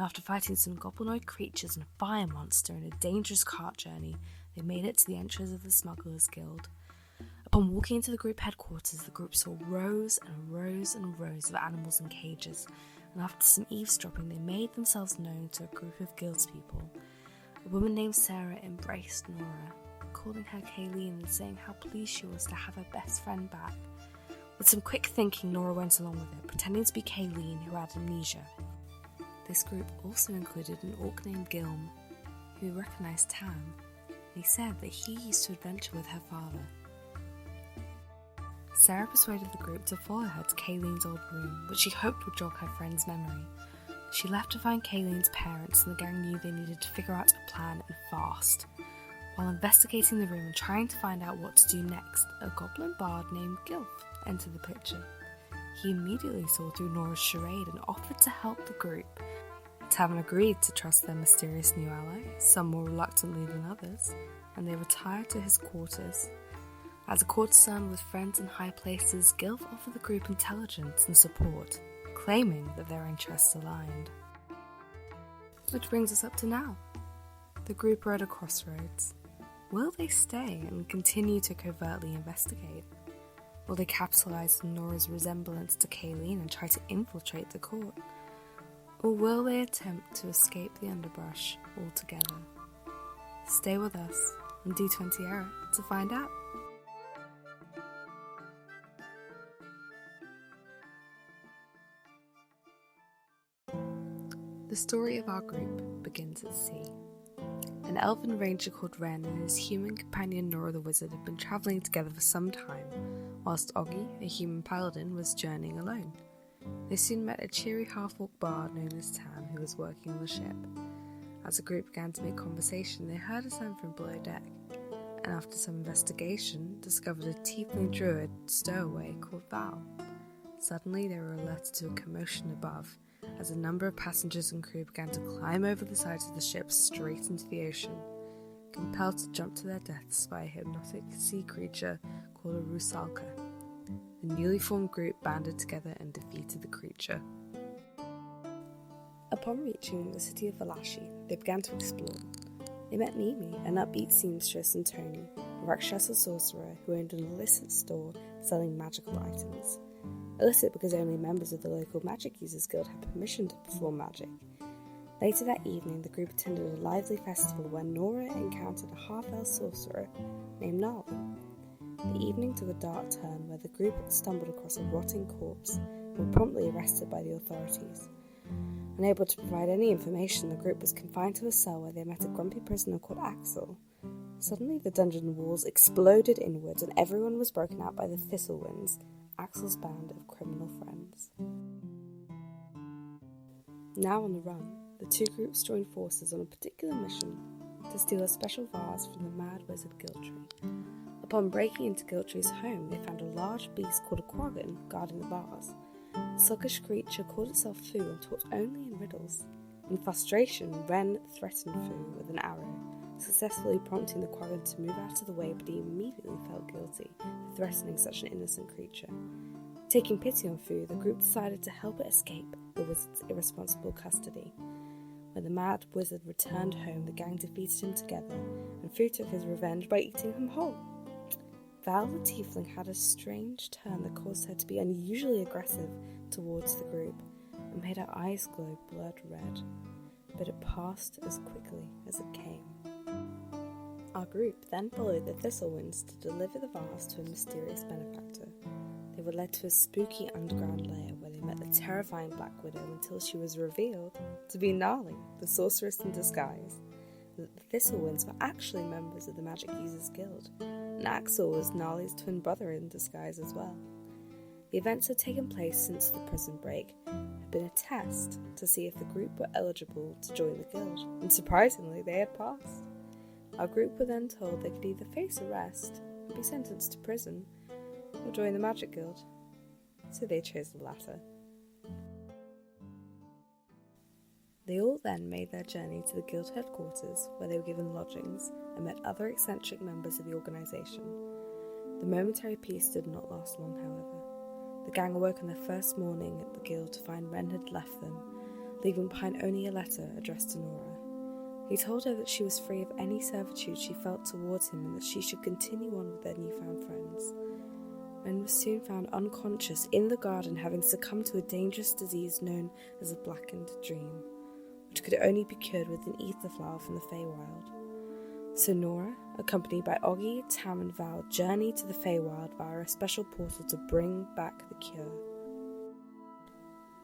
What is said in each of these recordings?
and after fighting some goblinoid creatures and a fire monster in a dangerous cart journey, they made it to the entrance of the Smugglers Guild. Upon walking into the group headquarters, the group saw rows and rows and rows of animals in cages, and after some eavesdropping, they made themselves known to a group of guildspeople. A woman named Sarah embraced Nora, calling her Kayleen and saying how pleased she was to have her best friend back. With some quick thinking, Nora went along with it, pretending to be Kayleen, who had amnesia. This group also included an orc named Gilm, who recognised Tam, and he said that he used to adventure with her father. Sarah persuaded the group to follow her to Kayleen's old room, which she hoped would jog her friend's memory. She left to find Kayleen's parents, and the gang knew they needed to figure out a plan and fast. While investigating the room and trying to find out what to do next, a goblin bard named Gilf entered the picture. He immediately saw through Nora's charade and offered to help the group. TAVRN agreed to trust their mysterious new ally, some more reluctantly than others, and they retired to his quarters. As a courtesan with friends in high places, Gilf offered the group intelligence and support, claiming that their interests aligned. Which brings us up to now. The group are at a crossroads. Will they stay and continue to covertly investigate? Will they capitalise on Nora's resemblance to Kayleen and try to infiltrate the court? Or will they attempt to escape the underbrush altogether? Stay with us on D20 Era to find out. The story of our group begins at sea. An elven ranger called Ren and his human companion Nora the Wizard had been travelling together for some time, whilst Oggy, a human paladin, was journeying alone. They soon met a cheery half-orc bard known as Tam, who was working on the ship. As the group began to make conversation, they heard a sound from below deck, and after some investigation, discovered a tiefling druid stowaway called Val. Suddenly, they were alerted to a commotion above, as a number of passengers and crew began to climb over the sides of the ship straight into the ocean, compelled to jump to their deaths by a hypnotic sea creature called a rusalka. The newly formed group banded together and defeated the creature. Upon reaching the city of Valashi, they began to explore. They met Mimi, an upbeat seamstress, and Tony, a Rakshasa sorcerer who owned an illicit store selling magical items. Illicit because only members of the local Magic Users Guild had permission to perform magic. Later that evening, the group attended a lively festival where Nora encountered a half-elf sorcerer named Gnarly. The evening took a dark turn where the group stumbled across a rotting corpse and were promptly arrested by the authorities. Unable to provide any information, the group was confined to a cell where they met a grumpy prisoner called Axel. Suddenly, the dungeon walls exploded inwards and everyone was broken out by the Thistlewinds, Axel's band of criminal friends. Now on the run, the two groups joined forces on a particular mission to steal a special vase from the mad wizard Giltree. Upon breaking into Giltree's home, they found a large beast called a quaggan guarding the vase. The sluggish creature called itself Fu and talked only in riddles. In frustration, Ren threatened Fu with an arrow, successfully prompting the quaggan to move out of the way, but he immediately felt guilty for threatening such an innocent creature. Taking pity on Fu, the group decided to help it escape the wizard's irresponsible custody. When the mad wizard returned home, the gang defeated him together, and Fu took his revenge by eating him whole. Val the tiefling had a strange turn that caused her to be unusually aggressive towards the group, and made her eyes glow blood red, but it passed as quickly as it came. Our group then followed the Thistlewinds to deliver the vase to a mysterious benefactor. They were led to a spooky underground lair where they met the terrifying Black Widow until she was revealed to be Gnarly, the sorceress in disguise. The Thistlewinds were actually members of the Magic Users Guild, and Axel was Gnarly's twin brother in disguise as well. The events had taken place since the prison break, had been a test to see if the group were eligible to join the guild, and surprisingly they had passed. Our group were then told they could either face arrest and be sentenced to prison, or join the Magic Guild, so they chose the latter. They all then made their journey to the guild headquarters, where they were given lodgings and met other eccentric members of the organisation. The momentary peace did not last long, however. The gang awoke on their first morning at the guild to find Ren had left them. leaving behind only a letter addressed to Nora. He told her that she was free of any servitude she felt towards him and that she should continue on with their newfound friends. Ren was soon found unconscious in the garden, having succumbed to a dangerous disease known as a blackened dream, which could only be cured with an ether flower from the Feywild. So Nora, accompanied by Oggy, Tam and Val, journeyed to the Feywild via a special portal to bring back the cure.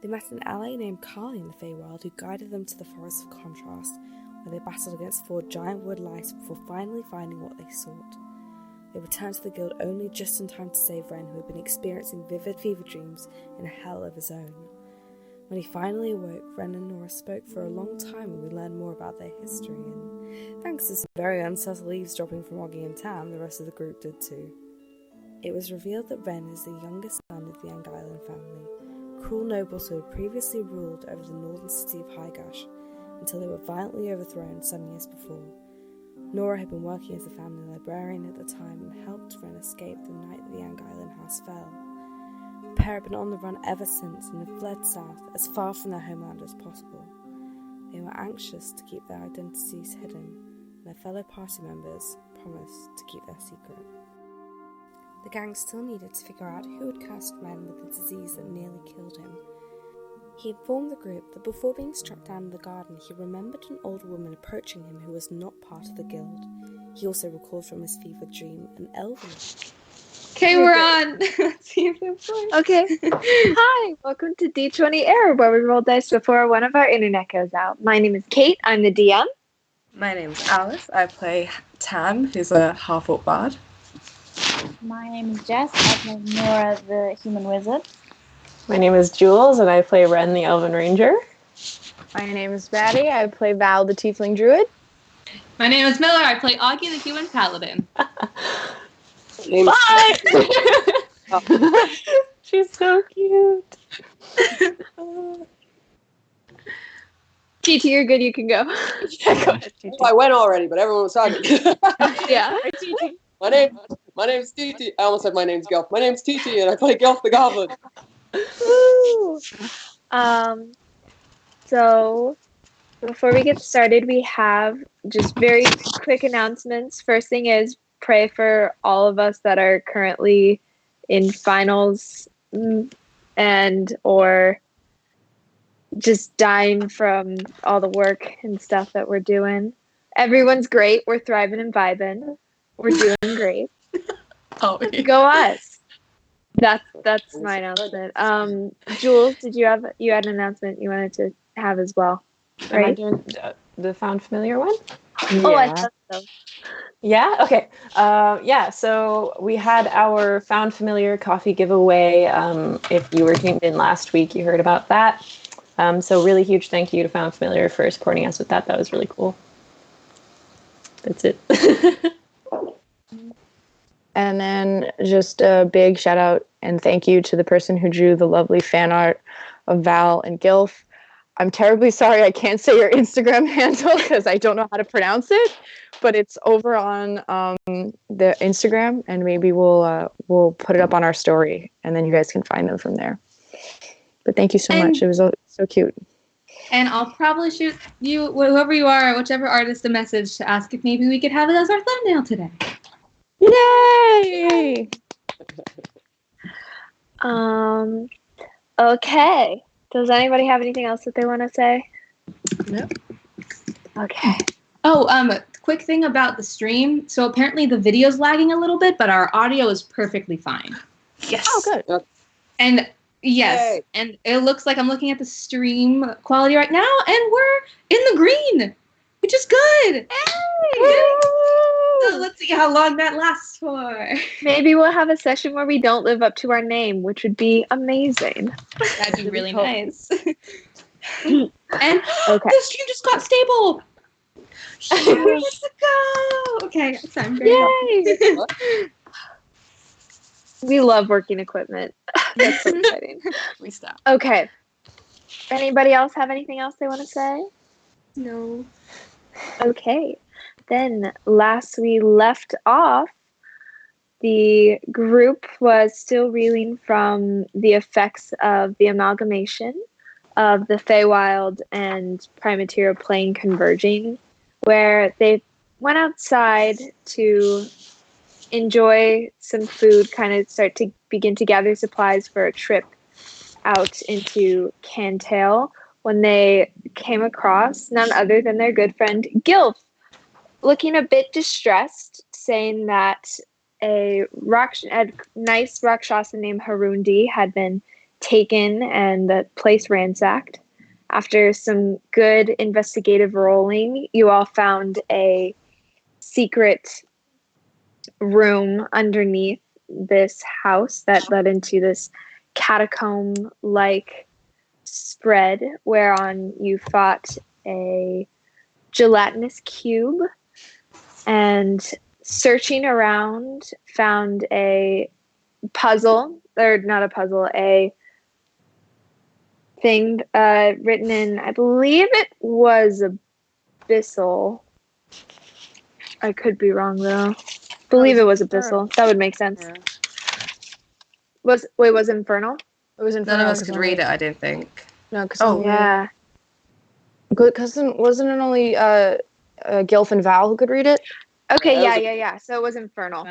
They met an ally named Carly in the Feywild who guided them to the Forest of Contrast, where they battled against 4 giant wood lice before finally finding what they sought. They returned to the guild only just in time to save Ren, who had been experiencing vivid fever dreams in a hell of his own. When he finally awoke, Ren and Nora spoke for a long time and we learned more about their history, and thanks to some very unsubtle eavesdropping from Oggy and Tam, the rest of the group did too. It was revealed that Ren is the youngest son of the Angaillan family, cruel nobles who had previously ruled over the northern city of Highgash until they were violently overthrown some years before. Nora had been working as a family librarian at the time and helped Ren escape the night the Angaillan house fell. The pair had been on the run ever since and had fled south, as far from their homeland as possible. They were anxious to keep their identities hidden, and their fellow party members promised to keep their secret. The gang still needed to figure out who had cursed Ren with the disease that nearly killed him. He informed the group that before being struck down in the garden, he remembered an old woman approaching him who was not part of the guild. He also recalled from his fevered dream an elven. Okay, we're on. Let's see if it works. Okay. Hi, welcome to D20 Error, where we roll dice before one of our internet goes out. My name is Kate. I'm the DM. My name's Alice. I play Tam, who's a half-orc bard. My name is Jess. I play Nora, the human wizard. My name is Jules, and I play Ren, the elven ranger. My name is Maddie. I play Val, the tiefling druid. My name is Miller. I play Augie, the human paladin. Bye! She's so cute. TT, you're good. You can go. Yeah, go ahead, TT. I went already, but everyone was talking. Yeah. Hi, TT. My name's TT. I almost said my name's Gelf. My name's TT, and I play Gelf the Goblin. Woo! So before we get started, we have just very quick announcements. First thing is pray for all of us that are currently in finals and or just dying from all the work and stuff that we're doing. Everyone's great. We're thriving and vibing. We're doing great. Oh, yeah. Go us. That's my announcement. Jules, you had an announcement you wanted to have as well, right? Am I doing the found familiar one? Oh, I thought so. Yeah? Okay. So we had our found familiar coffee giveaway. If you were tuned in last week, you heard about that. So really huge thank you to Found Familiar for supporting us with that. That was really cool. That's it. And then just a big shout out and thank you to the person who drew the lovely fan art of Val and Gilf. I'm terribly sorry I can't say your Instagram handle because I don't know how to pronounce it, but it's over on the Instagram, and maybe we'll put it up on our story, and then you guys can find them from there. But thank you so much. It was so cute. And I'll probably shoot you, whoever you are, whichever artist, a message to ask if maybe we could have it as our thumbnail today. Yay! Okay. Does anybody have anything else that they want to say? No. Okay. Oh, quick thing about the stream. So apparently the video's lagging a little bit, but our audio is perfectly fine. Yes. Oh, good. And yes, Yay. and it looks like I'm looking at the stream quality right now, and we're in the green, which is good. Hey! So let's see how long that lasts for. Maybe we'll have a session where we don't live up to our name, which would be amazing. That'd be really nice. Okay. And the stream just got stable. Let's go. Okay, so I'm very Yay! We love working equipment. That's so exciting. We stop. Okay. Anybody else have anything else they want to say? No. Okay. Then last we left off, the group was still reeling from the effects of the amalgamation. of the Feywild and Primateer plane converging, where they went outside to enjoy some food, kind of start to begin to gather supplies for a trip out into Cantale, when they came across none other than their good friend Gilf, looking a bit distressed, saying that a nice Rakshasa named Harundie had been taken and the place ransacked. After some good investigative rolling, you all found a secret room underneath this house that led into this catacomb-like spread, whereon you fought a gelatinous cube, and searching around found a puzzle, or not a puzzle, a thing written in, I believe it was abyssal. I could be wrong though. Believe it was abyssal. That would make sense. Yeah. Was it infernal? It was None infernal. of us could read it, I didn't think. No, because Yeah. wasn't it only Gilf and Val who could read it? Okay, Yeah, yeah. So it was infernal.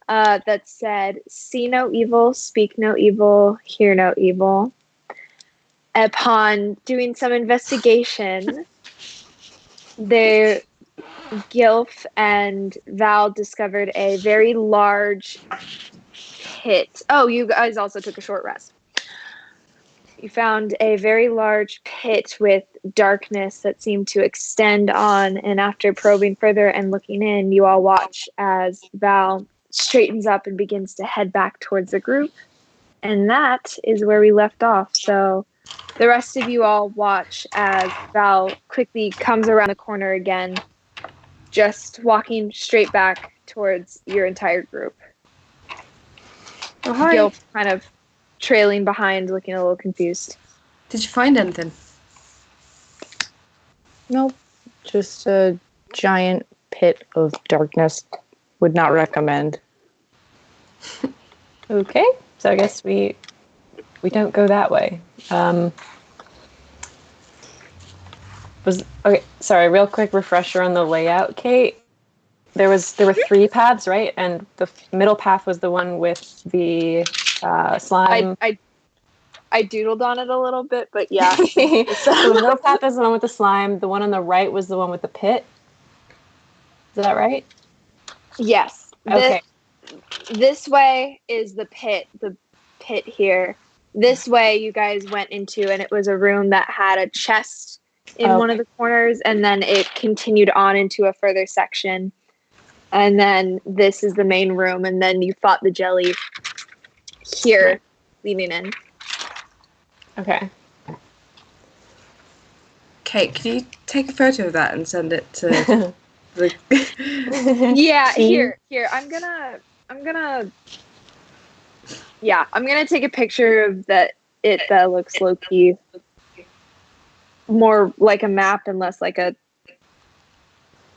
That said, see no evil, speak no evil, hear no evil. Upon doing some investigation, Gilf and Val discovered a very large pit. Oh, you guys also took a short rest. You found a very large pit with darkness that seemed to extend on, and after probing further and looking in, you all watch as Val straightens up and begins to head back towards the group. And that is where we left off. So the rest of you all watch as Val quickly comes around the corner again, just walking straight back towards your entire group. Oh, hi. Gil kind of trailing behind, looking a little confused. Did you find anything? Nope. Just a giant pit of darkness. Would not recommend. Okay, so I guess we don't go that way. Okay, sorry, real quick refresher on the layout, Kate. There were 3 paths, right? And the middle path was the one with the slime. I doodled on it a little bit, but yeah. So the middle path is the one with the slime. The one on the right was the one with the pit. Is that right? Yes. Okay. This way is the pit here. This way you guys went into, and it was a room that had a chest in one of the corners, and then it continued on into a further section. And then this is the main room, and then you fought the jelly here, leading in. Okay. Kate, could you take a photo of that and send it to the... Yeah, here. I'm gonna take a picture of that looks low key more like a map and less like a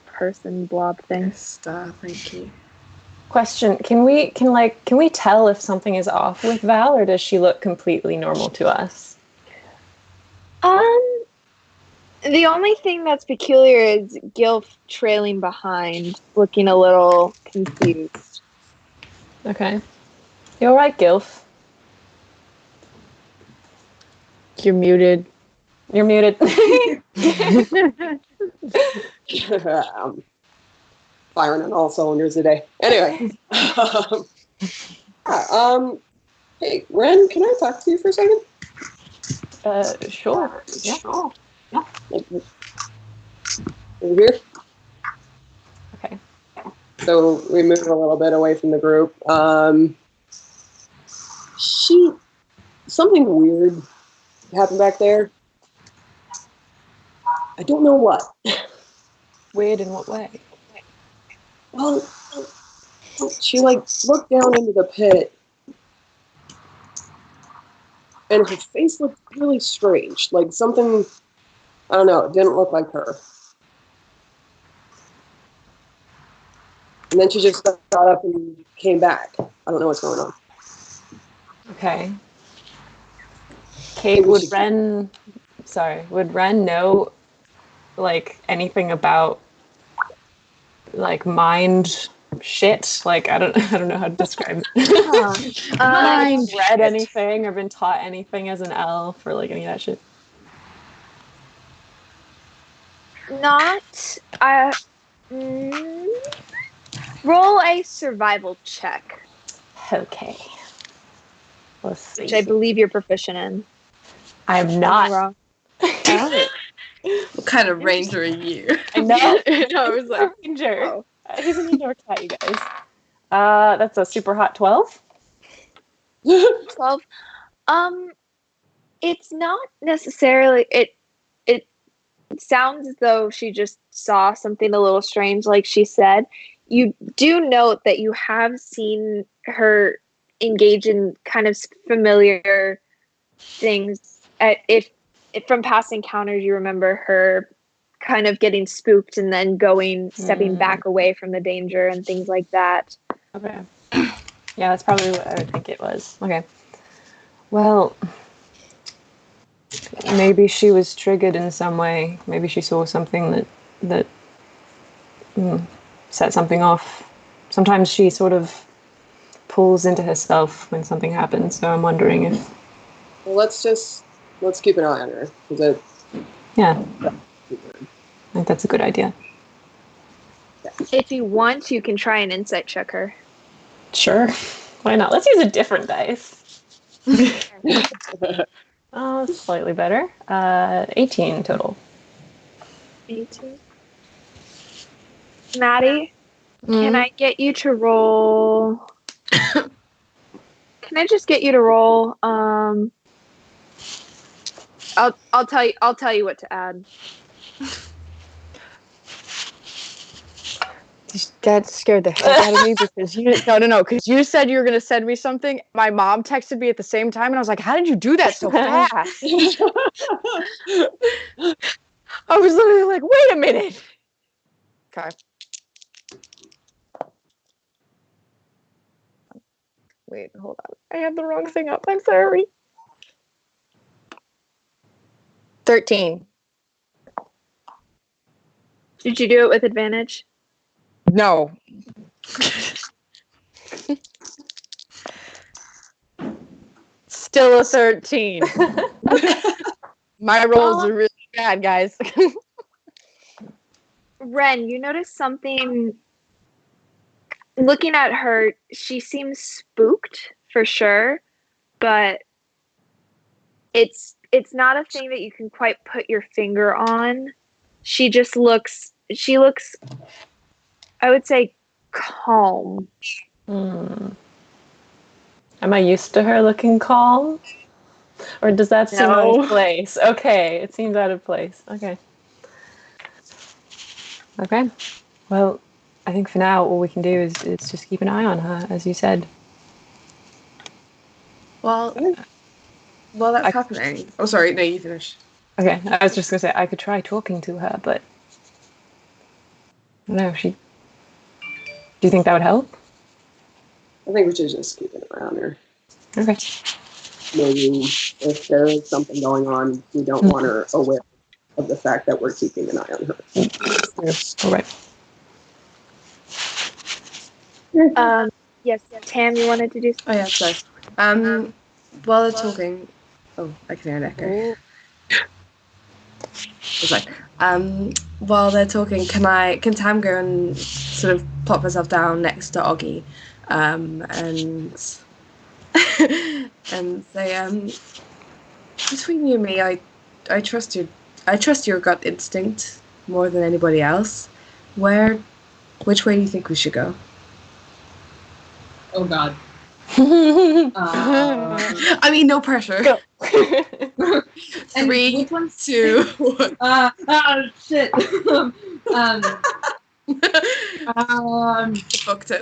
person blob thing. Thank you. Question: Can we tell if something is off with Val, or does she look completely normal to us? The only thing that's peculiar is Gilf trailing behind, looking a little confused. Okay. You all right, Gilf? You're muted. You're muted. Firing on all cylinders today. Anyway. Hey, Ren, can I talk to you for a second? Sure. Yeah. Sure. Yeah. Over here. Okay. So we moved a little bit away from the group. Something weird happened back there. I don't know what. Weird in what way? Well, she looked down into the pit, and her face looked really strange. Like something, I don't know, it didn't look like her. And then she just got up and came back. I don't know what's going on. Okay. Kate, would Ren sorry, would Ren know like anything about like mind shit? Like I don't know how to describe it. Mind read anything or been taught anything as an elf or like any of that shit? Not. Mm, roll a survival check, Okay. Let's see. which I believe you're proficient in. I'm Am I not. wrong? Oh. What kind of ranger are you? I know. I was like, Ranger. oh. He's an indoor cat, you guys. That's a super hot 12. 12. It's not necessarily it sounds as though she just saw something a little strange, like she said. You do note that you have seen her engage in kind of familiar things. If from past encounters you remember her kind of getting spooked and then stepping back away from the danger and things like that. Okay. Yeah, that's probably what I would think it was. Okay. Well, maybe she was triggered in some way. Maybe she saw something that set something off. Sometimes she sort of pulls into herself when something happens. So I'm wondering if. Well, let's keep an eye on her. Yeah. I think that's a good idea. If you want, you can try and insight check her. Sure. Why not? Let's use a different dice. Oh, slightly better. 18 total. 18. Maddie, can I get you to roll? Can I just get you to roll? I'll tell you what to add. That scared the heck out of me because because you said you were going to send me something. My mom texted me at the same time and I was like, how did you do that so fast? I was literally like, wait a minute. Okay. Wait, hold on. I have the wrong thing up. I'm sorry. 13. Did you do it with advantage? No. Still a 13. My rolls are really bad, guys. Ren, you notice something. Looking at her, she seems spooked for sure, but it's not a thing that you can quite put your finger on. She looks, I would say, calm. Am I used to her looking calm? Or does that seem out of place? Okay, it seems out of place. Okay. Okay. Well, I think for now all we can do is just keep an eye on her, as you said. Well, while that's happening... Oh, sorry. No, you finish. Okay, I was just going to say, I could try talking to her, but... I don't know, do you think that would help? I think we should just keep an eye on her. Okay. Maybe if there is something going on, we don't want her aware of the fact that we're keeping an eye on her. All right. Yes, Tam, you wanted to do something? Oh, yeah, sorry. While they're talking... Oh, I can hear an echo. It's like, while they're talking, can Tam go and sort of plop herself down next to Oggy, and and say, between you and me, I trust your gut instinct more than anybody else. Which way do you think we should go? Oh God. I mean, no pressure. Go. 3, 2, 1. Shit. Booked it.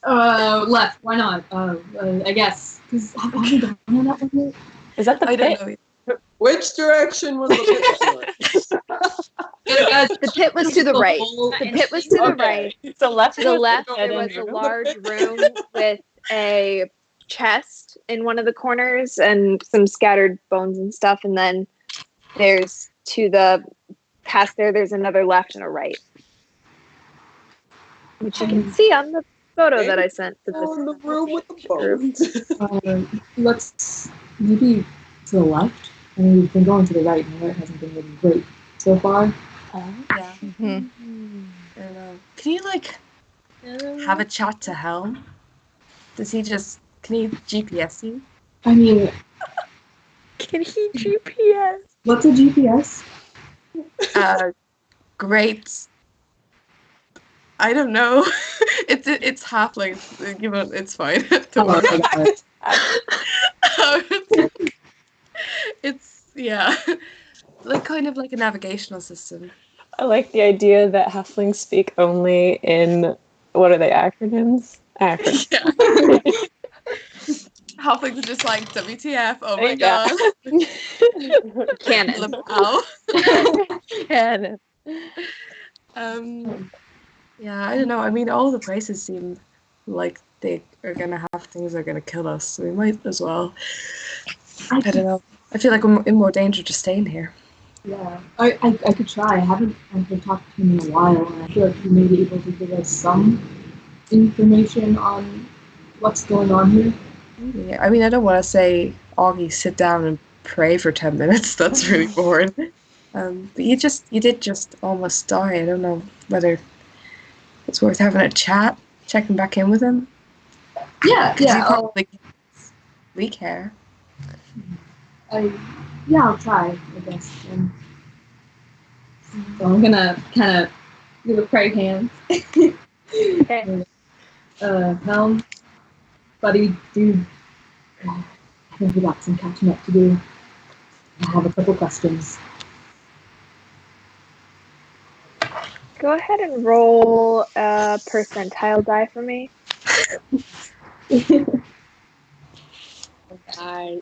Left. Why not? I guess. Because have we done that one yet? Is that the I pit? don't know. Which direction was the The pit was to the right. The pit was to the right. So left To the left, go there ahead was and a do. large room with a chest in one of the corners and some scattered bones and stuff. And then There's to the past there's another left and a right, which you can see on the photo that I sent to Oh, this the room with the group. bones. Let's maybe to the left. I mean, we've been going to the right, and the right hasn't been really great so far. Yeah. Mhm. I don't know. Can you like have a chat to Helm? Can he GPS you? I mean, Can he GPS? what's a GPS? Great. I don't know. It's halfling. Give it. It's fine. Don't worry. I got it. It's like kind of like a navigational system. I like the idea that halflings speak only in, what are they, acronyms? Acronyms. Yeah. Halflings are just like WTF. Oh my Yeah. god. Canon. Ow. Canon. Yeah, I don't know. I mean, all the places seem like they are gonna have things that are gonna kill us, so we might as well. I don't know. I feel like we're in more danger just staying here. Yeah, I could try. I haven't talked to him in a while, and I feel like he may be able to give us some information on what's going on here. Yeah, I mean, I don't want to say, Augie, sit down and pray for 10 minutes. That's really boring. But you did just almost die. I don't know whether it's worth having a chat, checking back in with him. Yeah, Because yeah. we care. I'll try, I guess. And so I'm gonna kind of give a pray hand. Okay. Helm, buddy, dude, I think we got some catching up to do. I have a couple questions. Go ahead and roll a percentile die for me. Hi.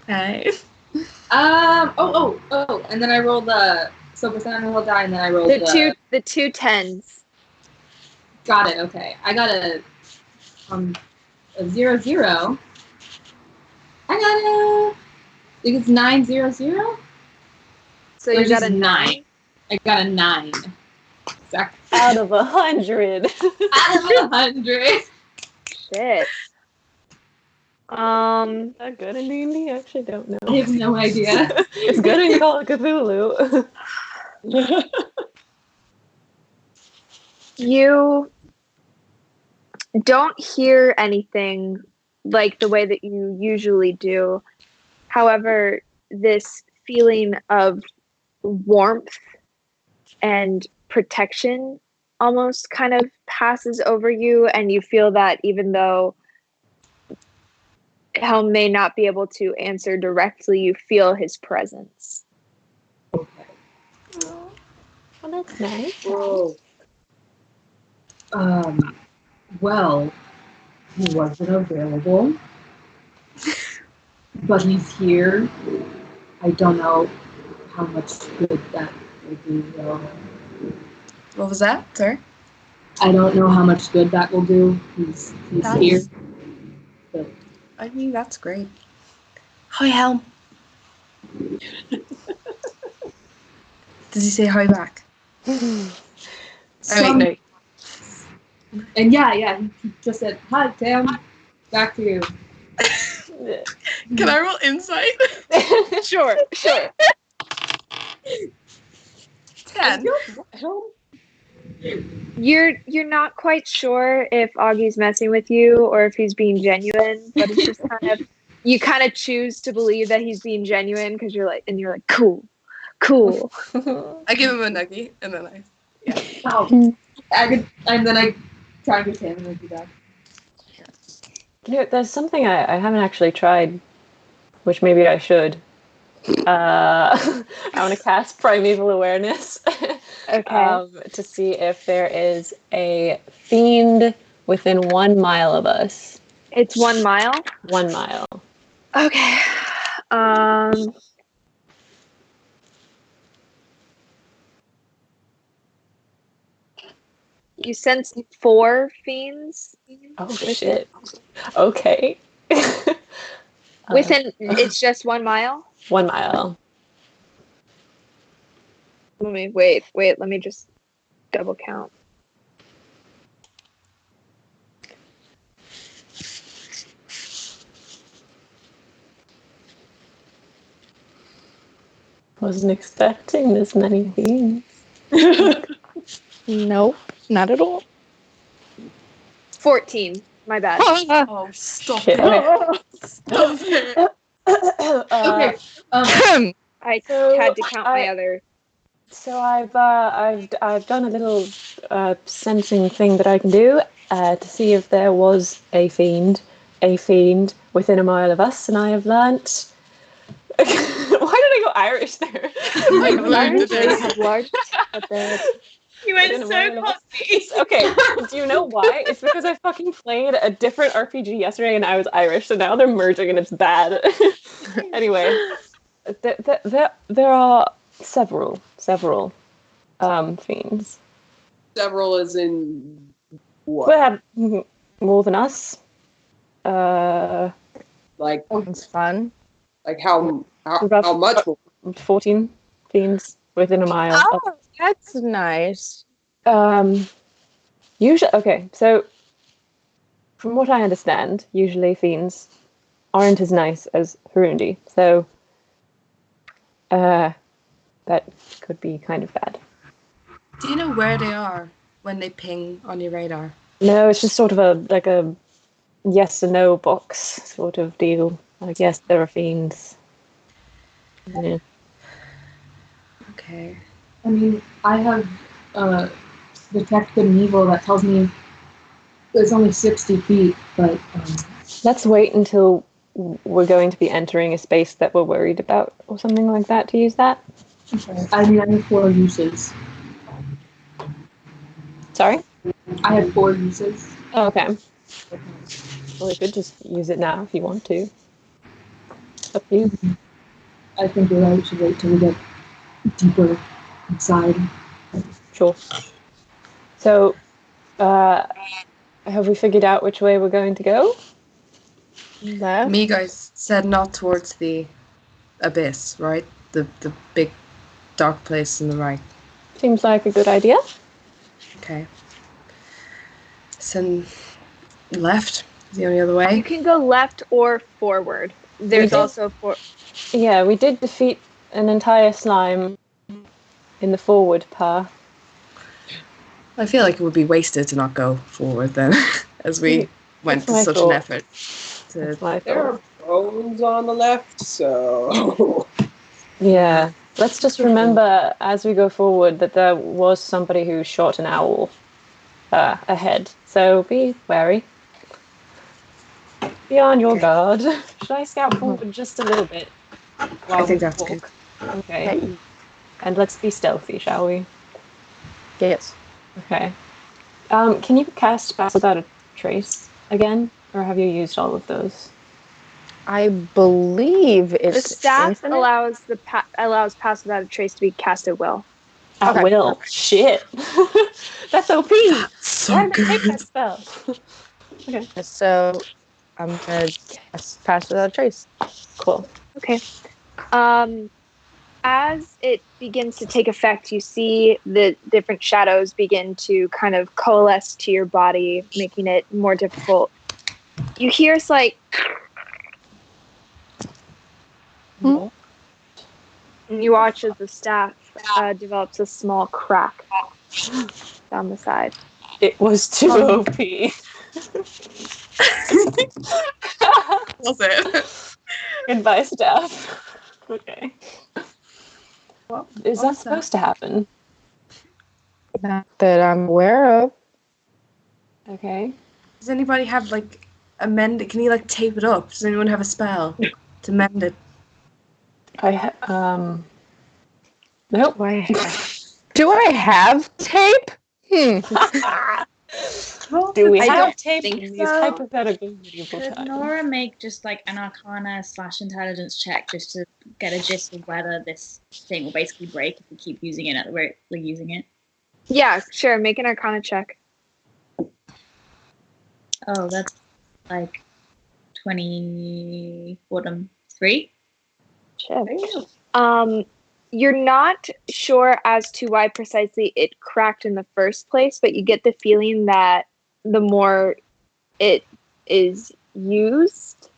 Hey. And then I rolled the percentile die, and then I rolled The two tens. Got it. Okay, I got a 0-0. I think it's 9-0-0. So you got a 9. I got a 9. Exactly. Out of 100. Out of 100. Shit. Is that good in D&D? I actually don't know. I have no idea. It's good in Call of Cthulhu. You don't hear anything like the way that you usually do. However, this feeling of warmth and protection almost kind of passes over you, and you feel that even though Helm may not be able to answer directly, you feel his presence. Okay. Oh, that's nice. Whoa. Well, he wasn't available, but he's here. I don't know how much good that will do, though. What was that, sir? I don't know how much good that will do. He's here. But I mean, that's great. Hi, Helm. Does he say hi back? some, No. and yeah, he just said, "Hi, Tim. Back to you." Can I roll insight? Sure. 10. You're not quite sure if Augie's messing with you or if he's being genuine, but it's just you kind of choose to believe that he's being genuine because you're like cool. I give him a nuggie, and then And then I try and understand and do that. You know, there's something I haven't actually tried, which maybe I should. I want to cast Primeval Awareness. Okay. To see if there is a fiend within 1 mile of us. It's 1 mile. 1 mile. Okay. You sense 4 fiends. Oh shit. Okay. Within, it's just 1 mile? 1 mile. Wait, let me just double count. Wasn't expecting this many fiends. Nope, not at all. 14. My bad. Oh, stop Shit. it. Stop it. Okay. I So had to count my other. So I've done a little sensing thing that I can do to see if there was a fiend within a mile of us, and I have learnt. Why did I go Irish there? I learned that You went Within a so mile of us. cocky. Okay, do you know why? It's because I fucking played a different RPG yesterday and I was Irish, so now they're merging and it's bad. Anyway, there are several fiends. Several as in what? We have more than us. Like Sounds fun. like how About- much? 14 fiends within a mile. Oh, that's nice. Usually, okay, so from what I understand, usually fiends aren't as nice as Harundie, so that could be kind of bad. Do you know where they are when they ping on your radar? No, it's just sort of a yes or no box sort of deal. Like, yes, there are fiends. Yeah. Okay. I mean, I have detect good and evil that tells me it's only 60 feet, but Let's wait until we're going to be entering a space that we're worried about or something like that to use that. okay. I mean, I have 4 uses. Sorry? I have 4 uses. Oh, okay. Well, we could just use it now if you want to. It's up to you. I think you're right. We should wait till we get deeper inside. Sure. So, have we figured out which way we're going to go? Left. Me guys said not towards the abyss, right? The big dark place on the right. Seems like a good idea. Okay. So left is the only other You way. can go left or forward. There's did. also Yeah, we did defeat an entire slime in the forward path. I feel like it would be wasted to not go forward then, as we went to my such thought. an effort. That's my There thought. are bones on the left, so Yeah. Let's just remember as we go forward that there was somebody who shot an owl ahead. So be wary. Be on your Okay. guard. Should I scout forward just a little bit? I think we that's walk? good. Okay. Hey. And let's be stealthy, shall we? Yes. Okay. Can you cast Pass Without a Trace again? Or have you used all of those? I believe it's the staff infinite. allows pass without a trace to be cast at will. At Okay. will. Shit. That's OP. So Why did I take good. that spell? Okay. So I'm gonna cast Pass Without a Trace. Cool. Okay. As it begins to take effect, you see the different shadows begin to kind of coalesce to your body, making it more difficult. You hear it's like, Hmm? and you watch as the staff develops a small crack down the side. It was too OP. Was it? Goodbye, staff. Okay. What Is that was supposed to happen? Not that I'm aware of. Okay. Does anybody have like a mend? Can you like tape it up? Does anyone have a spell to mend it? Nope. Do I have tape? Do we I have don't tape think in these so. hypothetical medieval Could times? Nora make just like an Arcana/intelligence check just to get a gist of whether this thing will basically break if we keep using it at the rate we're using it? Yeah, sure. Make an Arcana check. Oh, that's like 20 bottom 3. Check. You're not sure as to why precisely it cracked in the first place, but you get the feeling that the more it is used,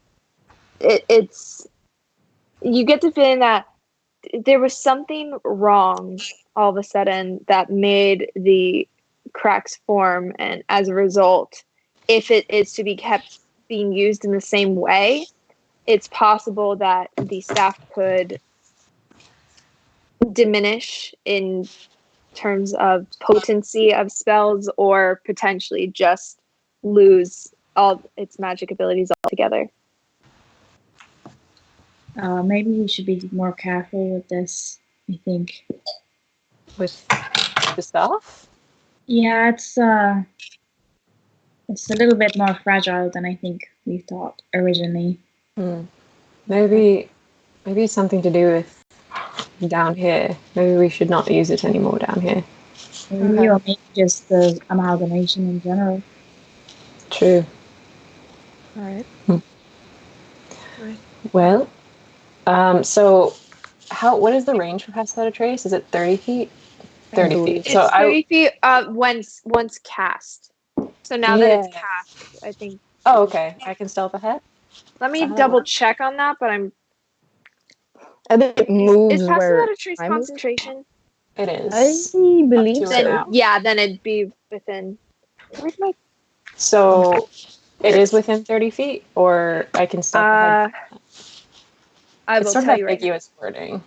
you get the feeling that there was something wrong all of a sudden that made the cracks form, and as a result, if it is to be kept being used in the same way, it's possible that the staff could diminish in terms of potency of spells, or potentially just lose all its magic abilities altogether. Maybe we should be more careful with this, I think. With the staff? Yeah, it's a little bit more fragile than I think we thought originally. Maybe it's something to do with down here. Maybe we should not use it anymore down here. Maybe, or maybe just the amalgamation in general. True. All right. Well, so what is the range for Pass Without a Trace? Is it 30 feet? 30 feet. It's 30 feet once cast. So now that it's cast, I think. Oh, okay. I can stealth ahead? Let me double check on that, but I'm. I think it moves Is Pass where Without a Trace I move. concentration? It is. I believe Up to so. it now. Yeah, then it'd be within. Where's my? So it is within 30 feet, or I can stealth ahead? I will It's sort tell of you right now. ambiguous wording.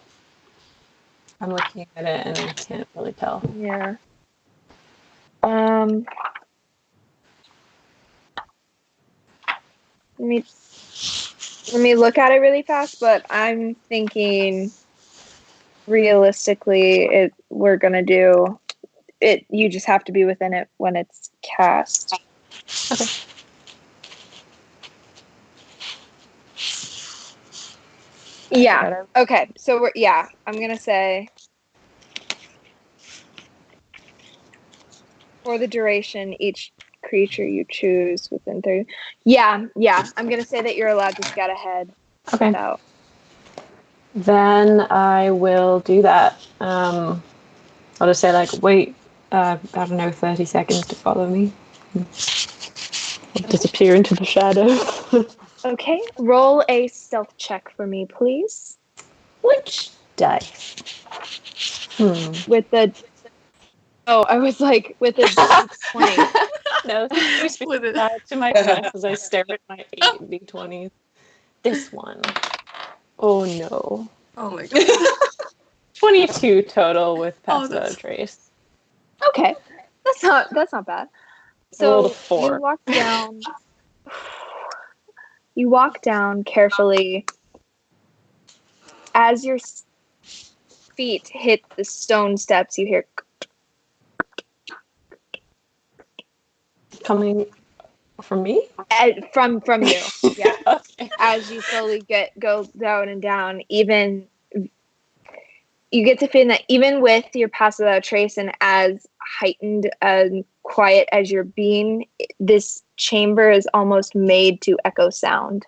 I'm looking at it and I can't really tell. Yeah. Let me look at it really fast, but I'm thinking realistically we're gonna do it. You just have to be within it when it's cast. Okay. Yeah. Okay. So I'm gonna say for the duration, each creature you choose within 30. Yeah. I'm gonna say that you're allowed to scout ahead. Okay. Without. Then I will do that. I'll just say wait, I don't know, 30 seconds to follow me. I'll disappear into the shadows. Okay. Roll a stealth check for me, please. Which dice? With the. Oh, I was like with a 20. No, please be to my chest as I stare at my 8 D20s. This one. Oh no. Oh my god. 22 total with Pass Without a Trace. Okay, that's not bad. Rolled a So 4. you walk down. You walk down carefully. As your feet hit the stone steps, you hear coming from me. From you, yeah. Okay. As you slowly go down and down, even you get to feel that even with your Pass Without a Trace and as heightened and quiet as you're being, this chamber is almost made to echo sound.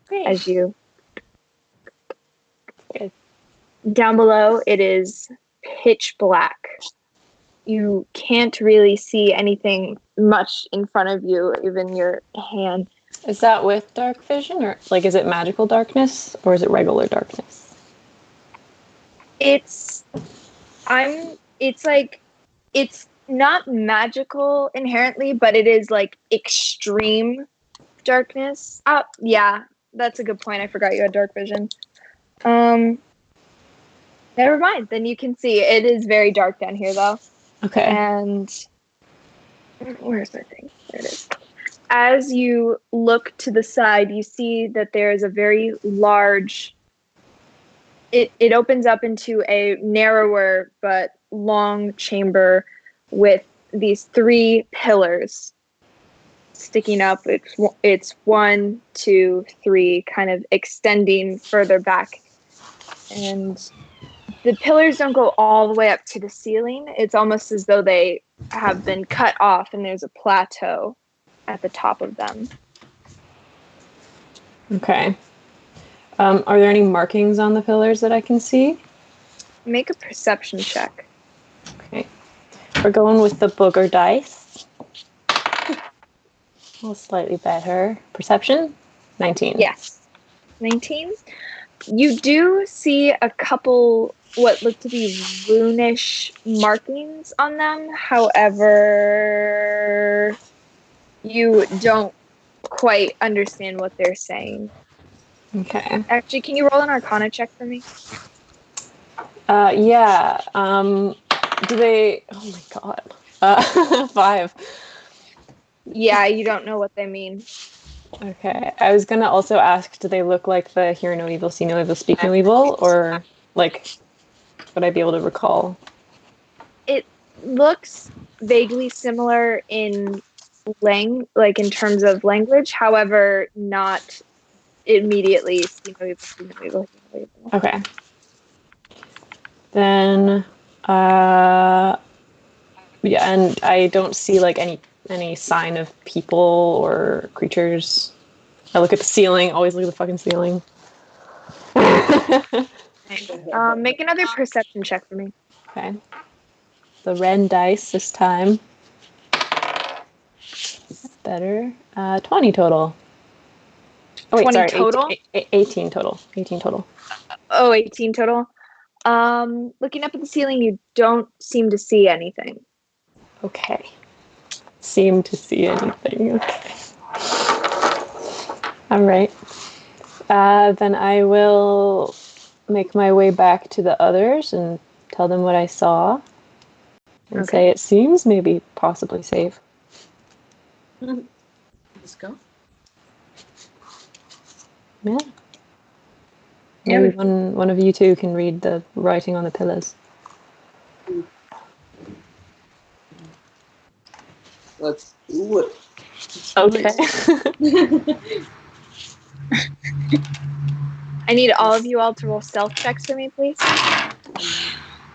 Great. As you down below, it is pitch black. You can't really see anything much in front of you, even your hand. Is that with dark vision, or is it magical darkness, or is it regular darkness? It's not magical inherently, but it is extreme darkness. Oh, yeah, that's a good point. I forgot you had dark vision. Never mind. Then you can see it is very dark down here, though. Okay. And where's my thing? There it is. As you look to the side, you see that there is a very large. It opens up into a narrower but long chamber with these 3 pillars sticking up. It's 1, 2, 3, kind of extending further back, and the pillars don't go all the way up to the ceiling. It's almost as though they have been cut off and there's a plateau at the top of them. Okay. Are there any markings on the pillars that I can see? Make a perception check. Okay. We're going with the booger dice. Well, slightly better. Perception? 19. Yes. 19. You do see a couple what look to be runish markings on them. However, you don't quite understand what they're saying. Okay. Actually, can you roll an Arcana check for me? Yeah. Do they... Oh my god. 5. Yeah, you don't know what they mean. Okay. I was gonna also ask, do they look like the hear no evil, see no evil, speak no evil? Or, like, would I be able to recall? It looks vaguely similar in like in terms of language, however, not immediately see no evil, see no evil, see no evil. Okay. Then, yeah, and I don't see like any sign of people or creatures. I look at the ceiling. Always look at the fucking ceiling. Make another perception check for me. Okay. The red dice this time. Better. 20 total. Oh wait, 20 sorry. total? 18 total. 18 total. Oh, 18 total. Looking up at the ceiling, you don't seem to see anything. Okay. Seem to see anything. Okay. All right. Then I will make my way back to the others and tell them what I saw. And say it seems maybe possibly safe. Let's go. Yeah. Maybe one of you two can read the writing on the pillars. Let's do it. Okay. I need all of you all to roll stealth checks for me, please.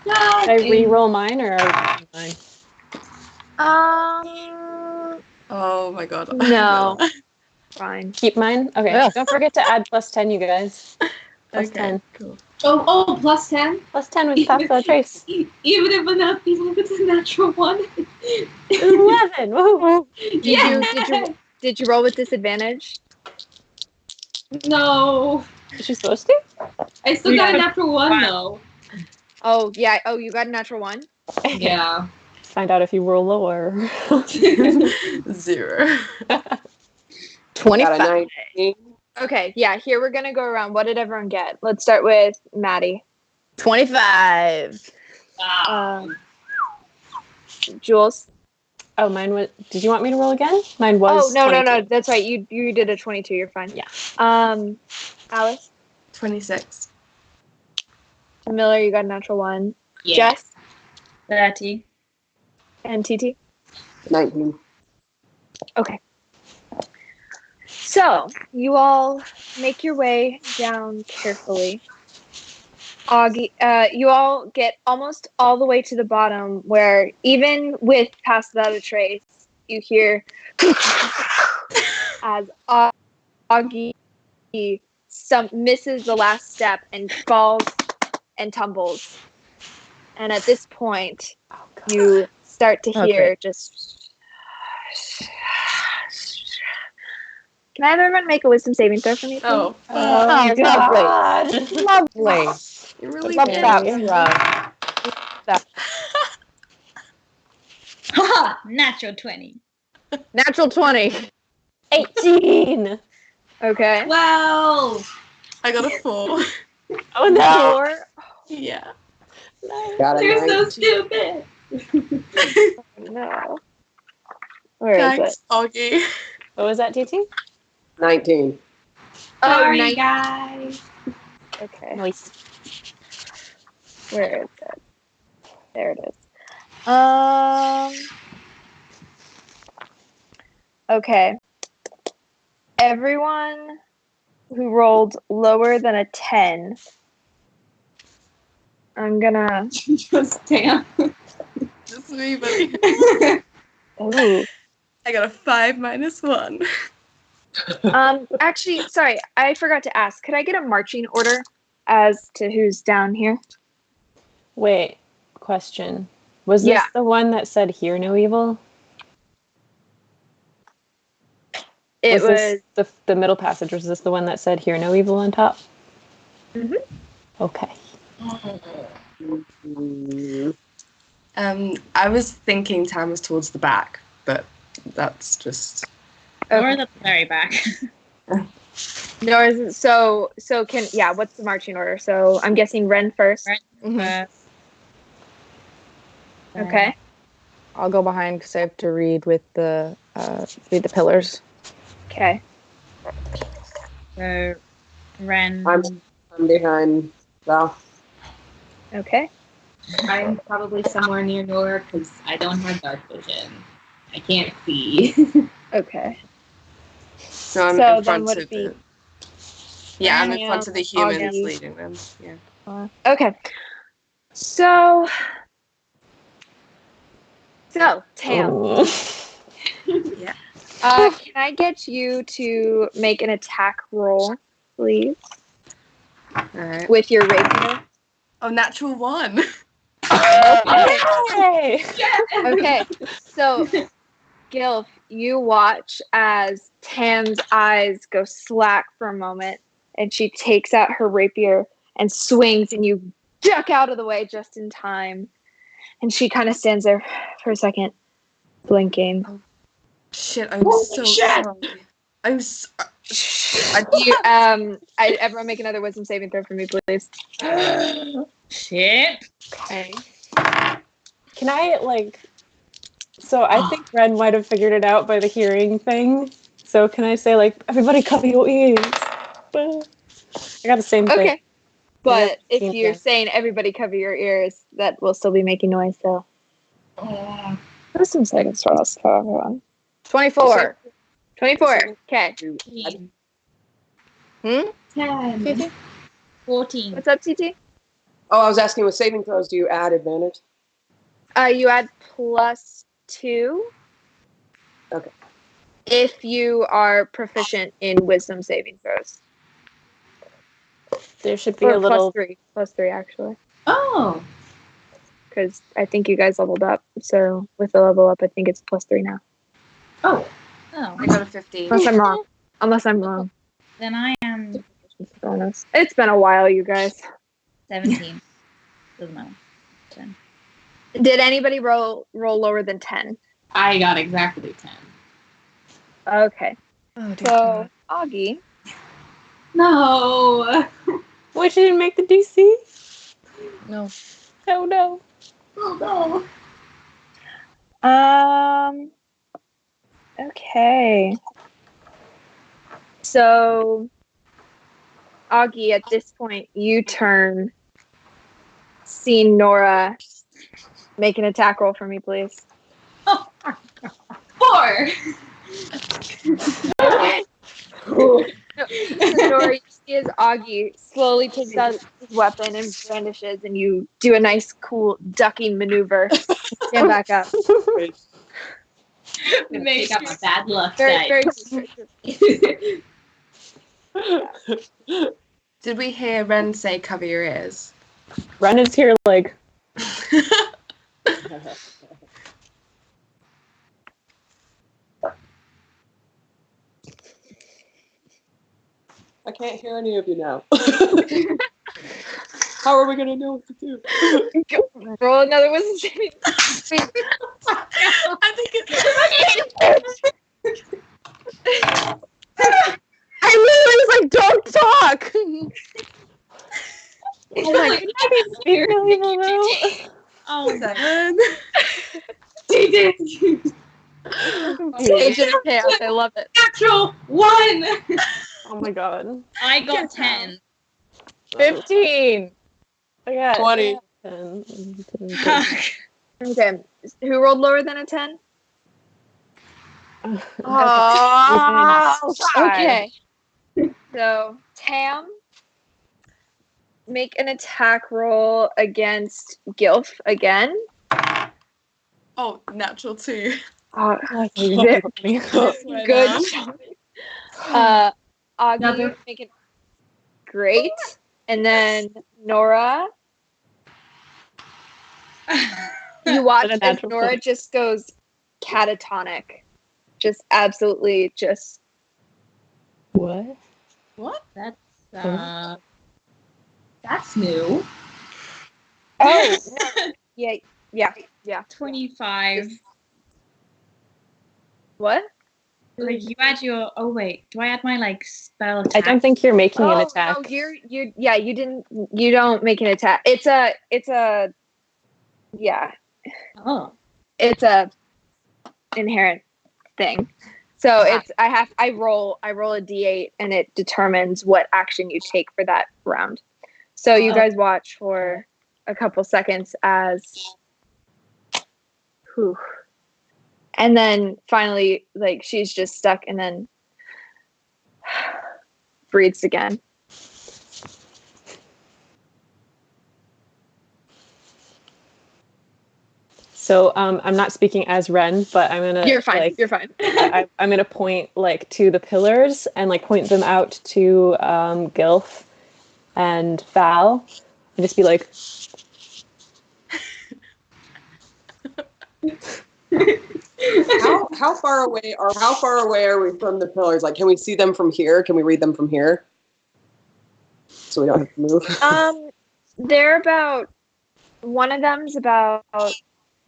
Should I re-roll mine or mine? Oh my god. No. Fine. Keep mine? Okay. Yeah. Don't forget to add +10, you guys. Plus Okay, 10. cool. Oh, plus 10? Plus 10 with Papa Trace. Even if it's a natural one. 11! Woo! Did you roll with disadvantage? No. Is she supposed to? I still got a natural one, though. Oh, yeah. Oh, you got a natural one? Yeah. Find out if you roll lower. 0. 25. Got a 19. Okay, yeah, here we're going to go around. What did everyone get? Let's start with Maddie. 25. Jules? Oh, mine was... Did you want me to roll again? Mine was no, 22. that's right. You did a 22. You're fine. Yeah. Alice? 26. Miller, you got a natural one. Yeah. Jess? 30. And TT? 19. Okay. So, you all make your way down carefully. Augie, you all get almost all the way to the bottom where even with Pass Without a Trace, you hear as Augie misses the last step and falls and tumbles. And at this point, you start to hear just... Can I have everyone make a wisdom saving throw for me, please? Oh, Oh, God. Lovely. you really Love did. that. Haha! Natural 20. Natural 20. 18! Okay. Well. I got a 4. Oh no! 4. Yeah. Got a You're so 19. stupid. No. Where is Thanks, it? Augie. What was that, TT? 19. Sorry, nice. guys. Okay. Nice. Where is it? There it is. Okay. Everyone who rolled lower than a 10, I'm gonna... Just damn. Just me, buddy. Ooh. I got a 5 minus 1. Actually, sorry, I forgot to ask. Could I get a marching order as to who's down here? Wait, question. Was this the one that said hear no evil? It was the middle passage. Was this the one that said hear no evil on top? Mm-hmm. Okay. I was thinking Tam was towards the back, but that's just. Or at the very back. No, so what's the marching order? So I'm guessing Ren first. Ren first. Okay. I'll go behind because I have to read the pillars. Okay. So Ren. I'm behind Val. Okay. I'm probably somewhere near Nora because I don't have dark vision. I can't see. Okay. So I'm So in then front would of it be? Yeah, I'm in front of the humans Augie. leading them. Yeah. Okay. So Tam. Yeah. Can I get you to make an attack roll, please, All right. with your rapier? Oh, natural 1. Okay. Okay. So, Gilf, you watch as Tam's eyes go slack for a moment, and she takes out her rapier and swings, and you duck out of the way just in time. And she kind of stands there for a second, blinking. Oh, shit, I'm so sorry. I'm so... Everyone make another wisdom saving throw for me, please. Shit. Okay. Can I, so I think Ren might have figured it out by the hearing thing. So can I say, everybody cover your ears? I got the same thing. Okay. But if you're saying everybody cover your ears, that will still be making noise, so. Wisdom saving throws for everyone. 24. 24. Okay. 10. 14. What's up, TT? Oh, I was asking with saving throws, do you add advantage? You add +2. Okay. If you are proficient in wisdom saving throws. There should be a little... +3 actually. Oh. Because I think you guys leveled up. So with the level up, I think it's +3 now. Oh. I got a 15. Unless I'm wrong. Then I am Bonus. It's been a while, you guys. 17. Doesn't matter. 10. Did anybody roll lower than 10? I got exactly 10. Okay. Oh, dear So, Augie. No. Why she didn't make the DC? No. Oh, no. Oh, no. Okay. So, Augie, at this point, you turn, seeing Nora. Make an attack roll for me, please. 4. Nora, you see as Augie slowly takes out his weapon and brandishes, and you do a nice, cool ducking maneuver. Stand back up. Make up my bad luck. Very Did we hear Ren say cover your ears? Ren is here, I can't hear any of you now. How are we going to know what to do? Roll another wisdom saving. I think it's... I literally was like, don't talk! Oh my god. Oh, 7. Stage of chaos. I love it. Natural 1. Oh my god. I got 10. 15. I got 20. 10. Okay. Who rolled lower than a 10? Okay. So, Tam, make an attack roll against Gilf again. Oh, natural 2. Good. Good. Augie, Another- make it great. And then Nora, you watch What a as natural Nora 20. just goes catatonic. Just absolutely just. What? What? That's That's new. Oh, no. Yeah. 25. What? Like you add your. Oh wait, do I add my like spell I attack? don't think you're making an Oh, attack. no, you don't make an attack. It's a, Oh, it's a inherent thing. So I roll a d8 and it determines what action you take for that round. So you guys watch for a couple seconds as and then finally like she's just stuck and then breathes again. So I'm not speaking as Ren, but I'm gonna. You're fine. Like, You're fine. I'm gonna point like to the pillars and like point them out to Gilf and Val, and just be like, How far away are we from the pillars? Like, can we see them from here? Can we read them from here? So we don't have to move. They're about, one of them's about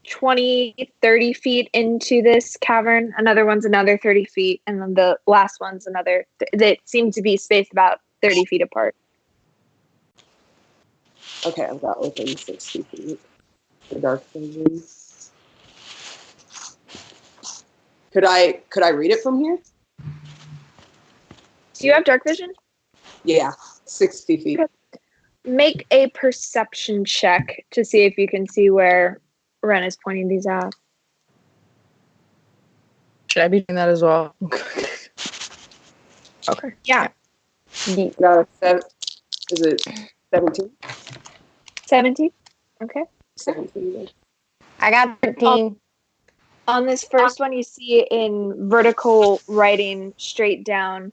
20-30 feet into this cavern, another one's another 30 feet, and then the last one's another, they seem to be spaced about 30 feet apart. Okay, I've got within 60 feet. The dark vision. Could I read it from here? Do you have dark vision? Yeah, 60 feet. Make a perception check to see if you can see where Ren is pointing these out. Should I be doing that as well? Okay. Yeah. Got a is it 17? 17? Okay. 17. I got 13. On this first one, you see in vertical writing straight down,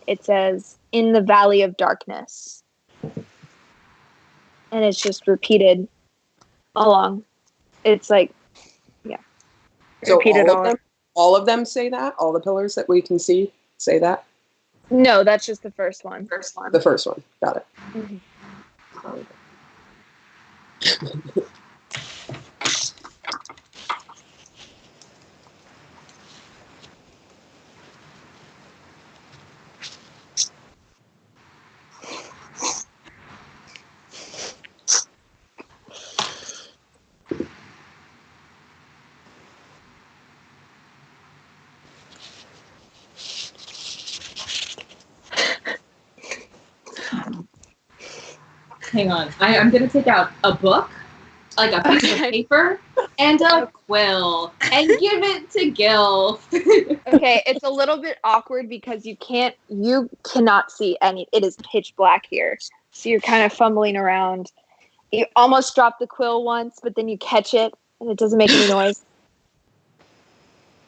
it says, "In the Valley of Darkness." And it's just repeated along. It's like, yeah. So Repeated all of them say that? All the pillars that we can see say that? No, that's just the first one. The first one. Got it. Mhm. Hang on. I'm going to take out a book, like a piece of paper, and a quill, and give it to Gil. Okay, it's a little bit awkward because you cannot see any. It is pitch black here. So you're kind of fumbling around. You almost drop the quill once, but then you catch it and it doesn't make any noise.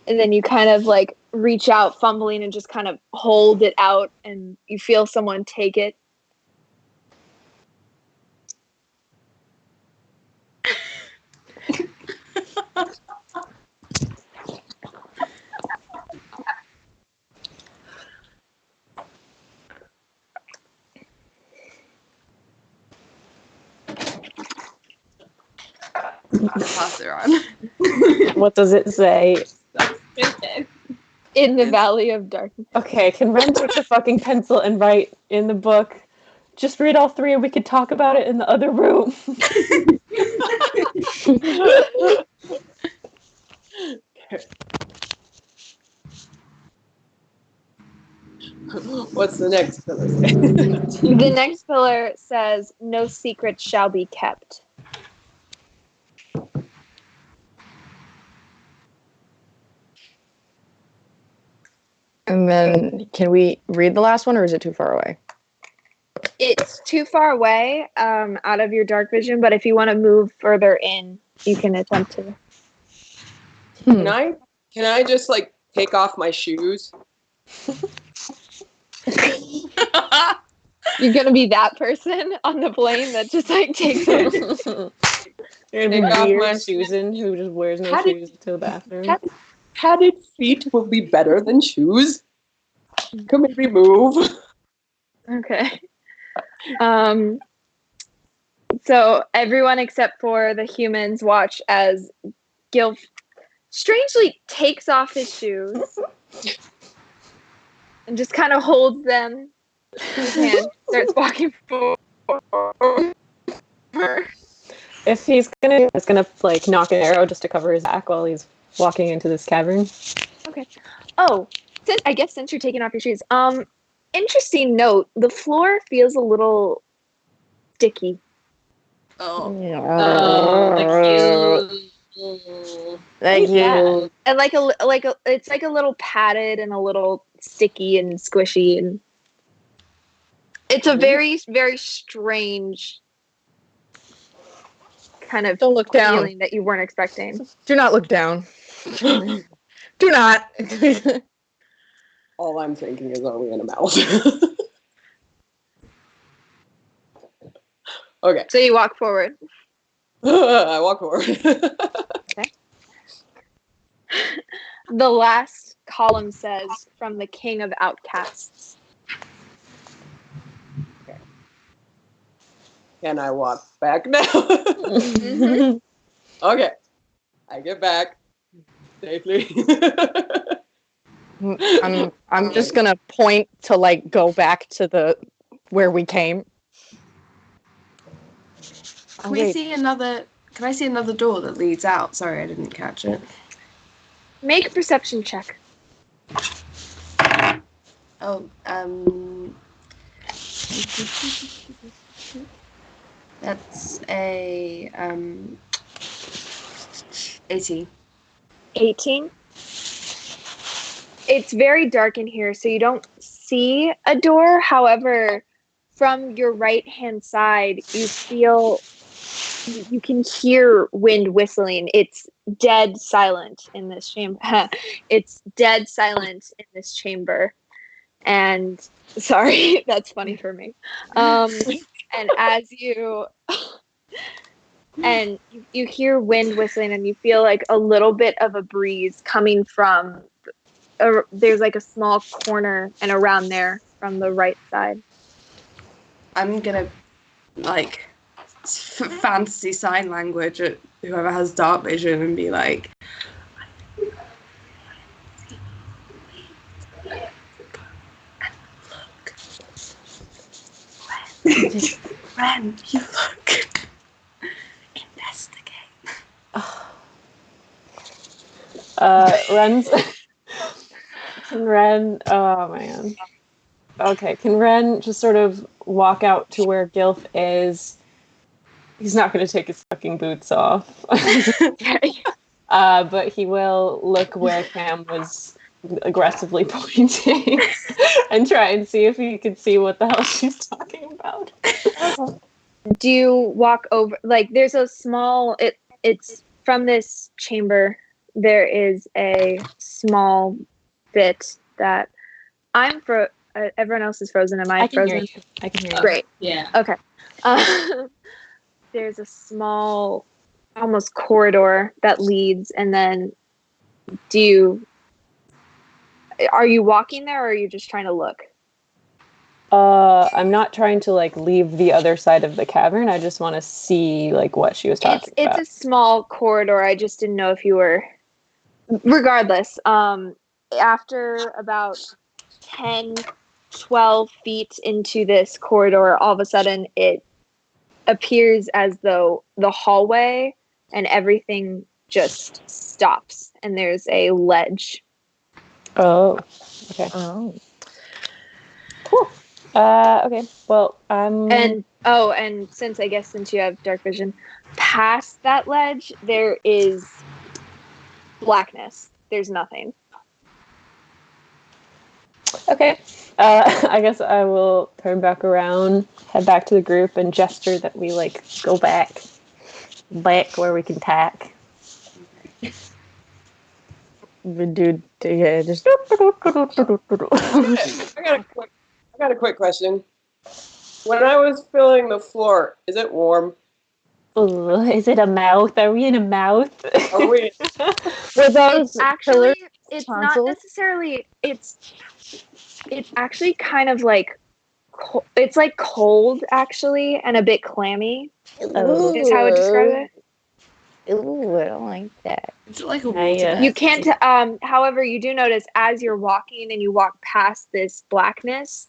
And then you kind of like reach out fumbling and just kind of hold it out and you feel someone take it. Pass it on. what does it say? In the Valley of Darkness. Okay, can Ren take the fucking pencil and write in the book? Just read all three and we could talk about it in the other room. What's the next pillar say? The next pillar says, "No secret shall be kept." And then can we read the last one or is it too far away? It's too far away out of your dark vision, but if you want to move further in, you can attempt to. Can I just like take off my shoes? You're gonna be that person on the plane that just like takes it. You're Take gonna off be my weird Susan who just wears no Padded- shoes to the bathroom. Padded feet will be better than shoes. Come maybe move. Okay. So everyone except for the humans watch as Gil strangely takes off his shoes and just kind of holds them in his hand, starts walking forward. If he's gonna, it's gonna like knock an arrow just to cover his back while he's walking into this cavern. Okay. Oh, since you're taking off your shoes, interesting note: the floor feels a little sticky. Oh. Thank you. Yeah. And it's like a little padded and a little sticky and squishy, and it's a very, very strange kind of Don't look down. feeling that you weren't expecting. Do not look down. Do not. All I'm thinking is, are we in a mouth? Okay. So you walk forward. I walk forward. Okay. The last column says, "From the King of Outcasts." Can I walk back now? Mhm. Okay. I get back safely. I'm just gonna point to like go back to the where we came. Can we see another? Can I see another door that leads out? Sorry, I didn't catch it. Make a perception check. Oh, that's a 18. 18. It's very dark in here, so you don't see a door. However, from your right-hand side, you can hear wind whistling. It's dead silent in this chamber. It's dead silent in this chamber. And sorry, that's funny for me. And as you you hear wind whistling, and you feel like a little bit of a breeze coming from there's like a small corner and around there from the right side. I'm gonna like fantasy sign language at whoever has dark vision and be like, Ren, you look. Investigate. Ren, oh man. Okay, can Ren just sort of walk out to where Gilf is? He's not going to take his fucking boots off. But he will look where Cam was aggressively pointing and try and see if he can see what the hell she's talking about. Do you walk over, like there's a small, it's from this chamber, there is a small bit that everyone else is frozen. Am I frozen? Hear you. I can hear you. Great. Yeah. Okay. There's a small, almost corridor that leads, and then are you walking there, or are you just trying to look? I'm not trying to like leave the other side of the cavern. I just want to see like what she was talking about. It's a small corridor. I just didn't know if you were. Regardless, after about 10, 12 feet into this corridor, all of a sudden it appears as though the hallway and everything just stops, and there's a ledge. Oh, okay. Oh. Cool. Okay. Well, And since you have dark vision, past that ledge there is blackness. There's nothing. okay. I guess I will turn back around, head back to the group, and gesture that we like go back where we can tack. Dude, yeah, just. I got a quick I got a quick question. When I was filling the floor, is it warm? Ooh, is it a mouth? Are we in a mouth? Are we? Were those Actually, pillars it's not tonsils? necessarily. It's actually kind of like it's like cold actually, and a bit clammy. Oh. Is how I would describe it. Ooh, I don't like that. Is it like a I, water? You can't. However, you do notice as you're walking and you walk past this blackness,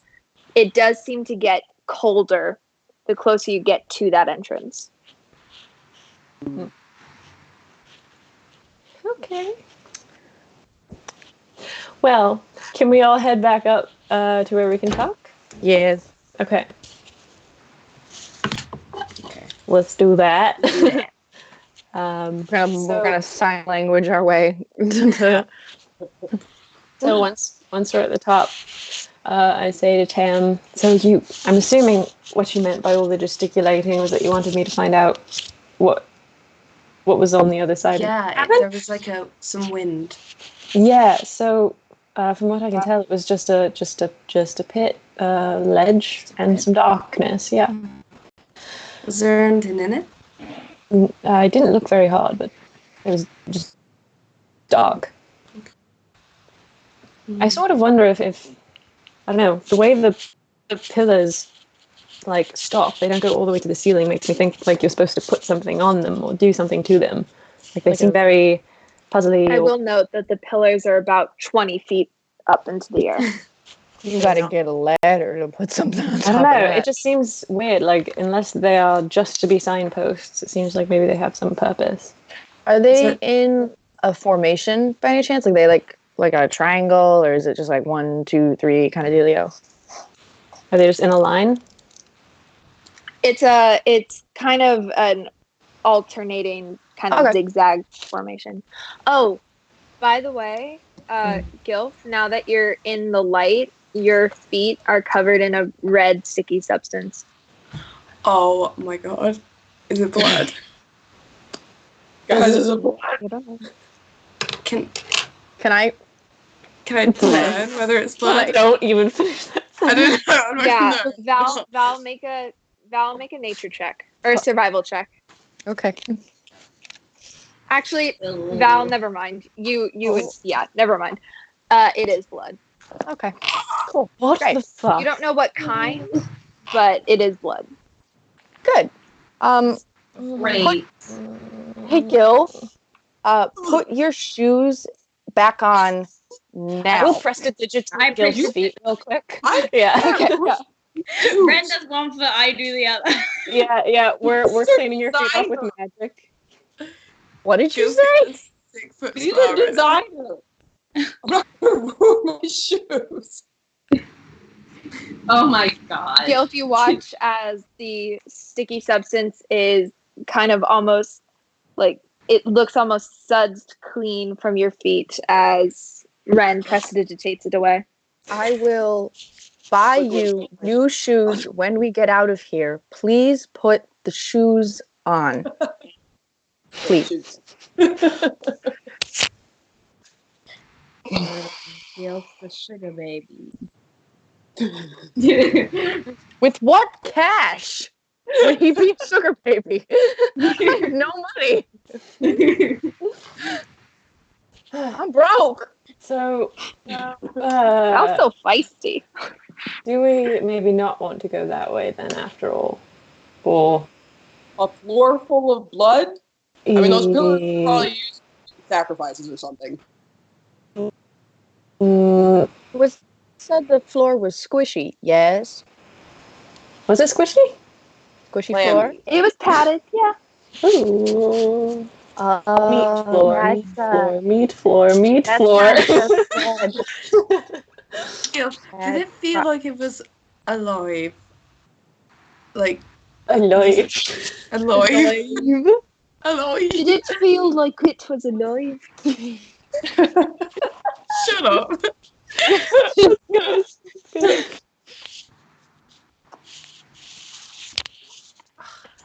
it does seem to get colder the closer you get to that entrance. Okay. Well, can we all head back up to where we can talk? Yes. Okay. Let's do that. We're gonna sign language our way. So once we're at the top, I say to Tam, I'm assuming what you meant by all the gesticulating was that you wanted me to find out what was on the other side. Yeah, there was like some wind. Yeah. So from what I can tell, it was just a pit, ledge, and some darkness. Yeah. Was there anything in it? I didn't look very hard, but it was just dark. I sort of wonder if I don't know, the way the pillars like stop, they don't go all the way to the ceiling, makes me think like you're supposed to put something on them or do something to them. Like they seem very puzzly. I will note that the pillars are about 20 feet up into the air. You gotta get a ladder to put something on top I don't know. of that. It just seems weird. Like unless they are just to be signposts, it seems like maybe they have some purpose. Are they in a formation by any chance? Like they like a triangle, or is it just like 1, 2, 3 kind of dealio? Are they just in a line? It's kind of an alternating kind of zigzag formation. Oh, by the way, Gilf, now that you're in the light, your feet are covered in a red sticky substance. Oh my god. Is it blood? Guys, is it blood? I don't know. Can I plan whether it's blood? Don't even finish that. I don't know. Yeah, Val, make a nature check or a survival check. Okay. Actually, Val, never mind. You would, never mind. It is blood. Okay. Cool. What Great. the fuck? You don't know what kind, but it is blood. Good. Great. Hey Gil, put your shoes back on now. I will press the digits on Gil's feet real quick. Yeah. Okay. Yeah. Ren does one foot, I do the other. Yeah. We're cleaning your feet up with magic. What did you say? 6 foot He's a designer. I'm not gonna ruin my shoes. Oh my god. Gil, if you watch as the sticky substance is kind of almost like it looks almost sudsed clean from your feet as Ren prestidigitates it away. I will buy you new shoes when we get out of here. Please put the shoes on. Please. Gil's the sugar baby. With what cash would he be a sugar baby? I have no money. I'm broke. So, Val's so feisty. do we maybe not want to go that way then after all? Or A floor full of blood? I mean, those pillars are probably used for sacrifices or something. Was said the floor was squishy. Yes. Was it squishy? Squishy Clammy. floor. It was padded, yeah. Ooh. Meat that's floor. Did it feel like it was alive? Like Alive. alive? Alive? Did it feel like it was alive? Shut up.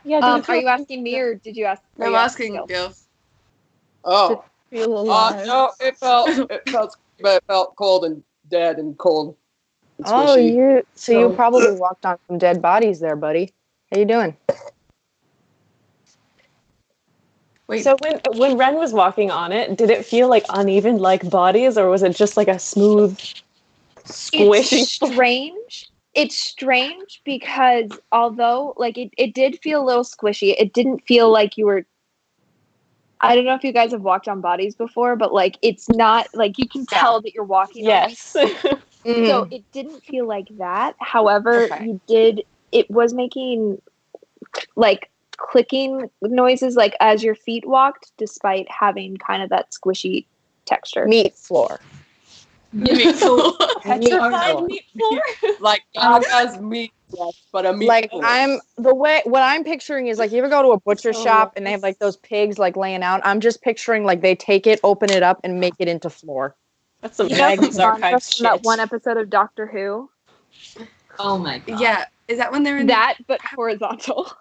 Yeah. Are you asking me or did you ask? I'm asking Gil. Oh. Feel alive. No, it felt but it felt cold and dead and cold. Oh, squishy. you So- probably walked on some dead bodies there, buddy. How you doing? Wait, So when Ren was walking on it, did it feel like uneven like bodies, or was it just like a smooth, squishy? It's strange. It's strange because although like it did feel a little squishy, it didn't feel like you were. I don't know if you guys have walked on bodies before, but like it's not like you can tell that you're walking on Yes. So it didn't feel like that. However, Okay. it was making like clicking noises like as your feet walked, despite having kind of that squishy texture. Meat floor. So Petrified meat floor? Like Gaga's meat, yes, but a meat. Like floor. what I'm picturing is like you ever go to a butcher So shop and they have like those pigs like laying out. I'm just picturing like they take it, open it up, and make it into floor. That's some You know Magnus Cassandra Archive from that shit. one episode of Doctor Who? oh my god. Yeah. Is that when they're in That, but horizontal.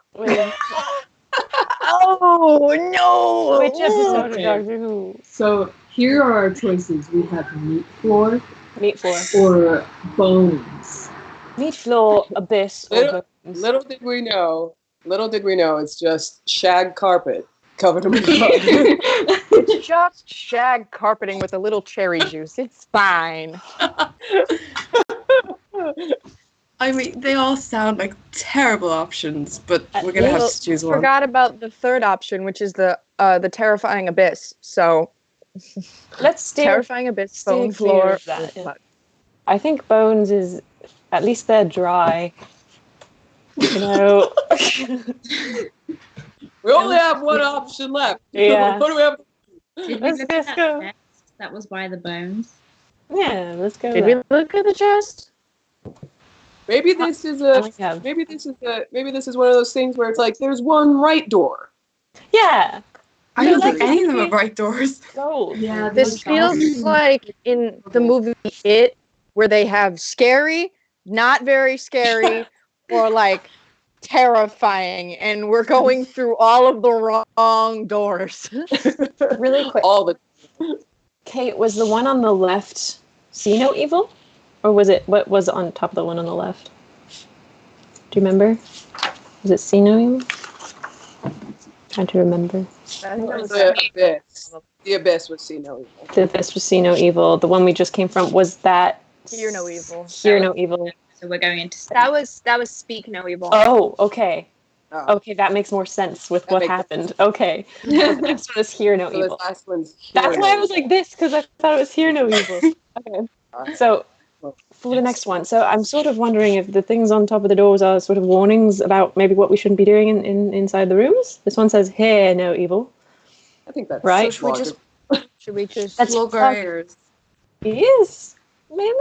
Oh no! Which episode Okay. of Doctor Who? So here are our choices. We have meat floor Meat floor. or bones. Meat floor, abyss, or Little, bones. little did we know, it's just shag carpet covered in blood. It's just shag carpeting with a little cherry juice. It's fine. I mean, they all sound like terrible options, but we're gonna have to choose one. Forgot about the third option, which is the terrifying abyss. So Let's steer. terrifying abyss, steer bone clear floor. of that, yeah. I think bones is, at least they're dry. You know. We only have one option left. Yeah. What do we have? Did we Let's look at just that go. chest that was by the bones? Yeah, let's go. Did with we look at the chest? Maybe this is that. maybe this is one of those things where it's like there's one right door. Yeah. I don't Like think any of them are anything- bright doors. Gold. Yeah, This feels like in the movie It, where they have scary, not very scary, or like terrifying, and we're going through all of the wrong doors. Really quick. All the Kate, was the one on the left see no evil? Or was it, what was on top of the one on the left? Do you remember? Was it see no evil? Trying to remember. the abyss. The abyss was see no evil. The abyss was see no evil. The one we just came from, was that Hear no evil. Hear no evil? So we're going into That was Speak No Evil. Oh, okay. Oh. Okay, that makes more sense with That what makes happened. Okay. So the next one is Hear no So this evil. last one's That's Hear why No I was Evil. like this, because I thought it was Hear no evil. Okay. So for the next one, so I'm sort of wondering if the things on top of the doors are sort of warnings about maybe what we shouldn't be doing in inside the rooms. This one says Hear no evil. I think that's Right. So should we just That's plug our ears? Yes, maybe.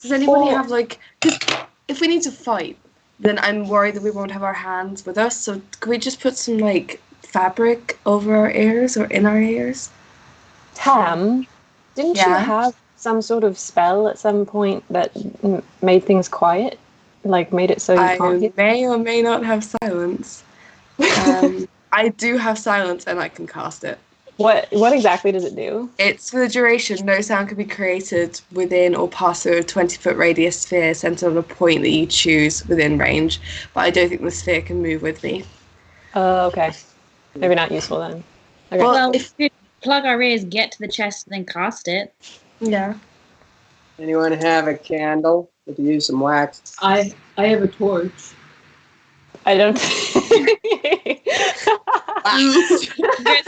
Does anybody Or- have like? 'Cause if we need to fight, then I'm worried that we won't have our hands with us. So could we just put some like fabric over our ears or in our ears? Tam, didn't you Yeah. have some sort of spell at some point that made things quiet? Like made it so you I can't hear? may or may not have silence. I do have silence, and I can cast it. What exactly does it do? It's for the duration. No sound can be created within or past a 20-foot radius sphere centered on a point that you choose within range. But I don't think the sphere can move with me. Okay. Maybe not useful then. Okay. Well, if- we could plug our ears, get to the chest, and then cast it. Yeah. Anyone have a candle? We could use some wax. I have a torch. I don't.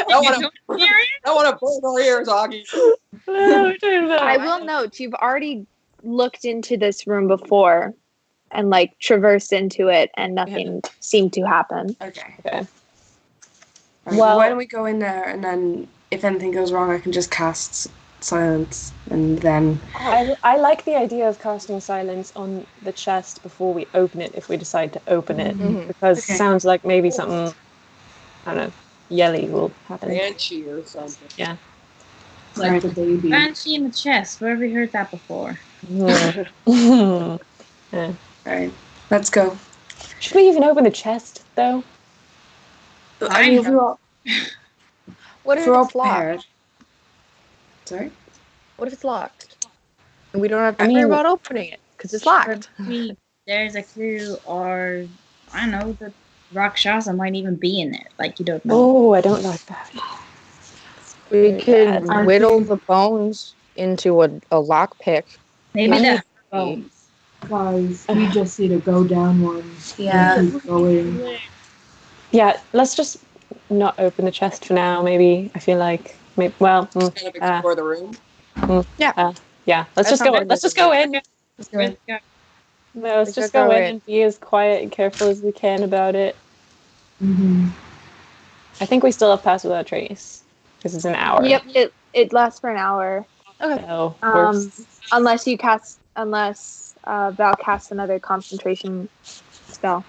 Don't want to burn our ears, Augie. I will note you've already looked into this room before and like traversed into it and nothing seemed to happen. Okay. Okay. Right, Well- why don't we go in there, and then if anything goes wrong, I can just cast silence, and then I like the idea of casting silence on the chest before we open it, if we decide to open it, because it Okay. sounds like maybe something, I don't know, yelly will happen. Banshee or something. Like the baby. Banshee in the chest. Where have we heard that before? Yeah. alright, let's go. Should we even open the chest, though? I mean, if we're all, What if if we're all it's locked? prepared. Sorry? What if it's locked? And we don't have to I worry mean- about opening it. because it's locked. Maybe there's a clue, or I don't know, the Rakshasa might even be in there. Like, you don't know. Oh, I don't like that. We Very could bad. whittle the bones into a lockpick. Maybe I that's think- bones. Guys, we just need to go down one. Yeah. And keep going. Yeah, let's just not open the chest for now. Maybe I feel like well, Just kind of explore the room. yeah. Let's That just go sounds in. Let's just go in. Let's go in. No, let's Let's just go go in in. and be as quiet and careful as we can about it. Mm-hmm. I think we still have Pass Without Trace because it's an hour. Yep, it lasts for an hour. So we're Unless Val casts another concentration spell.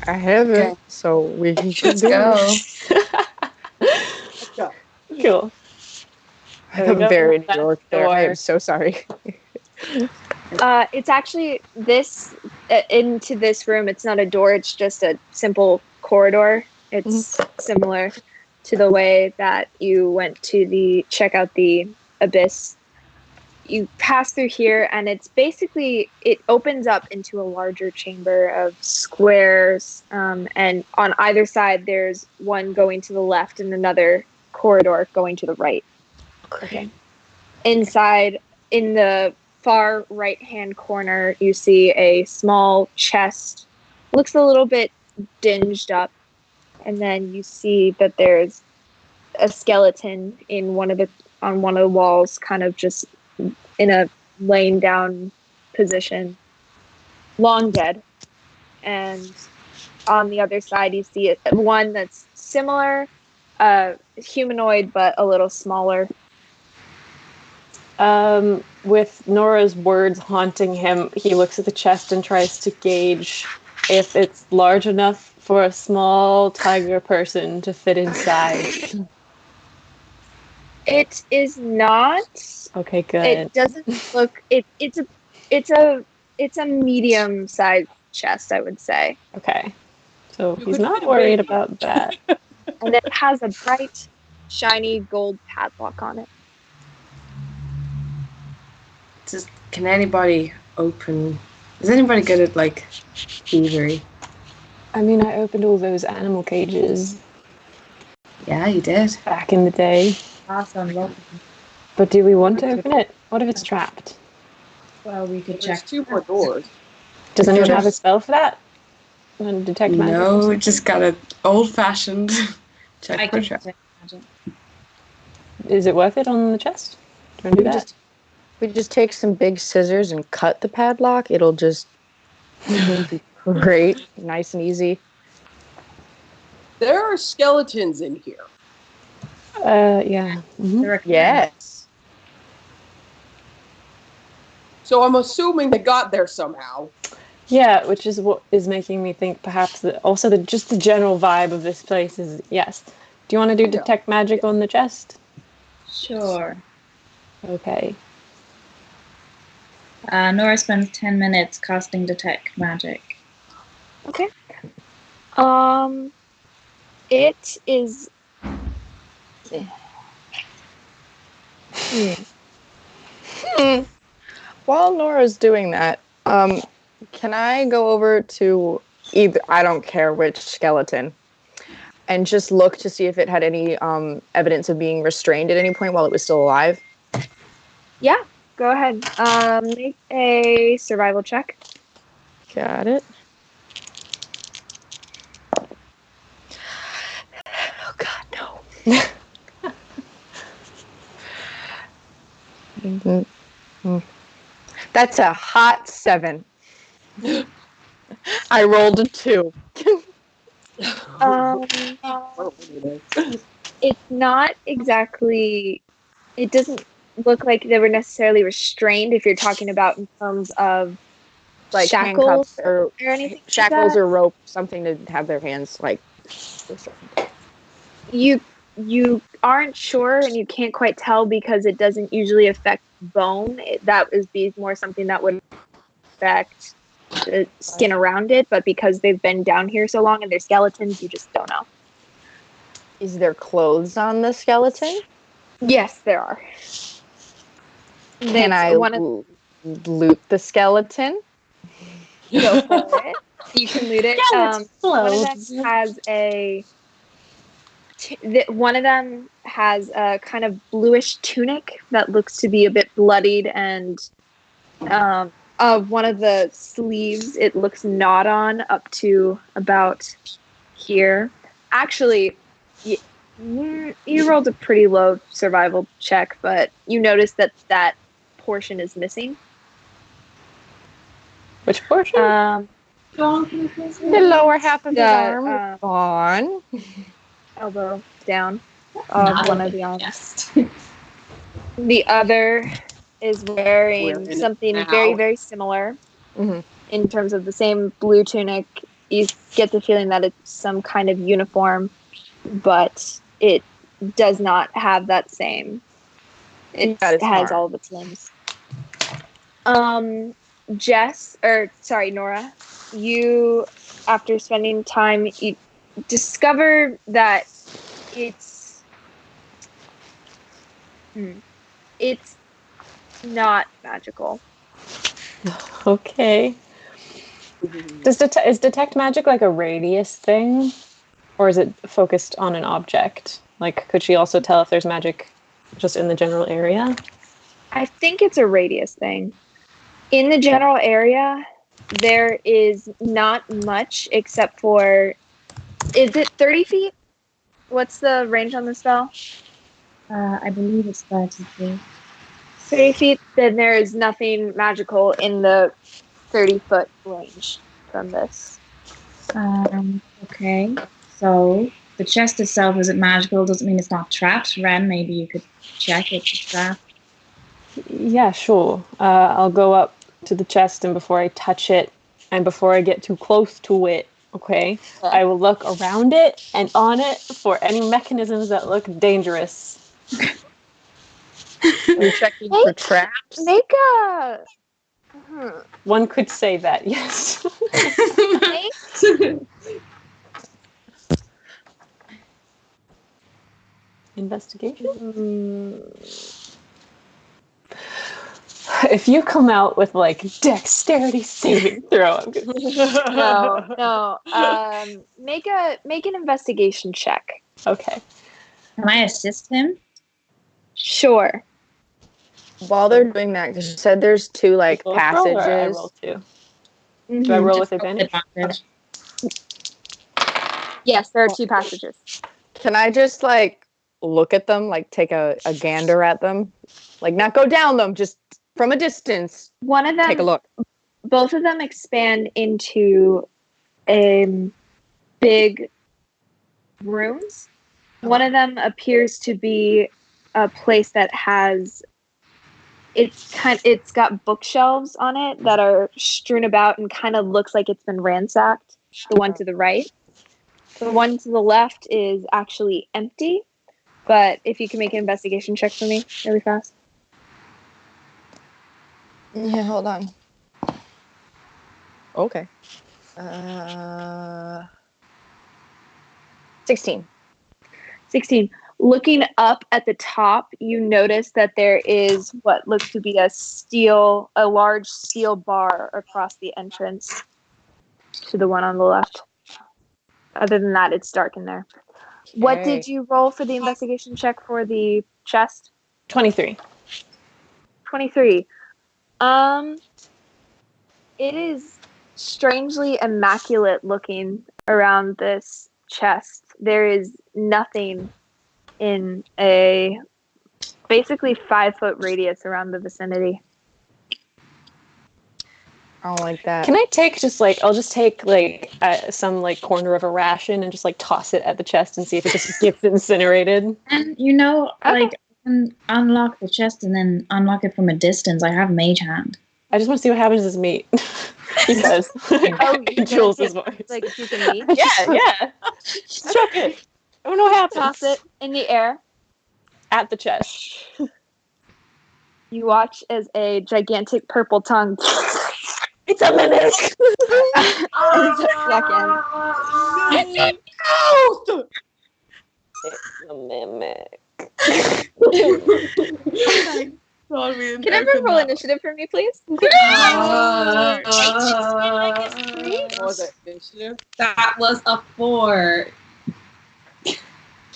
I have Okay. it, so we can Let's do go. it. Let's go. cool. I got very New York there. I am door. so sorry. It's actually this into this room. It's not a door. It's just a simple corridor. It's similar to the way that you went to check out the abyss. You pass through here, and it's basically, it opens up into a larger chamber of squares, and on either side there's one going to the left and another corridor going to the right. Okay. Inside, in the far right hand corner, you see a small chest. Looks a little bit dinged up, and then you see that there's a skeleton on one of the walls, kind of just in a laying down position, long dead. And on the other side, you see one that's similar, humanoid, but a little smaller. With Nora's words haunting him, he looks at the chest and tries to gauge if it's large enough for a small tiger person to fit inside. It is not. Okay, good. It doesn't look. It's a medium sized chest, I would say, Okay. So You he's could not fit a worried baby. about that. and it has a bright, shiny gold padlock on it. Can anybody open? Is anybody good at like thievery? I mean, I opened all those animal cages Yeah, you did. back in the day. Awesome. But do we want to open it? What if it's trapped? Well, we could There's check. 2 more doors. Does anyone Sure. have a spell for that? And detect magic? No, we just got an old-fashioned check I for can trap. check magic. Is it worth it on the chest? Do you want to do that? We just take some big scissors and cut the padlock. It'll be great, nice and easy. There are skeletons in here. Yeah. Mhm. There are- Yes. So I'm assuming they got there somehow. Yeah, which is what is making me think perhaps that also just the general vibe of this place is yes. Do you want to do Yeah. detect magic on the chest? Sure. Okay. Nora spends 10 minutes casting detect magic. Okay. It is. While Nora's doing that, can I go over to either, I don't care which skeleton, and just look to see if it had any evidence of being restrained at any point while it was still alive? Yeah, go ahead. Make a survival check. Got it. Oh God, no. That's a hot 7. I rolled a 2. It's not exactly. It doesn't look like they were necessarily restrained. If you're talking about in terms of Like shackles handcuffs or anything, shackles like or rope, something to have their hands like. you aren't sure, and you can't quite tell because it doesn't usually affect bone. That would be more something that would affect the skin around it, but because they've been down here so long and they're skeletons, you just don't know. Is there clothes on the skeleton? Yes, there are. Can I loot the skeleton. Go for it. You can loot it. One of them Clothes. has one of them has a kind of bluish tunic that looks to be a bit bloodied, and one of the sleeves it looks gnawed on up to about here. Actually, you rolled a pretty low survival check, but you notice that portion is missing. Which portion? The lower half of his arm is gone. Elbow down Not of one of open the arms. chest. The other is wearing something now. very, very similar Mhm. in terms of the same blue tunic. You get the feeling that it's some kind of uniform, but it does not have that same. It That is has smart. all of its limbs. Nora, you, after spending time, you discover that it's not magical. Okay. Is detect magic like a radius thing, or is it focused on an object? Like, could she also tell if there's magic just in the general area? I think it's a radius thing. In the general area, there is not much except for. Is it 30 feet? What's the range on the spell? I believe it's 33. 30 feet, then there is nothing magical in the 30-foot range from this. Okay. So the chest itself isn't magical. Doesn't mean it's not trapped. Ren, maybe you could check if it's trapped. Yeah, sure. I'll go up to the chest, and before I touch it, and before I get too close to it, okay, I will look around it and on it for any mechanisms that look dangerous. You're checking for traps. Make a. One could say that, yes. Investigation? If you come out with like dexterity saving throw, I'm good. No. Make an investigation check. Okay. Can I assist him? Sure. While they're doing that, because you said there's two like Both roll, or I passages. roll too. Mm-hmm. Do I roll with advantage? Yes, there are two passages. Can I just like look at them, like take a gander at them, like not go down them, just from a distance? One of them. Take a look. Both of them expand into big rooms. One of them appears to be a place that has. It's got bookshelves on it that are strewn about and kind of looks like it's been ransacked. The one to the right. The one to the left is actually empty. But if you can make an investigation check for me really fast. Yeah, hold on. Okay. 16. 16. Looking up at the top, you notice that there is what looks to be a large steel bar across the entrance to the one on the left. Other than that, it's dark in there. Okay. What did you roll for the investigation check for the chest? 23. 23. It is strangely immaculate looking around this chest. There is nothing in a basically 5-foot radius around the vicinity. I don't like that. Can I take I'll just take some like corner of a ration and just like toss it at the chest and see if it just gets incinerated? And I can unlock the chest and then unlock it from a distance. I have mage hand. I just want to see what happens as meat. Because Jules' voice. Like a piece of meat? Yeah. Just chuck it. I don't know what happens. Toss it in the air. At the chest. You watch as a gigantic purple tongue. It's a mimic! It's a mimic. Can everyone roll initiative for me, please? What was it? Initiative? That was a 4.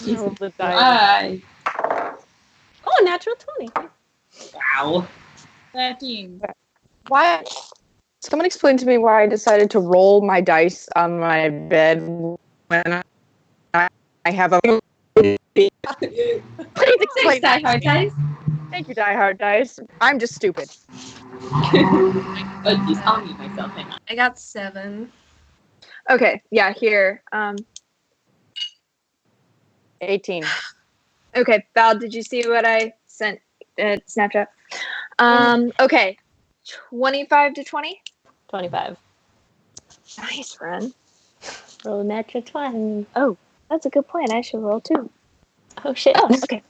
Roll the die. Right. Oh, natural 20. Wow. 13. Why? Someone explain to me why I decided to roll my dice on my bed when I have a. Please explain that. Thanks, Die Hard Dice. Thank you, Die Hard Dice. I'm just stupid. I'll mute myself. Hang on. I got 7. Okay, yeah, here. 18. Okay, Val, did you see what I sent Snapchat? Okay, 25 to 20. 25. Nice, Ren. Roll a natural 20. Oh, that's a good plan. I should roll too. Oh, shit. Oh, okay.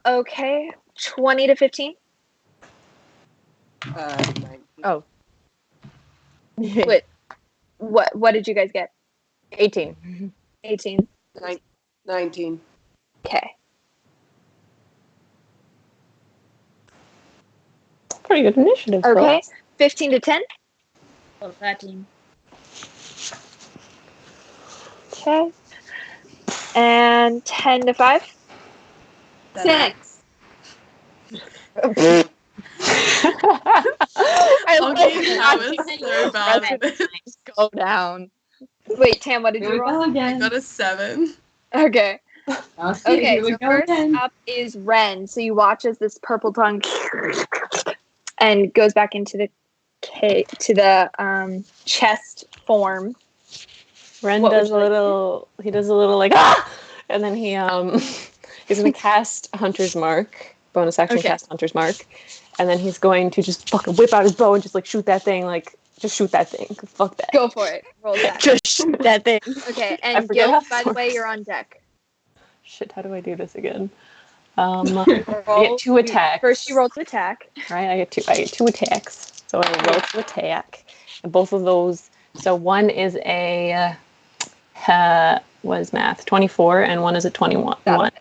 Okay, 20 to 15. 19. Oh. Wait, what did you guys get? 18. 18. 19. Okay. Pretty good initiative. Okay, folks. 15 to 10. Well, 13. Okay. And 10 to 5. 6. I love Okay, that watching was so bad. presidents go down. Wait, Tam, what did Here you we roll? go I again. got a 7. Okay. Okay, here we So go first again. up is Ren. So you watch as this purple tongue and goes back into the chest form. Ren What would does you a like to little. He does a little like ah, and then he's gonna cast Hunter's Mark. Bonus action Okay. cast Hunter's Mark, and then he's going to just fucking whip out his bow and just like shoot that thing. Like just shoot that thing. Fuck that. Go for it. Roll that. Just shoot that thing. Okay, I and forget Gil, how by this the way, works. you're on deck. Shit, how do I do this again? Roll, I get 2 attacks. First, you roll to attack. Right, I get two attacks. So I roll to attack, and both of those. So one is a what is math? 24, and one is a 21. Got it.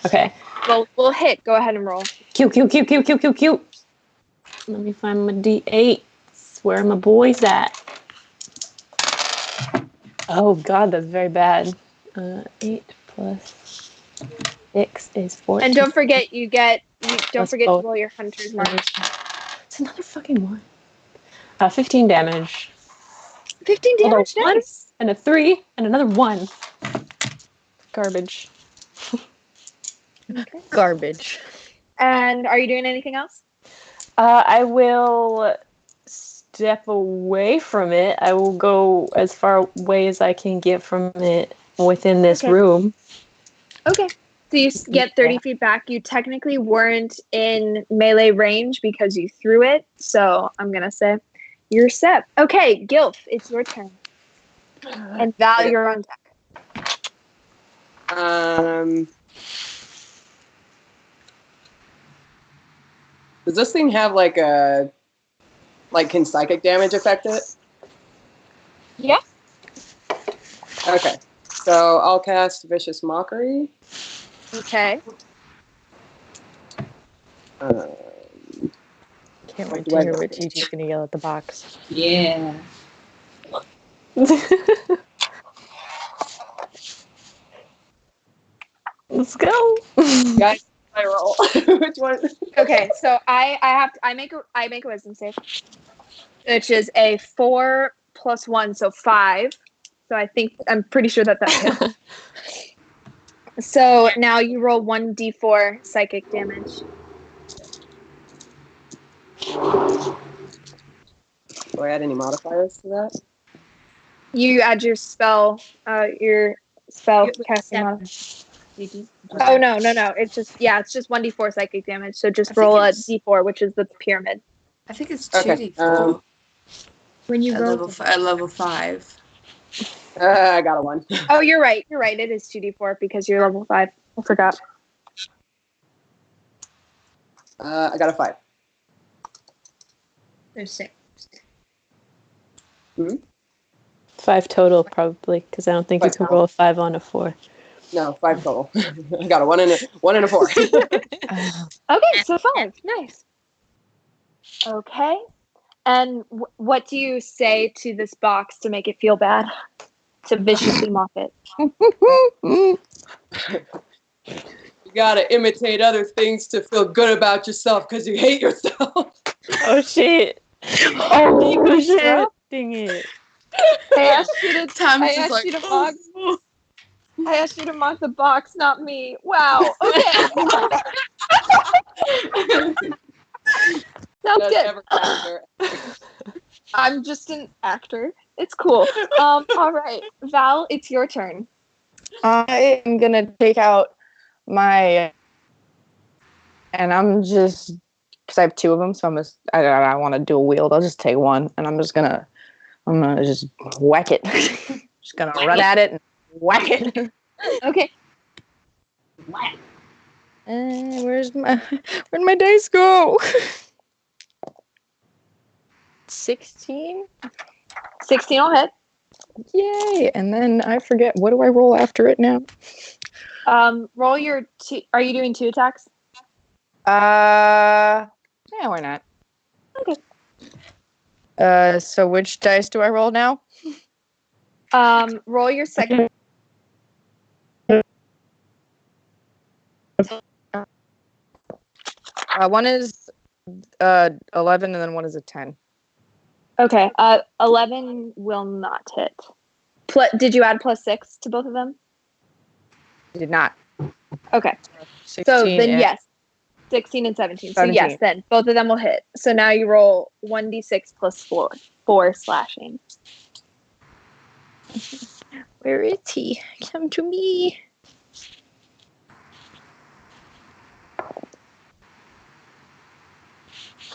Okay. Well, we'll hit. Go ahead and roll. Q. Let me find my D8s. Where are my boys at? Oh God, that's very bad. 8 plus 6 is 14. And don't forget, don't Plus forget both. to roll your hunter's mark. It's another fucking one. 15 damage. 15 Hold on, damage, one nice. and a 3 and another 1. Garbage. Okay. Garbage. And are you doing anything else? I will step away from it. I will go as far away as I can get from it within this Okay. room. Okay. So you get 30 feet back. You technically weren't in melee range because you threw it. So I'm going to say you're set. Okay, Gilf, it's your turn. And Val, you're on deck. Does this thing have like can psychic damage affect it? Yeah. Okay. So I'll cast Vicious Mockery. Okay. Can't wait to hear what Gigi's gonna yell at the box. Yeah. Let's go. Guys, I roll. Which one? Okay, so I make a wisdom save, which is a 4 plus 1, so 5. So I'm pretty sure that hits. So now you roll 1d4 psychic damage. Do I add any modifiers to that? You add your spell casting modifier. Oh no! It's just 1d4 psychic damage. So just roll a d4, which is the pyramid. I think it's Okay, 2d4 When you at roll level 5. I got a 1. Oh, you're right. It is 2d4 because you're level 5. I forgot. I got a 5. there's 6. 5 total, probably, because I don't think you can roll a 5 on a 4. No, 5 total. I got a 1 and a 4. Okay, so 5. Nice. Okay. And what do you say to this box to make it feel bad? To viciously mock it? You gotta imitate other things to feel good about yourself because you hate yourself. Oh shit. Oh shit. Dang it. I asked you to Oh, mock. I asked you to mock the box, not me. Wow. Okay. Sounds good. I'm just an actor. It's cool. All right, Val, it's your turn. I am gonna take out my, and I'm just because I have 2 of them, so I want to do a wield. I'll just take one, and I'm gonna just whack it. Just gonna run at it and whack it. Okay. Whack. Where'd my dice go? 16. 16 will hit. Yay! And then I forget, what do I roll after it now? Roll your 2. Are you doing 2 attacks? Yeah, why not? Okay. So which dice do I roll now? Roll your second. One is 11, and then one is a 10. Okay. 11 will not hit. Did you add +6 to both of them? I did not. Okay. 16 So then and yes. 16 and 17. 17. So yes, then both of them will hit. So now you roll 1d6 +4. 4 slashing. Where is he? Come to me.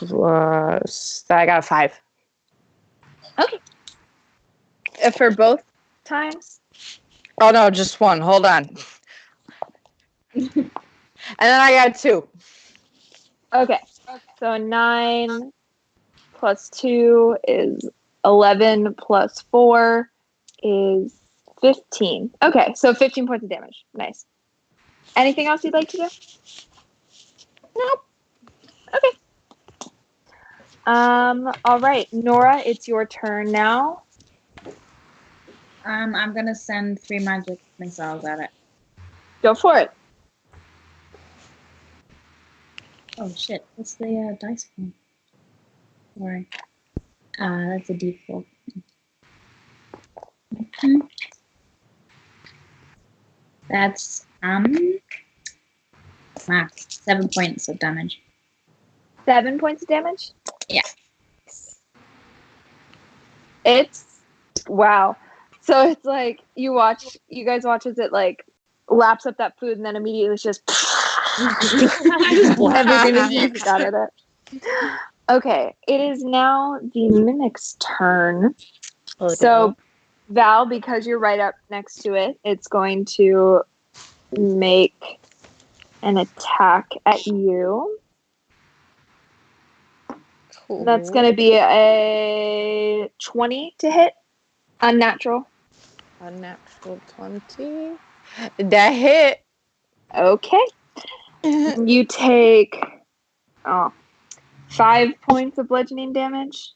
I got a 5. Okay. For both times? Oh no, just one. Hold on. And then I got 2. Okay. So 9 plus 2 is 11 plus 4 is 15. Okay, so 15 points of damage. Nice. Anything else you'd like to do? Nope. Okay. All right, Nora, it's your turn now. I'm gonna send 3 magic missiles at it. Go for it. Oh shit! What's the dice roll? Sorry. That's a D4. That's 7 points of damage. 7 points of damage? Yeah. It's wow. So it's like you guys watch as it like laps up that food and then immediately it's just everything is used out of it. Okay, it is now the mimic's turn. So Val, because you're right up next to it, it's going to make an attack at you. Cool. That's going to be a 20 to hit. Unnatural. Unnatural 20. That hit. Okay. You take 5 points of bludgeoning damage.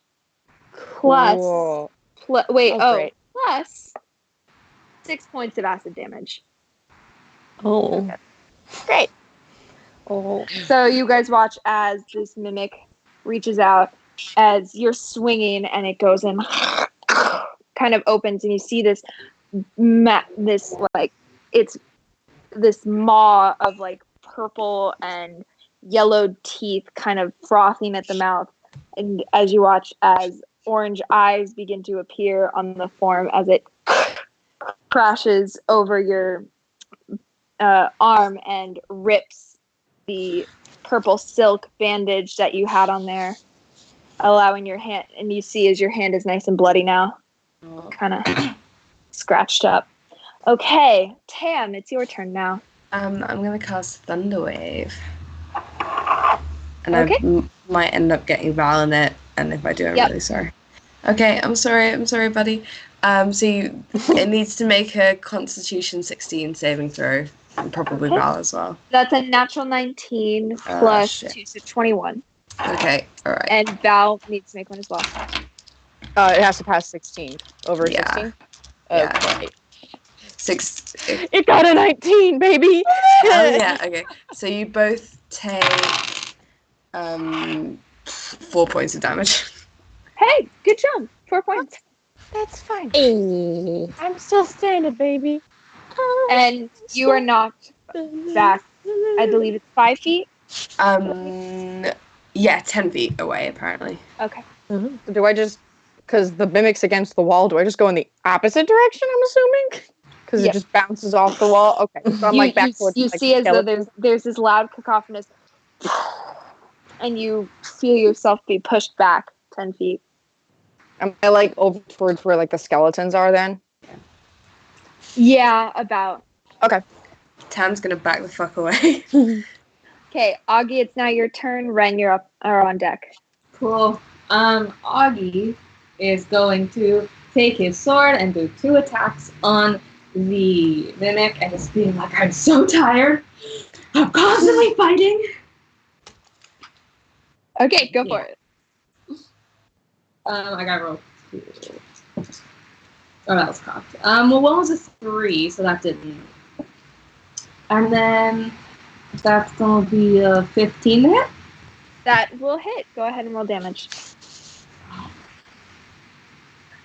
Plus, Cool. plus 6 points of acid damage. Oh. Okay. Great. Oh. So you guys watch as this mimic reaches out as you're swinging and it goes in, kind of opens, and you see this maw of like purple and yellowed teeth kind of frothing at the mouth. And as you watch as orange eyes begin to appear on the form as it crashes over your arm and rips the purple silk bandage that you had on there, allowing your hand, and you see as your hand is nice and bloody now, kind of scratched up. Okay, Tam, it's your turn now. I'm gonna cast Thunderwave, and Okay. I might end up getting Val in it. And if I do, I'm really sorry. Okay, I'm sorry, buddy. It needs to make a Constitution 16 saving throw, and probably Okay. Val as well. That's a natural 19 plus shit. 2, so 21. Okay, all right. And Val needs to make one as well. It has to pass 16. Over Yeah. 16? Yeah. Okay. 6. It got a 19, baby! Oh yeah. Okay. So you both take 4 points of damage. Hey, good job. 4 points. That's fine. Hey. I'm still standing, baby. And you are knocked back. I believe it's 5 feet. Yeah, 10 feet away apparently. Okay. Do I just, because the mimic's against the wall, do I just go in the opposite direction, I'm assuming? Because Yep. it just bounces off the wall? Okay, so I'm like back towards you like, see as though skeleton. there's this loud cacophonous and you feel yourself be pushed back 10 feet. Am I like over towards where like the skeletons are then? Yeah, about. Okay. Tam's gonna back the fuck away. Okay, Augie, it's now your turn. Ren, you're on deck. Cool. Augie is going to take his sword and do 2 attacks on the mimic and just being like, I'm so tired. I'm constantly fighting. Okay, go for it. I got rolled 2. Oh, that was cocked. Well, one was a 3, so that didn't. And then that's gonna be a 15 to hit. That will hit. Go ahead and roll damage.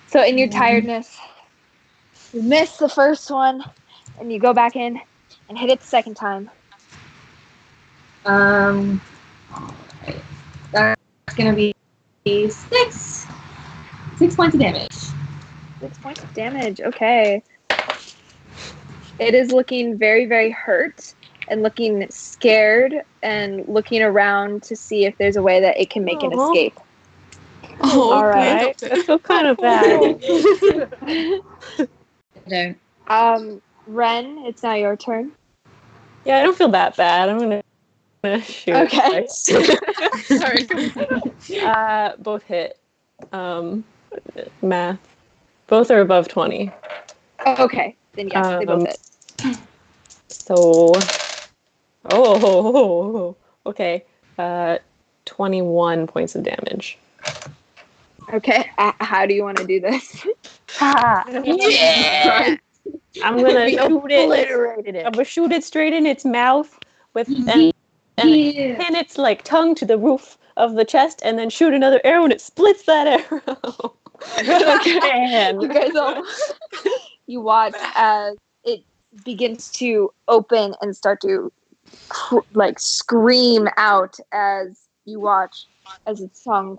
So in your tiredness, you miss the first one, and you go back in and hit it the second time. Alright. That's gonna be 6 points of damage. 6 points of damage. Okay. It is looking very, very hurt and looking scared and looking around to see if there's a way that it can make an escape. Oh, all right. I feel kind of bad. I don't. Ren, it's now your turn. Yeah, I don't feel that bad. I'm gonna shoot. Okay. Sorry. Both hit. Math. Both are above 20. Okay. Then yes, they both hit. So, okay. 21 points of damage. Okay. How do you want to do this? Yeah! I'm gonna shoot it. I'm gonna shoot it straight in its mouth and pin its like tongue to the roof of the chest, and then shoot another arrow, and it splits that arrow. Okay. You guys all you watch as it begins to open and start to like scream out as you watch as its tongue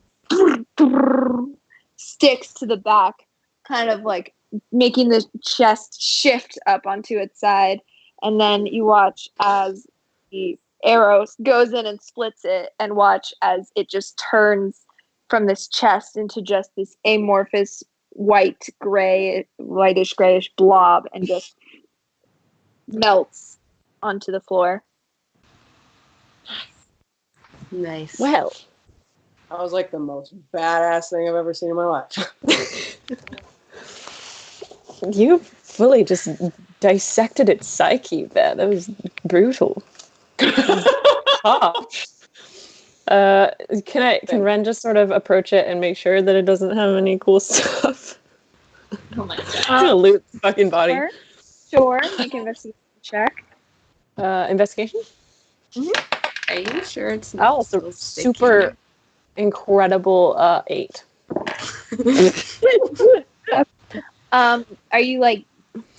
sticks to the back, kind of like making the chest shift up onto its side, and then you watch as the arrow goes in and splits it, and watch as it just turns from this chest into just this amorphous whitish grayish blob and just melts onto the floor. Nice. Well, That was like the most badass thing I've ever seen in my life. you fully just dissected its psyche there. That was brutal. Can Ren just sort of approach it and make sure that it doesn't have any cool stuff? Oh my god. I'm gonna loot the fucking body. Sure. Make an investigation check. Investigation? Are you sure it's not Oh, still super incredible 8. Are you like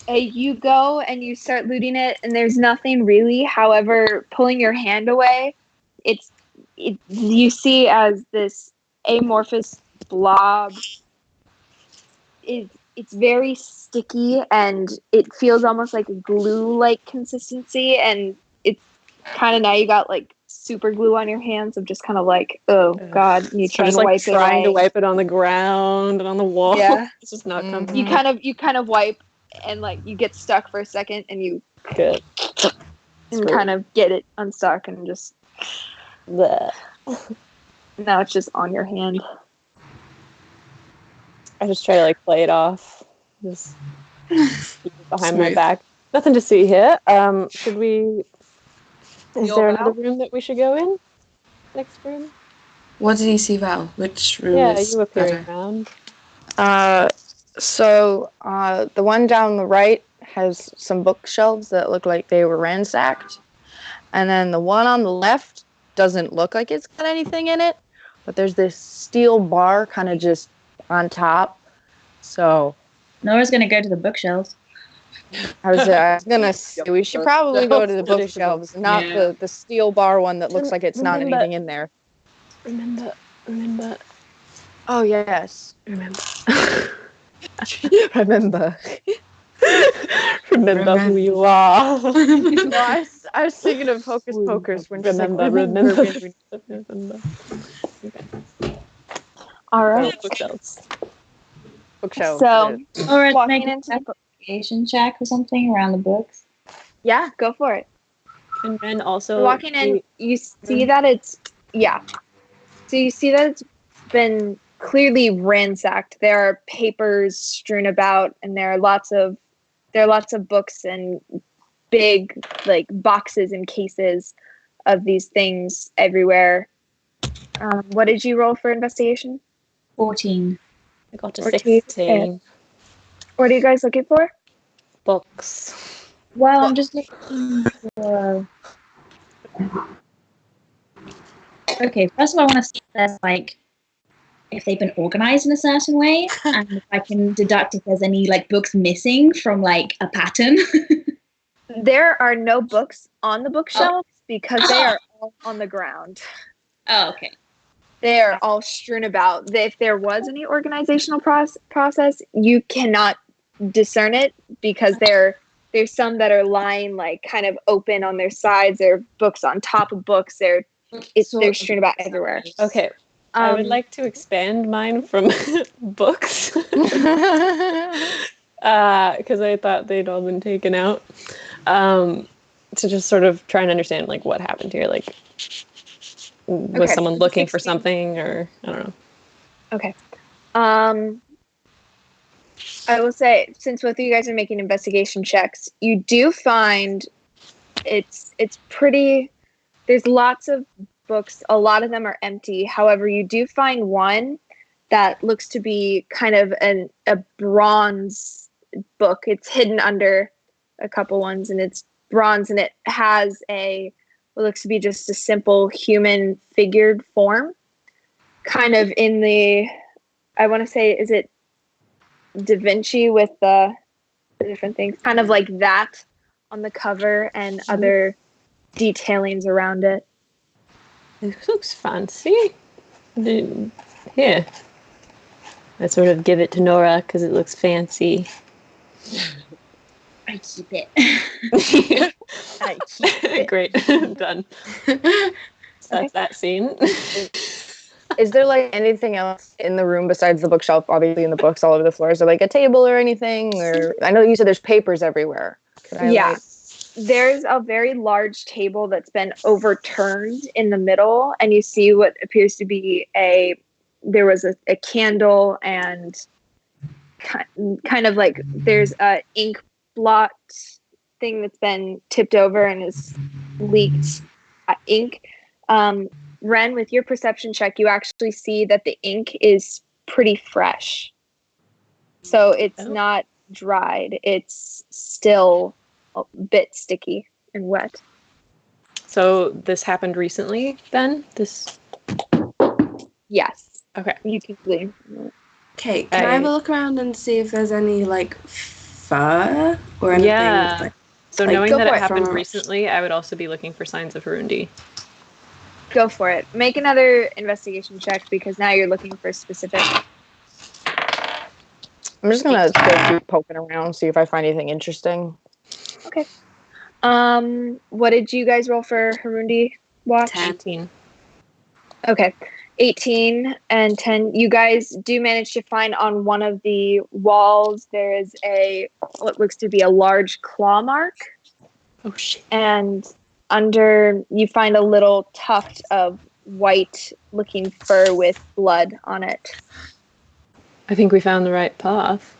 you go and you start looting it and there's nothing really, however, pulling your hand away, you see as this amorphous blob it's very sticky and it feels almost like a glue-like consistency, and it's kind of now you got like super glue on your hands of just kind of like, oh god, you try just to like wipe it trying away. to wipe it on the ground and on the wall. Yeah. It's just not coming. You kind of wipe and like you get stuck for a second and you Good. and kind of get it unstuck and just Bleh. now it's just on your hand. I just try to like play it off Just behind my back. Nothing to see here. Should we? Is there another room that we should go in? Next room? What did you see, Val? Which room Yeah, is you appearing better? around. The one down the right has some bookshelves that look like they were ransacked. And then the one on the left doesn't look like it's got anything in it. But there's this steel bar kind of just on top. So Nora's gonna go to the bookshelves. I was gonna say we should probably go to the bookshelves, not Yeah. the steel bar one that looks like it's not Remember- anything in there. Remember. Oh yes, Remember. remember. Remember who you are. No, I was thinking of Hocus Pocus when she's like, Remember. All right. Bookshelves. Bookshelves. So, Or make walking an into the book. investigation check or something around the books. Yeah, go for it. And then also Walking in, you see that it's So you see that it's been clearly ransacked. There are papers strewn about, and there are lots of books and big like boxes and cases of these things everywhere. What did you roll for investigation? 14. I got to 14. 16 What are you guys looking for? books. Well, I'm just looking for. Okay, first of all, I want to see if there's like if they've been organized in a certain way, and if I can deduct if there's any like books missing from like a pattern. There are no books on the bookshelves because they are all on the ground. Oh, okay. They are all strewn about. If there was any organizational process, you cannot discern it because there's some that are lying like kind of open on their sides. There are books on top of books. They're strewn about everywhere. Okay. I would like to expand mine from books because I thought they'd all been taken out. To just sort of try and understand like what happened here. Like, was someone looking for something, or I don't know. Okay. I will say, since both of you guys are making investigation checks, you do find it's pretty. There's lots of books. A lot of them are empty. However, you do find one that looks to be kind of a bronze book. It's hidden under a couple ones, and it's bronze, and it has what looks to be just a simple human figured form, kind of in the. I want to say, is it Da Vinci with the different things, kind of like that on the cover and other detailings around it. It looks fancy. Here. I sort of give it to Nora because it looks fancy. I keep it. I keep it. Great. Done. That's that scene. Is there like anything else in the room besides the bookshelf? Obviously, in the books all over the floor. Is there like a table or anything? Or I know you said there's papers everywhere. There's a very large table that's been overturned in the middle, and you see what appears to be there was a candle, and kind of like there's a ink blot thing that's been tipped over and is leaked ink. Ren, with your perception check, you actually see that the ink is pretty fresh. So it's not dried. It's still a bit sticky and wet. So this happened recently then? Yes. Okay. You can glean. Okay, can I have a look around and see if there's any like fur or anything? Yeah. So like, knowing that it happened from- recently, I would also be looking for signs of Harundie. Go for it. Make another investigation check because now you're looking for specific. I'm just gonna go keep poking around, see if I find anything interesting. Okay. What did you guys roll for Harundie watch? 18. Okay. 18 and 10. You guys do manage to find on one of the walls there is what looks to be a large claw mark. Oh shit. And under you find a little tuft of white looking fur with blood on it. I think we found the right path.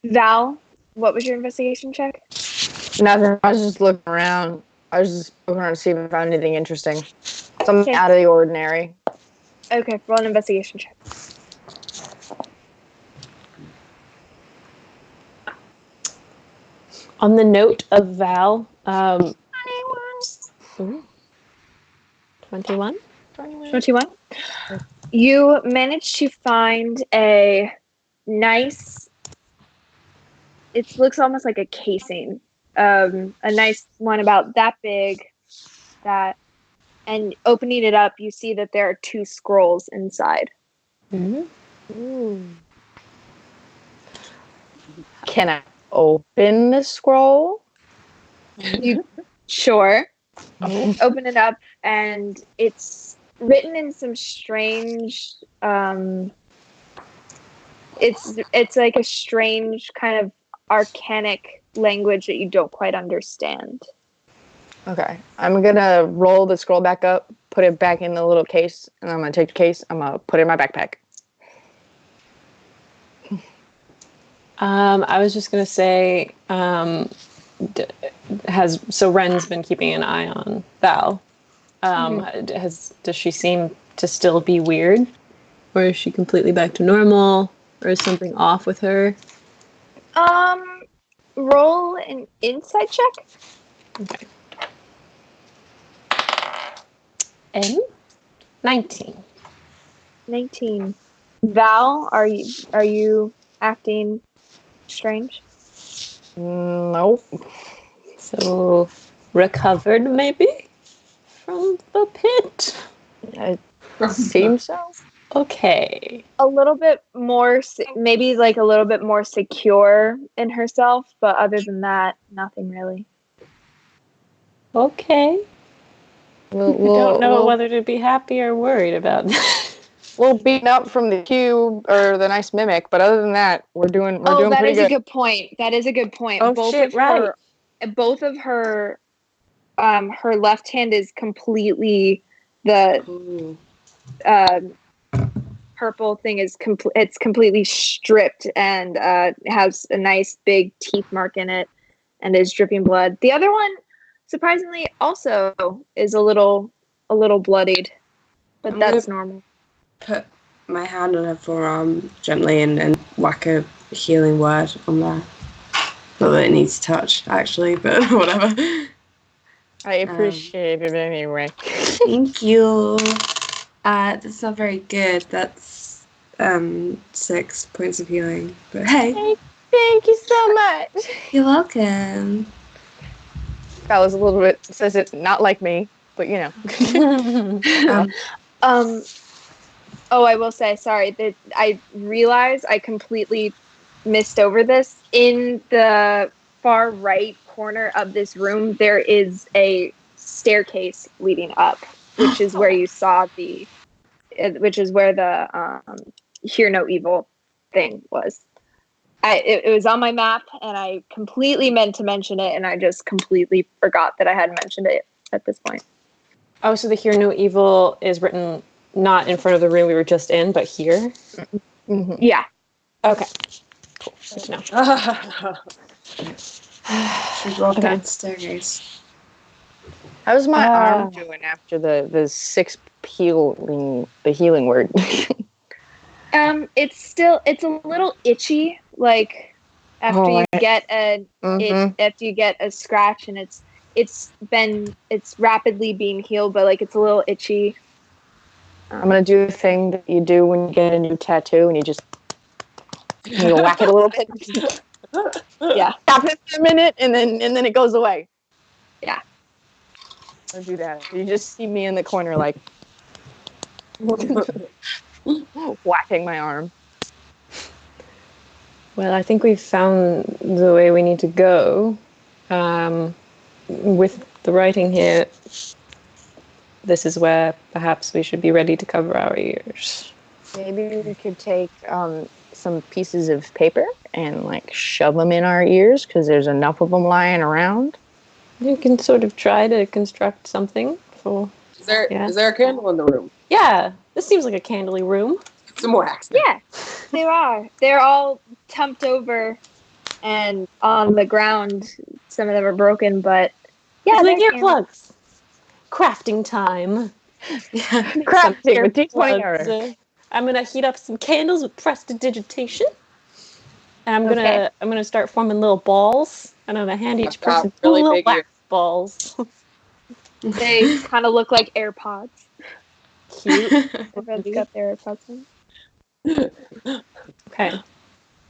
Val, what was your investigation check? Nothing. I was just looking around. I was just looking around to see if I found anything interesting. Something Okay. out of the ordinary. Okay, roll an investigation check. On the note of Val, 21? 21. You managed to find a nice, it looks almost like a casing. A nice one about that big, and opening it up, you see that there are 2 scrolls inside. Ooh. Can I open the scroll? Sure. Open it up, and it's written in some strange, it's like a strange kind of archaic language that you don't quite understand. Okay. I'm going to roll the scroll back up, put it back in the little case, and I'm going to take the case. I'm going to put it in my backpack. I was just going to say, so Ren's been keeping an eye on Val. Does she seem to still be weird? Or is she completely back to normal? Or is something off with her? Roll an insight check. Okay. 19. 19. Val, are you acting strange? Nope. So, recovered maybe? From the pit? It seems so. Okay. A little bit more, maybe like a little bit more secure in herself, but other than that, nothing really. Okay. I don't know whether to be happy or worried about that. We'll beat up from the cube or the nice mimic, but other than that, we're doing pretty good. That is a good point. That is a good point. Oh, both shit, of her her left hand is completely the purple thing is it's completely stripped and has a nice big teeth mark in it and is dripping blood. The other one, surprisingly, also is a little bloodied, but that's normal. Put my hand on her forearm gently and whack a healing word on there. Not that it needs touch, actually, but whatever. I appreciate it anyway. Thank you. That's not very good. That's 6 points of healing. But hey. Thank you so much. You're welcome. That was a little bit, says it not like me, but you know. Oh, I will say, sorry, that I realized I completely missed over this. In the far right corner of this room, there is a staircase leading up, which is where you saw which is where the Hear No Evil thing was. It was on my map, and I completely meant to mention it, and I just completely forgot that I had mentioned it at this point. Oh, so the Hear No Evil is written not in front of the room we were just in, but here? Mm-hmm. Yeah. Okay. Cool. Good to know. Should walk down the staircase. How's my arm doing after the 6 healing word? It's a little itchy, like after you get after you get a scratch, and it's rapidly being healed, but like it's a little itchy. I'm gonna do the thing that you do when you get a new tattoo, and you whack it a little bit. Yeah. Stop it for a minute, and then it goes away. Yeah. I'll do that. You just see me in the corner, like whacking my arm. Well, I think we've found the way we need to go. With the writing here, this is where perhaps we should be ready to cover our ears. Maybe we could take some pieces of paper and like shove them in our ears because there's enough of them lying around. You can sort of try to construct something for. Is there a candle in the room? Yeah, this seems like a candly room. Some more hacks. Yeah, they are. They're all tumped over and on the ground. Some of them are broken, but yeah, Like they're earplugs. Crafting time. Crafting with D20 error. I'm gonna heat up some candles with prestidigitation. And I'm gonna start forming little balls, and I'm gonna hand each I've got person two really little big wax balls. They kind of look like AirPods. Cute. Everyone's got their AirPods in. Okay.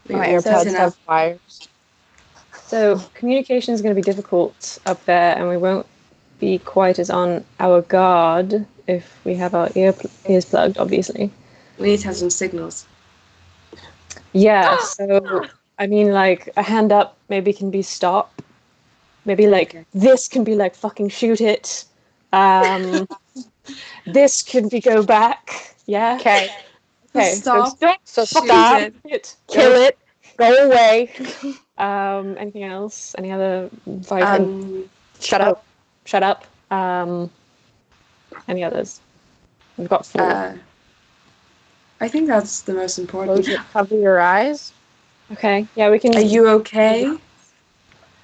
My AirPods have wires. So communication is going to be difficult up there, and we won't be quite as on our guard if we have our ears plugged, obviously. We need to have some signals. Yeah, so, I mean, like, a hand up maybe can be stop. Maybe, like, this can be, like, fucking shoot it. This can be go back. Yeah? Okay. Okay. Stop. So Shoot stop. it. Kill it. Go away. Anything else? Any other vital? Shut up. Shut up. Any others? We've got 4. I think that's the most important. Cover your eyes. Okay. Yeah, we can. Are you okay?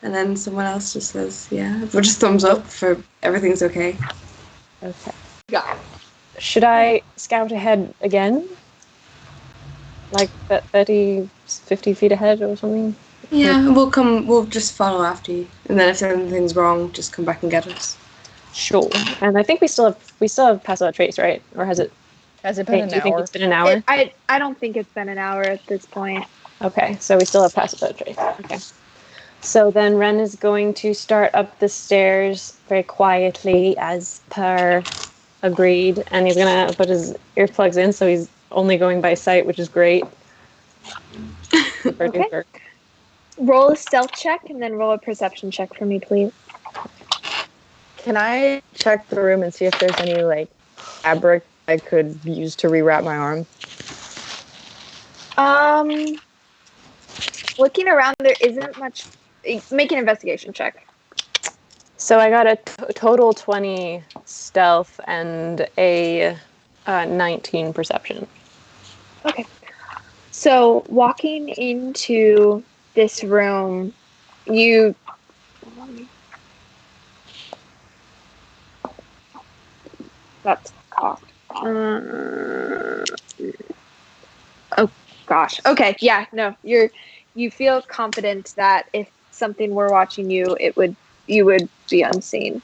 And then someone else just says, yeah. Or just thumbs up for everything's okay. Okay. Should I scout ahead again? Like 30, 50 feet ahead or something? Yeah, we'll just follow after you. And then if anything's wrong, just come back and get us. Sure. And I think we still have passed out trace, right? Or has it been do you think it's been an hour? I don't think it's been an hour at this point. Okay, so we still have passed out trace. Okay. So then Ren is going to start up the stairs very quietly as per agreed, and he's gonna put his earplugs in, so he's only going by sight, which is great. Okay. Roll a stealth check and then roll a perception check for me, please. Can I check the room and see if there's any like fabric I could use to rewrap my arm? Looking around, there isn't much. Make an investigation check. So I got a total 20 stealth and a 19 perception. Okay. So walking into this room, you that's cough. Oh gosh. Okay. Yeah. No. You feel confident that if something were watching you, you would be unseen.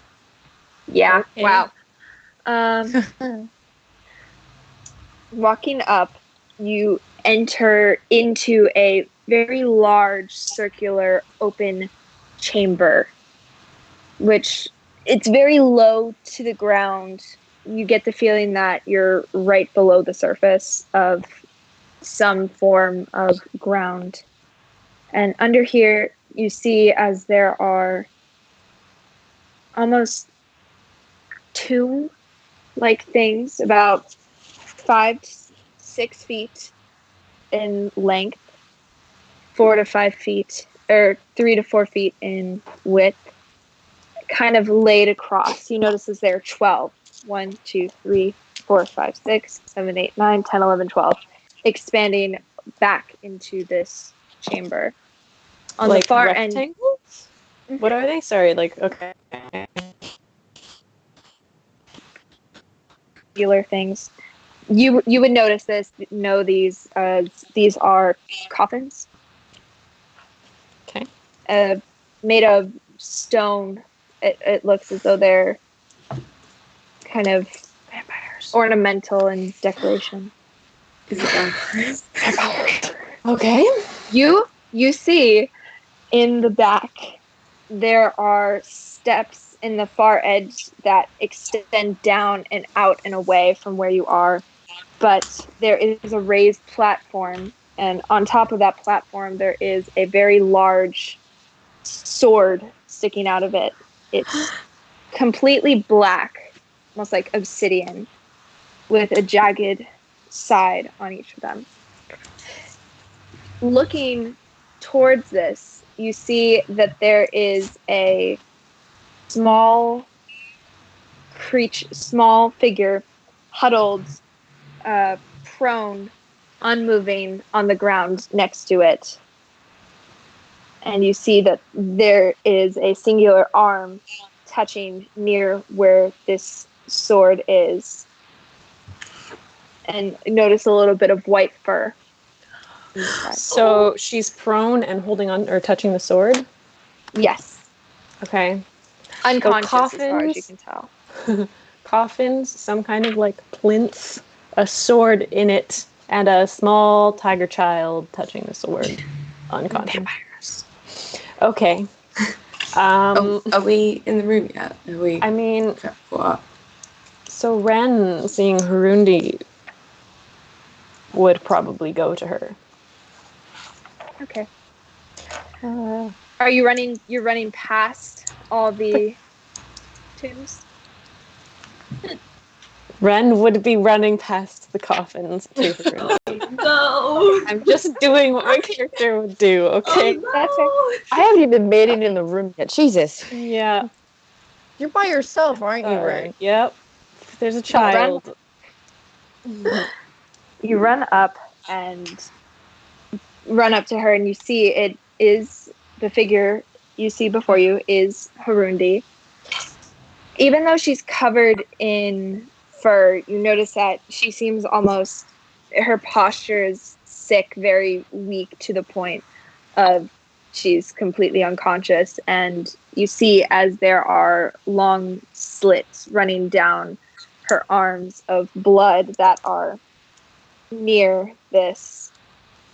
Yeah. Okay. Wow. Walking up, you enter into a very large circular open chamber, which it's very low to the ground. You get the feeling that you're right below the surface of some form of ground. And under here, you see as there are almost tomb-like things, about 5 to 6 feet in length, 4 to 5 feet, or 3 to 4 feet in width, kind of laid across. You notice as there are 12. 1, 2, 3, 4, 5, 6, 7, 8, 9, 10, 11, 12, expanding back into this chamber. On like the far rectangles? end. What are they? Sorry, like, okay. Regular things. You would notice this, know these are coffins. Okay. Made of stone. It looks as though they're kind of vampires, ornamental in decoration. Is it vampires? Okay. You see in the back there are steps in the far edge that extend down and out and away from where you are, but there is a raised platform, and on top of that platform there is a very large sword sticking out of it. It's completely black, almost like obsidian, with a jagged side on each of them. Looking towards this, you see that there is a small figure huddled, prone unmoving on the ground next to it. And you see that there is a singular arm touching near where this sword is. And notice a little bit of white fur. So she's prone and holding on or touching the sword? Yes. Okay. Unconscious So as far as you can tell. Coffins, some kind of like plinth, a sword in it, and a small tiger child touching the sword. Unconscious. Okay. Are we in the room yet? Are we? I mean, What? so Ren, seeing Harundie, would probably go to her. Okay. Are you running? You're running past all the tombs? Ren would be running past the coffins to Harundie. No. I'm just doing what my character would do, okay? That's it. I haven't even made it in the room yet. Jesus. Yeah. You're by yourself, aren't you, Sorry. Ren? Yep. There's a child. You run up and run up to her, and you see it is the figure you see before you is Harundie. Even though she's covered in fur, you notice that she seems almost, her posture is sick, very weak to the point of she's completely unconscious. And you see as there are long slits running down her arms of blood that are near this.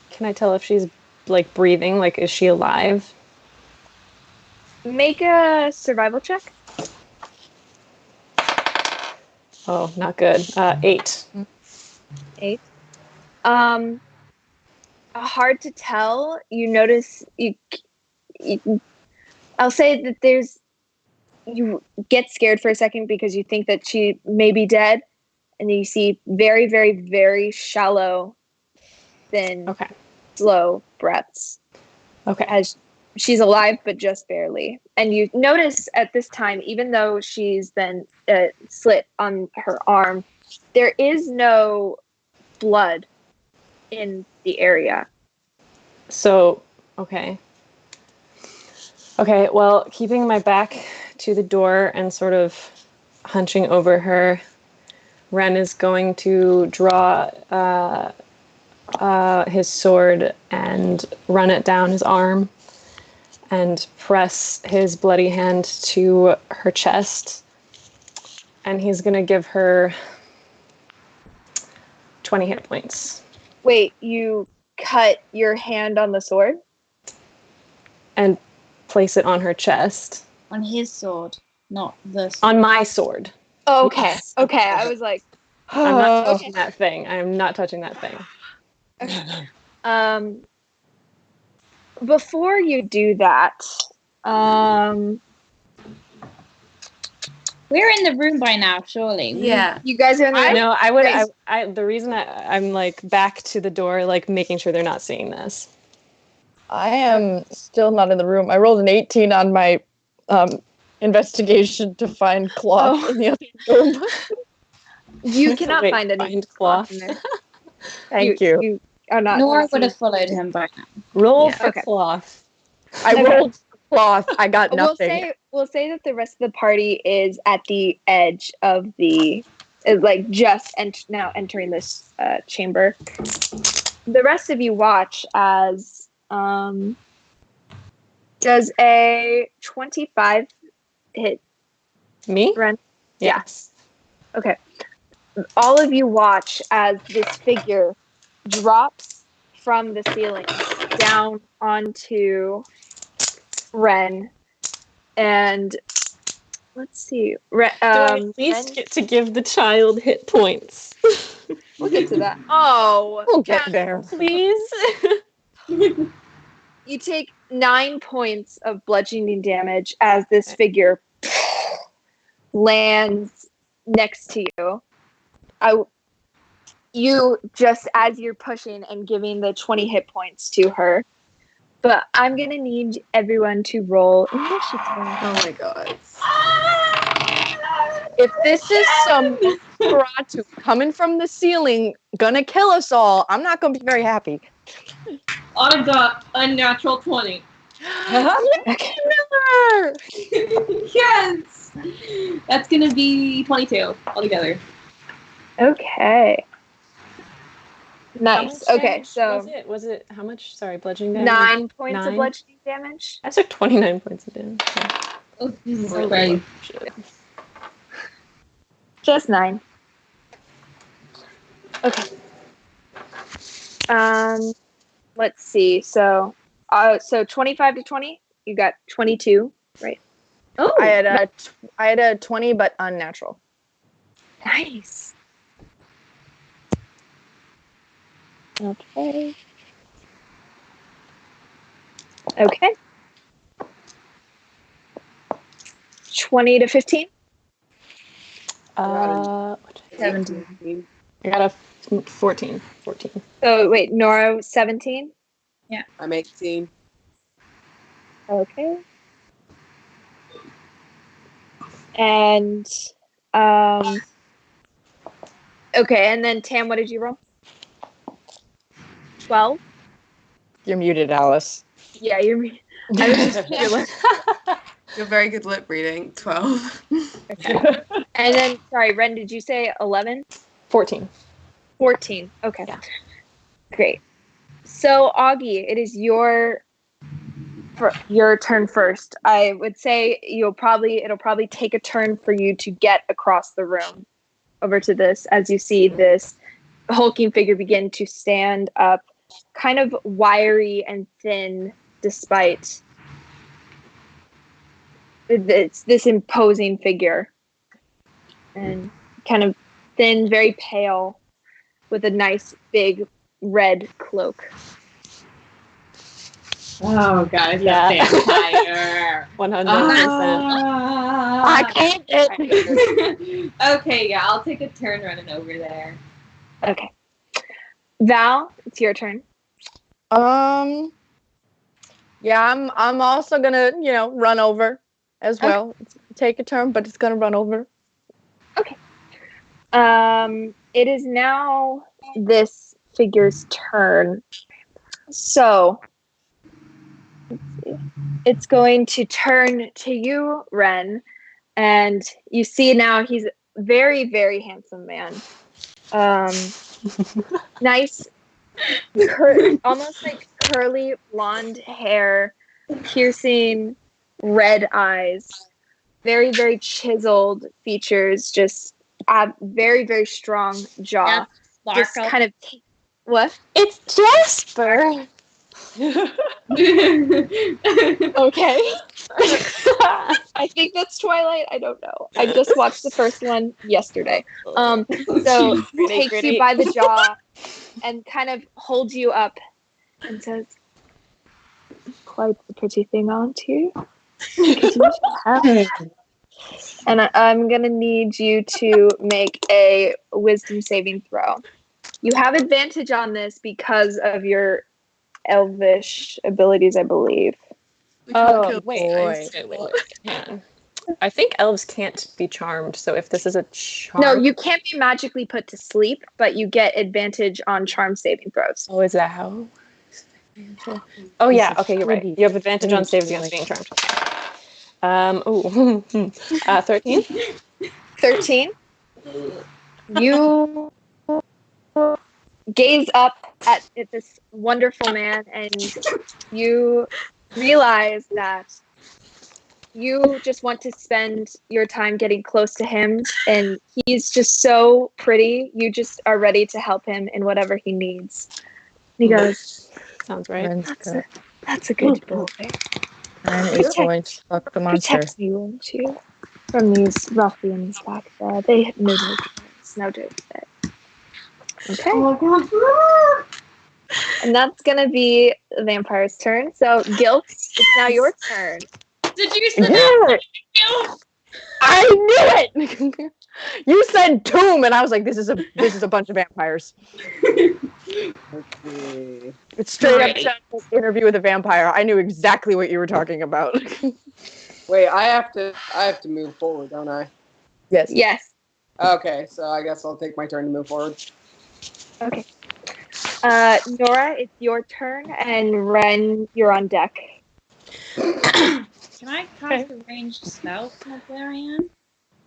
Can I tell if she's like breathing? Like, is she alive? Make a survival check. Oh, not good. 8. 8. Hard to tell. You notice you I'll say that you get scared for a second because you think that she may be dead, and then you see very, very, very shallow, thin, slow breaths. Okay. As she's alive, but just barely. And you notice at this time, even though she's been slit on her arm, there is no blood in the area. So, okay. Okay, well, keeping my back to the door and sort of hunching over her, Ren is going to draw his sword and run it down his arm and press his bloody hand to her chest. And he's going to give her 20 hit points. Wait, you cut your hand on the sword? And place it on her chest. On his sword, not the sword. On my sword. Oh, okay. Okay, I was like... I'm not touching that thing. I am not touching that thing. Okay. Before you do that, we're in the room by now, surely. Yeah. You guys are in the room? No, I would. The reason I'm like back to the door, like making sure they're not seeing this. I am still not in the room. I rolled an 18 on my investigation to find cloth in the other room. You cannot find any cloth in there. Thank you. You are not. Nora would have followed him by now. Roll for cloth. I rolled cloth. I got nothing. We'll say that the rest of the party is at the edge of the, like just now entering this chamber. The rest of you watch as does a 25 hit me? Ren? Yes. Okay. All of you watch as this figure drops from the ceiling down onto Ren. And let's see. Do I at least get to give the child hit points? We'll get to that. Oh, we'll get there. Please. You take 9 points of bludgeoning damage as this figure lands next to you. You just as you're pushing and giving the 20 hit points to her, But I'm gonna need everyone to roll initiative. Oh my god. If this is some Nosferatu coming from the ceiling, gonna kill us all, I'm not gonna be very happy. Autumn got unnatural 20. Okay. Yes! That's gonna be 22 altogether. Okay. How Nice. much Okay, damage so was it how much? Sorry, bludgeoning damage. 9 points of 9? bludgeoning damage. I took 29 points of damage. Oh, this is Really crazy. low. Shit. Just 9. Okay. Let's see. So 25 to 20. You got 22, right? Oh, I had a 20, but unnatural. Nice. Okay. Okay. 20 to 15. 17. I got a 14. Oh, wait, Nora, 17. I'm 18. Okay. And, okay, and then Tam, what did you roll? 12? You're muted, Alice. Yeah, you're. I was just You have very good lip reading. 12. okay. And then, sorry, Ren, did you say 11? 14. 14. Okay. Yeah. Great. So, Augie, it is your turn first. I would say it'll probably take a turn for you to get across the room over to this as you see this hulking figure begin to stand up, kind of wiry and thin despite this imposing figure, and kind of thin, very pale, with a nice big red cloak. Oh god, it's Yeah. a vampire. 100%. I can't get Okay, yeah, I'll take a turn running over there. Okay. Val, it's your turn. Yeah, I'm also gonna, run over as well. It's gonna take a turn, but it's gonna run over. Okay. It is now this figure's turn. So, let's see. It's going to turn to you, Ren, and you see now he's a very, very handsome man. Nice, almost like curly blonde hair, piercing red eyes, very, very chiseled features, just a very, very strong jaw. Just kind of what? It's Jasper. Okay. I think that's Twilight. I don't know. I just watched the first one yesterday. So takes you by the jaw and kind of holds you up and says, "Quite the pretty thing, aren't you? And I'm gonna need you to make a wisdom saving throw. You have advantage on this because of your elvish abilities, I believe. Oh, wait. Hang on. I think elves can't be charmed, so if this is a charm... No, you can't be magically put to sleep, but you get advantage on charm saving throws. Oh, is that how? Oh, yeah. Okay, you're right. You have advantage on saves against being charmed. 13? 13. You gaze up at this wonderful man, and you realize that you just want to spend your time getting close to him, and he's just so pretty. You just are ready to help him in whatever he needs. He goes, Sounds right. That's a good boy. And it's going to fuck the monster. Protect me, won't you? From these ruffians back there. They have no chance. No joke there. Okay. Oh god. And that's gonna be the vampire's turn. So, Guilt, it's now your turn. Did you say that? I I knew it. You said tomb, and I was like, this is a bunch of vampires. Okay. It's straight up said interview with a vampire. I knew exactly what you were talking about. Wait, I have to move forward, don't I? Yes. Yes. Okay, so I guess I'll take my turn to move forward. Okay. Nora, it's your turn, and Ren, you're on deck. Can I cast a ranged spell from up where I am?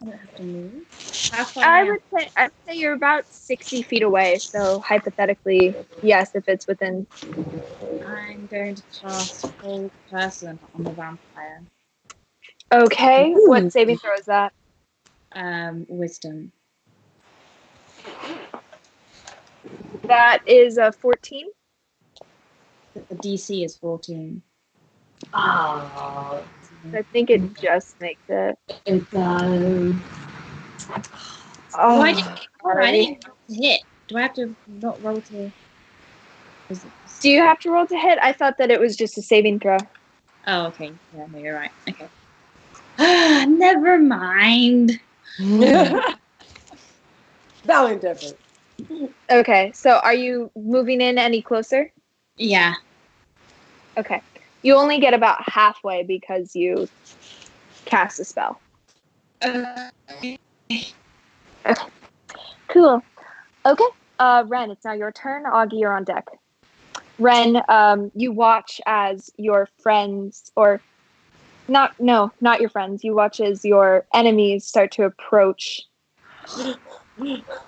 I don't have to move. How far I'd say you're about 60 feet away, so hypothetically, yes, if it's within. I'm going to cast Hold Person on the vampire. Okay, what saving throw is that? Wisdom. That is a 14. The DC is 14. Oh, I think it just makes it. it does. Oh, I didn't roll to hit. Do I have to not roll to? Do you have to roll to hit? I thought that it was just a saving throw. Oh, okay. Yeah, no, you're right. Okay. Never mind. Valiant effort. Okay, so are you moving in any closer? Yeah. Okay. You only get about halfway because you cast a spell. Okay. Cool. Okay. Ren, it's now your turn. Augie, you're on deck. Ren, you watch as your friends, or not your friends. You watch as your enemies start to approach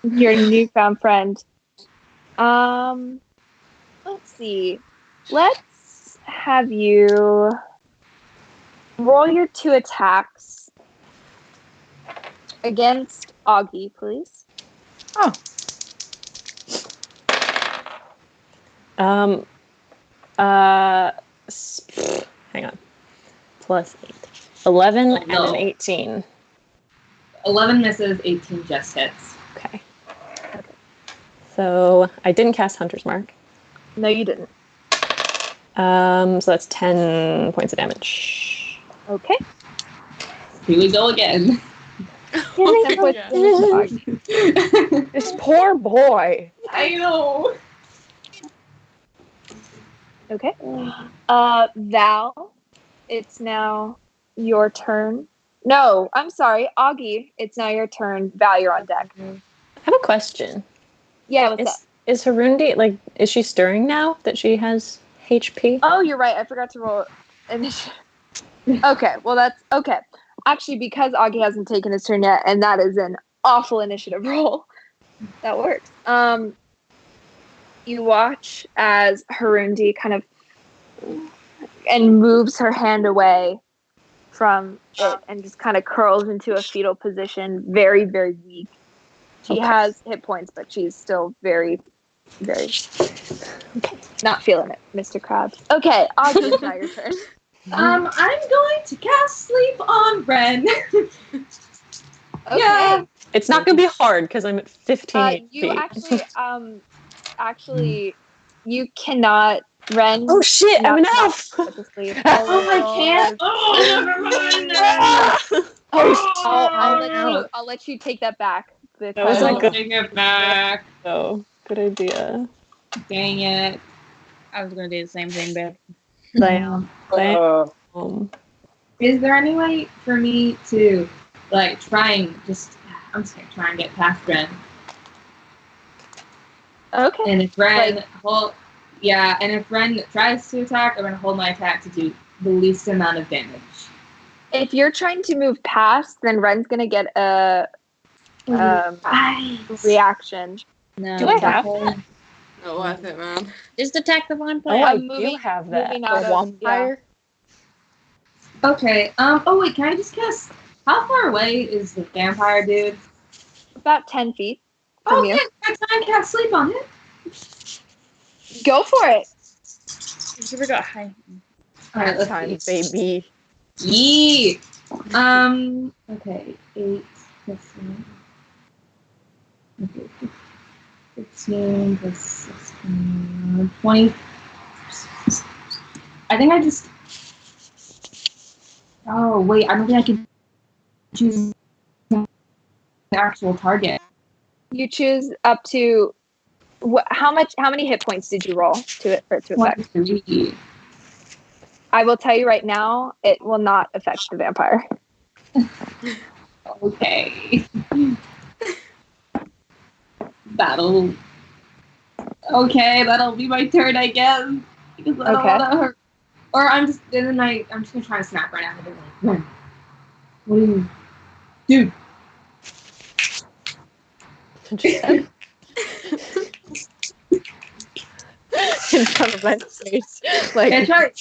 your newfound friend. Let's see. Let's have you roll your 2 attacks against Augie, please. Oh. Hang on. Plus 8. 11 no. and an 18. 11 misses, 18 just hits. Okay. So I didn't cast Hunter's Mark. No, you didn't. So that's 10 points of damage. Okay. Here we go again. 10 points of damage to Augie. This poor boy. I know. Okay. Val, it's now your turn. No, I'm sorry. Augie, it's now your turn. Val, you're on deck. I have a question. Yeah, what's up? Is Harundie, is she stirring now that she has HP? Oh, you're right. I forgot to roll initiative. Okay, well, that's okay. Actually, because Augie hasn't taken his turn yet, and that is an awful initiative roll. That works. You watch as Harundie kind of and moves her hand away from it and just kind of curls into a fetal position, very, very weak. She has hit points, but she's still very, very not feeling it, Mr. Krabs. Okay, Augie, it's now your turn. I'm going to cast Sleep on Ren. Okay. Yeah. It's not going to be hard because I'm at 15 HP. You actually, you cannot, Ren. Oh shit, I'm an elf! I can't. Oh, never mind. I'll let you take that back. That was I'll take it back. Oh, good idea. Dang it. I was going to do the same thing, babe. Is there any way for me to, try and I'm just going to try and get past Ren. Okay. And if Ren if Ren tries to attack, I'm going to hold my attack to do the least amount of damage. If you're trying to move past, then Ren's going to get a reaction. No. Do I have that? Not worth it, man. Just attack the vampire. Oh, I do have that. moving out For of- vampire? Okay. Oh wait, can I just guess? How far away is the vampire dude? About 10 feet from you. Yeah, I try and cast Sleep on it. Go for it. You forgot high. All right, let's Time, see. baby. Yee. Okay. 8 plus 1. Okay. 15 plus 16. 20. I think I just. Oh wait, I don't think I can choose the actual target? You choose up to how many hit points did you roll for it to affect? 23. I will tell you right now, it will not affect the vampire. Okay. That'll be my turn, I guess. Because I don't Okay. want to hurt. Or I'm just gonna try to snap right after this. What do you do? In front of my face. Like, Okay, try.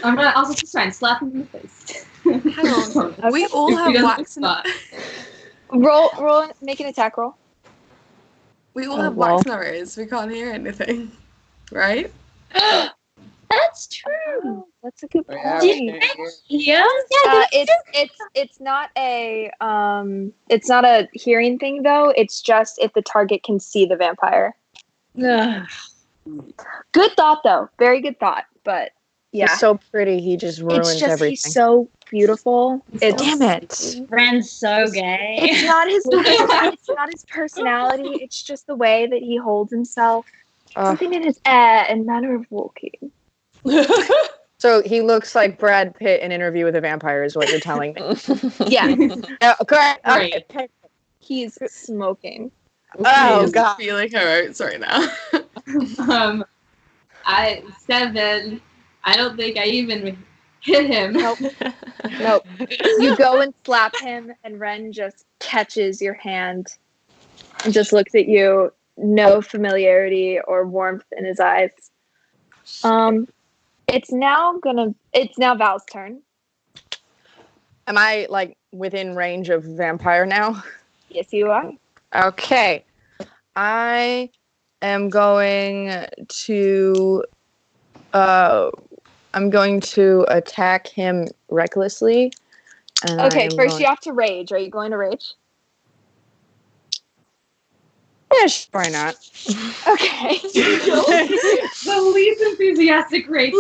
I'm gonna also just try and slap him in the face. Hang on. We all If he have doesn't wax in stop. Roll, make an attack roll. We all have wax in our ears. We can't hear anything. Right? That's true. That's a good point. Yeah. It's not a hearing thing though. It's just if the target can see the vampire. Ugh. Good thought though. Very good thought. But yeah, he's so pretty. He just ruins everything. He's so beautiful. Damn it. Brand's so gay. It's not his. It's not his personality. It's just the way that he holds himself. Something in his air and manner of walking. So he looks like Brad Pitt in Interview with a Vampire is what you're telling me. Yeah. Great. Right. Okay. He's smoking. Oh, He's God. feeling her oats right now. 7. I don't think I even hit him. Nope. You go and slap him, and Ren just catches your hand and just looks at you. No familiarity or warmth in his eyes. It's now Val's turn. Am I like within range of vampire now? Yes, you are. Okay. I am going to attack him recklessly. And Okay, first you have to rage. Are you going to rage? Yeah, why not? Okay. The least enthusiastic rage.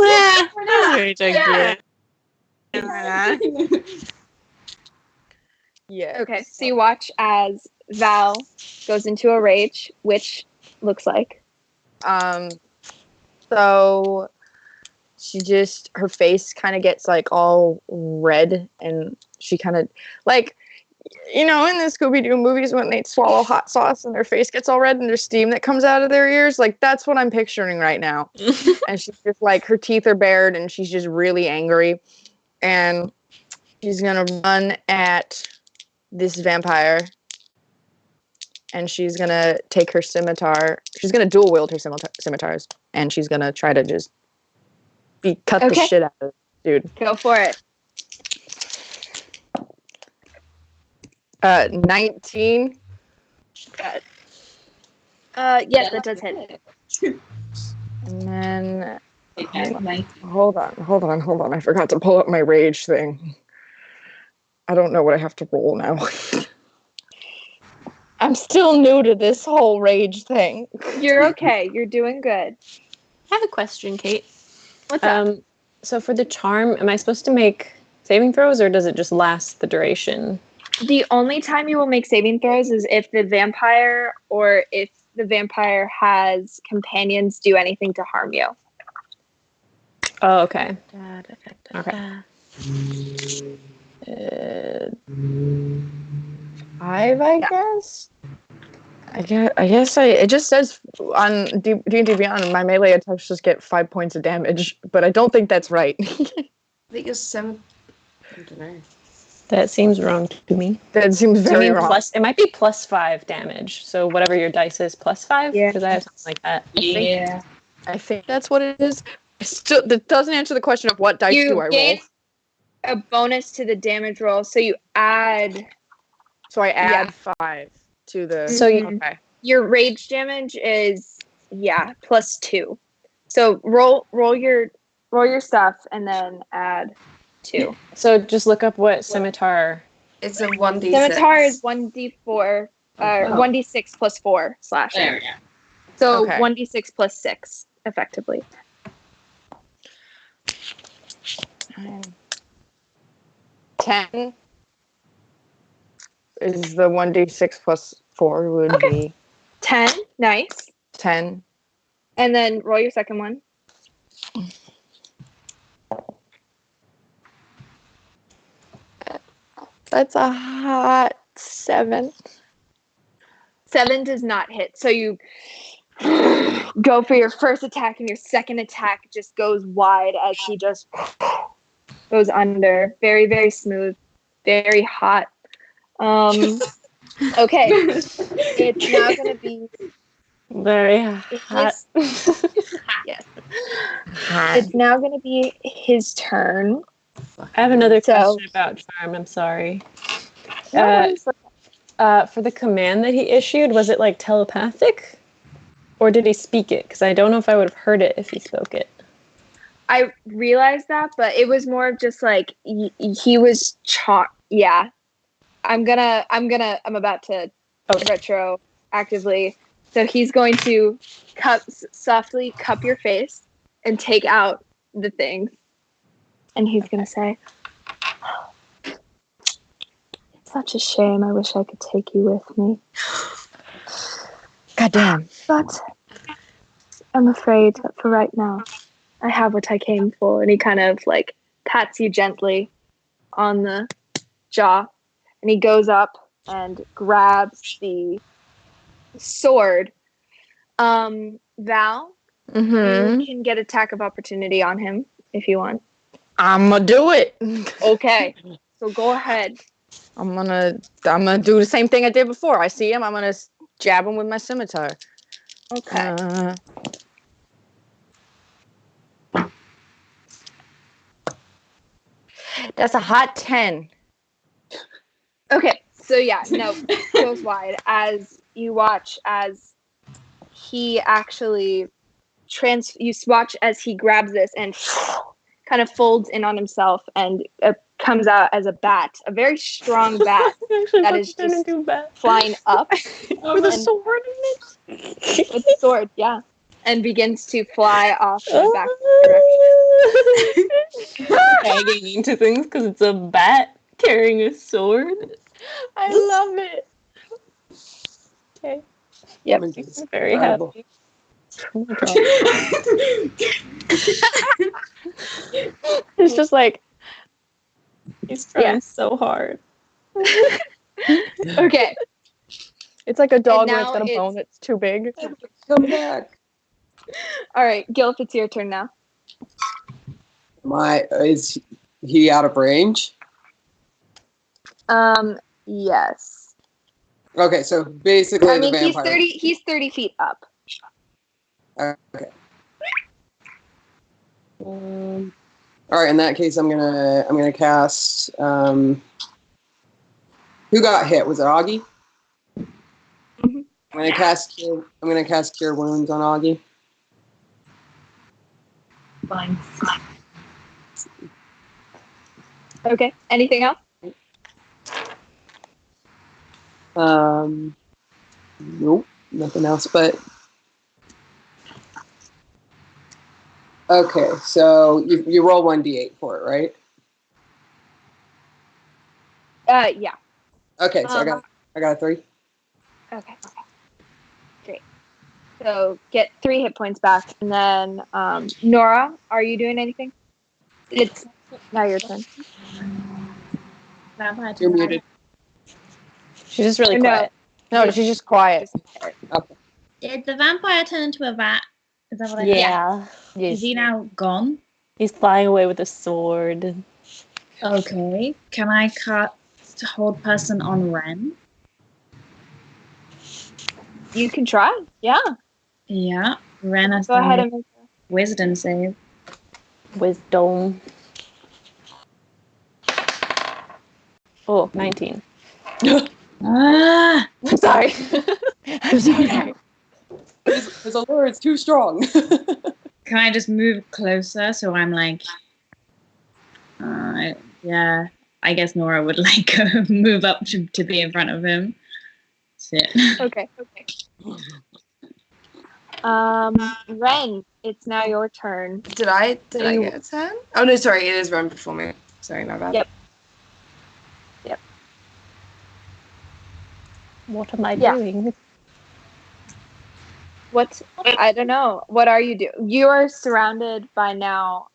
Yeah. Okay, so you watch as Val goes into a rage, which looks like. So her face kind of gets like all red, and she kind of like, in the Scooby-Doo movies when they swallow hot sauce and their face gets all red and there's steam that comes out of their ears, like that's what I'm picturing right now. And she's just like, her teeth are bared and she's just really angry, and she's gonna run at this vampire, and she's gonna take her scimitar. She's gonna dual wield her scimitars, and she's gonna try to just cut the shit out of this dude. Go for it. 19. Yes, that does hit. And then hold on. I forgot to pull up my rage thing. I don't know what I have to roll now. I'm still new to this whole rage thing. You're okay. You're doing good. I have a question, Kate. What's up? So for the charm, am I supposed to make saving throws, or does it just last the duration? The only time you will make saving throws is if the vampire or if the vampire has companions do anything to harm you. Oh, okay. Okay. 5, I guess. It just says on D&D Beyond, my melee attacks just get 5 points of damage, but I don't think that's right. I think it's 7. I don't know. That seems wrong to me. That seems very wrong. It might be +5 damage. So whatever your dice is, +5? Yeah. Because I have something like that. Yeah. I think that's what it is. That doesn't answer the question of what dice do I roll. You gain a bonus to the damage roll, so you add... So I add 5 to the... So okay. Your rage damage is, +2. So roll your stuff and then add 2. So just look up what scimitar. It's a 1d6. Scimitar is 1d4, 1d6 plus 4 slashing. There we go. So Okay. 1d6 plus 6, effectively. 10. is the 1d6 plus 4 would be 10. Nice. 10. And then roll your second one. That's a hot 7. 7 does not hit. So you go for your first attack, and your second attack just goes wide as he just goes under. Very, very smooth. Very hot. Okay. It's now going to be Very hot. Yes. It's now going to be his turn. I have another question about Charm. I'm sorry. For the command that he issued, was it like telepathic? Or did he speak it? Because I don't know if I would have heard it if he spoke it. I realized that, but it was more of just like he was yeah. I'm about to retroactively. So he's going to softly cup your face and take out the things. And he's going to say, "It's such a shame. I wish I could take you with me. Goddamn. But I'm afraid that for right now, I have what I came for." And he kind of like pats you gently on the jaw. And he goes up and grabs the sword. Val, you can get attack of opportunity on him if you want. I'm gonna do it. Okay, so go ahead. I'm gonna do the same thing I did before. I see him. I'm gonna jab him with my scimitar. Okay. That's a hot 10. Okay, so yeah, no, goes wide as you watch as he actually you watch as he grabs this and kind of folds in on himself and comes out as a bat, a very strong bat that is just flying up with a sword in it. With a sword, yeah, and begins to fly off in the back direction. Tagging into things because it's a bat carrying a sword. I love it. Okay. Yep. I'm very happy. Oh my God. It's just like he's trying so hard. Okay. It's like a dog when now it's got a bone that's too big. Come back. All right, Gilf, it's your turn now. Is he out of range? Yes. Okay, so basically I mean, the vampire. he's 30 feet up. Okay. All right. In that case, I'm gonna cast. Who got hit? Was it Augie? Mm-hmm. I'm gonna cast Cure Wounds on Augie. Fine. Okay. Anything else? Nope, nothing else. But okay, so you roll 1d8 for it, right? Yeah. Okay, so I got a 3. Okay. Great. So get 3 hit points back, and then Nora, are you doing anything? It's now your turn. You're muted. She's just really quiet. No, she's just quiet. Okay. Did the vampire turn into a vat? Is that what I Yeah. Yes. Is he now gone? He's flying away with a sword. Okay. Can I cast hold person on Ren? You can try. Yeah. Yeah. Ren has Go to ahead make and make wisdom save. Wisdom. Oh, 19. Ah! I'm sorry. I'm sorry. His allure is too strong. Can I just move closer so I'm like, yeah, I guess Nora would like move up to be in front of him. Shit. Okay. Ren, it's now your turn. Did I get a 10? Oh, no, sorry. It is Ren before me. Sorry, my bad. Yep. Okay. So I'm going to cast Cure Wounds on Augie. Yep. 1d8 plus 4. What am I Yeah. doing? I don't know. What are you doing? You are surrounded by now.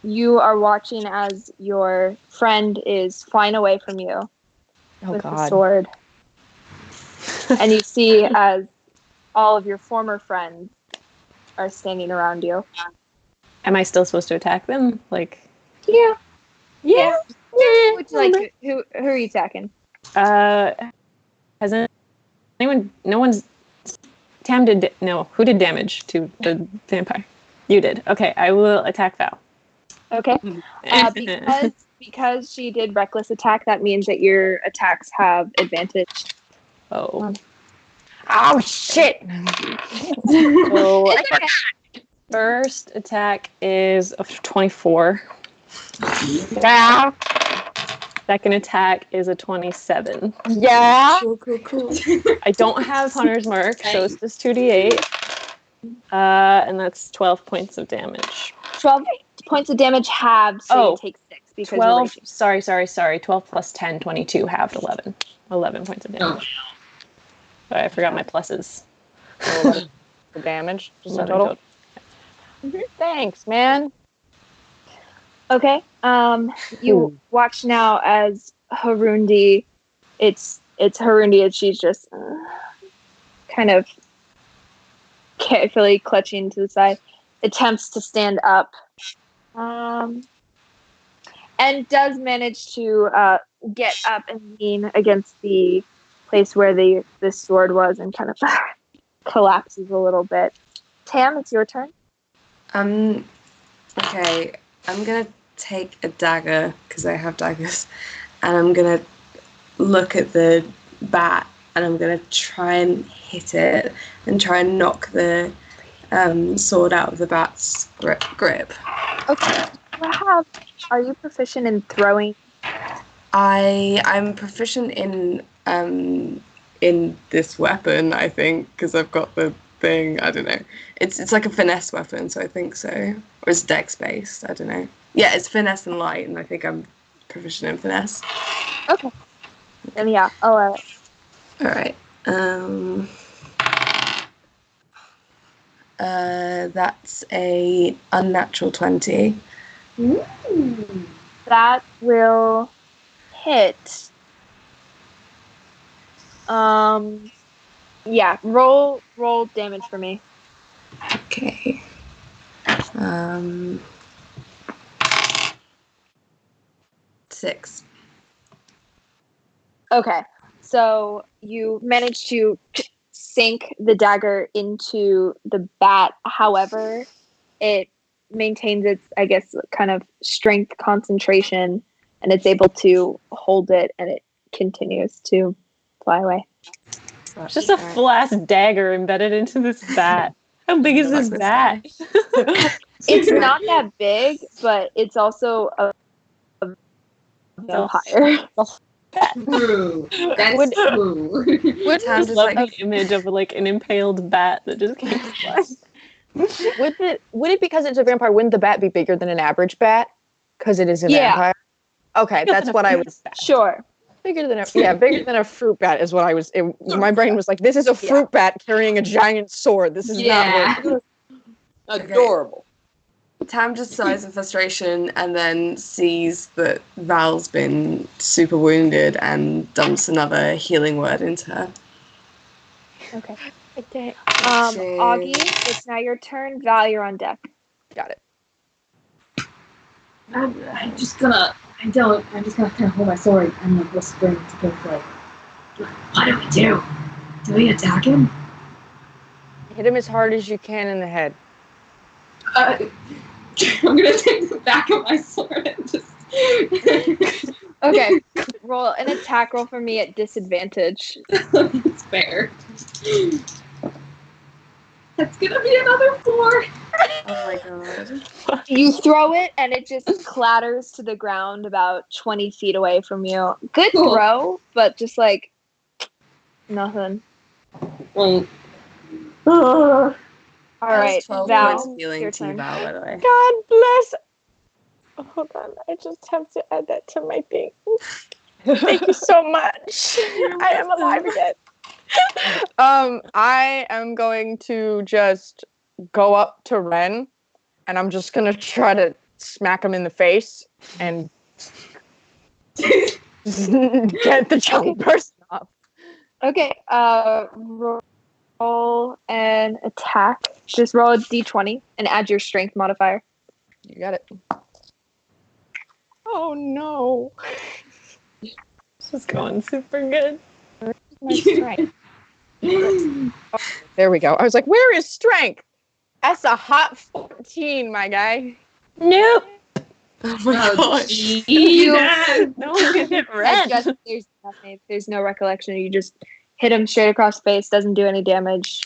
You are watching as your friend is flying away from you with the sword. And you see as all of your former friends are standing around you. Am I still supposed to attack them? Like, Yeah. yeah. Would you like to? Who are you attacking? Has anyone? No one's. Tam did. No, who did damage to the vampire? You did. Okay, I will attack Val. Okay. Because she did reckless attack, that means that your attacks have advantage. Oh. Oh shit! So It's okay. first attack is a 24. Yeah. Second attack is a 27. Yeah. Cool. I don't have Hunter's Mark, so it's just 2d8. And that's 12 points of damage. 12 points of damage halved, so you take 6 because 12. you're raging. Sorry. 12 plus 10, 22, halved 11. 11 points of damage. Sorry, I forgot my pluses. The damage. Just in 11 total. Mm-hmm. Thanks, man. Okay. You watch now as Harundie. It's Harundie, and she's just kind of carefully clutching to the side, attempts to stand up, and does manage to get up and lean against the place where the sword was, and kind of collapses a little bit. Tam, it's your turn. Okay, I'm gonna take a dagger because I have daggers, and I'm gonna look at the bat, and I'm gonna try and hit it and try and knock the sword out of the bat's grip. Okay. Are you proficient in throwing? I'm proficient in this weapon, I think, because I've got the thing. I don't know. It's like a finesse weapon, so I think so. Or it's dex based. I don't know. Yeah, it's finesse and light, and I think I'm proficient in finesse. Okay. Then yeah, I'll allow it. All right. That's a unnatural 20. That will hit. Yeah, roll damage for me. Okay. 6. Okay. So you manage to sink the dagger into the bat. However, it maintains its, I guess, kind of strength concentration, and it's able to hold it, and it continues to fly away. It's just a full-ass dagger embedded into this bat. How big is this bat? It's not that big, but it's also a vampire. True. That's true. Would just love the image of like an impaled bat that just keeps flying. Would it because it's a vampire? Wouldn't the bat be bigger than an average bat? Because it is a vampire. Okay, that's what I was. Sure. Bigger than a fruit bat is what I was. My brain was like, this is a fruit bat carrying a giant sword. This is not working. Adorable. Tam just sighs in frustration and then sees that Val's been super wounded and dumps another healing word into her. Okay. Augie, it's now your turn. Val, you're on deck. Got it. I'm just gonna kind of hold my sword and like whispering to Gilf, like, what do we do? Do we attack him? Hit him as hard as you can in the head. I'm gonna take the back of my sword and just. Okay, roll an attack roll for me at disadvantage. It's fair. That's gonna be another 4. Oh my god. You throw it and it just clatters to the ground about 20 feet away from you. Good throw, but just like nothing. Well, all right, Val, your turn. Val, by the way. God bless. Hold on, I just have to add that to my thing. Thank you so much. I am alive again. I am going to just go up to Ren, and I'm just gonna try to smack him in the face and get the charm person up. Okay. Roll an attack. Just roll a d20 and add your strength modifier. You got it. Oh no. This is going super good. My strength. There we go. I was like, where is strength? That's a hot 14, my guy. Nope. Oh my gosh. No one can hit red. There's no recollection. You just hit him straight across the face. Doesn't do any damage.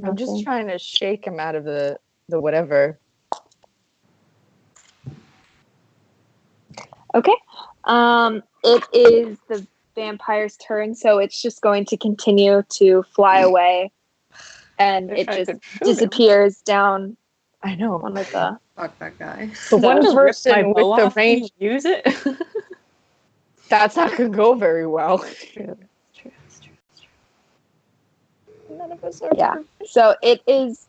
I'm just Nothing. trying to shake him out of the whatever. Okay. It is the vampire's turn, so it's just going to continue to fly away, and Wish it I just could shoot him. disappears down I know. one of the. Fuck that guy. The one Just rip my person bow with the off and range, use it. that's not gonna go very well. True. None of us are. Yeah. So it is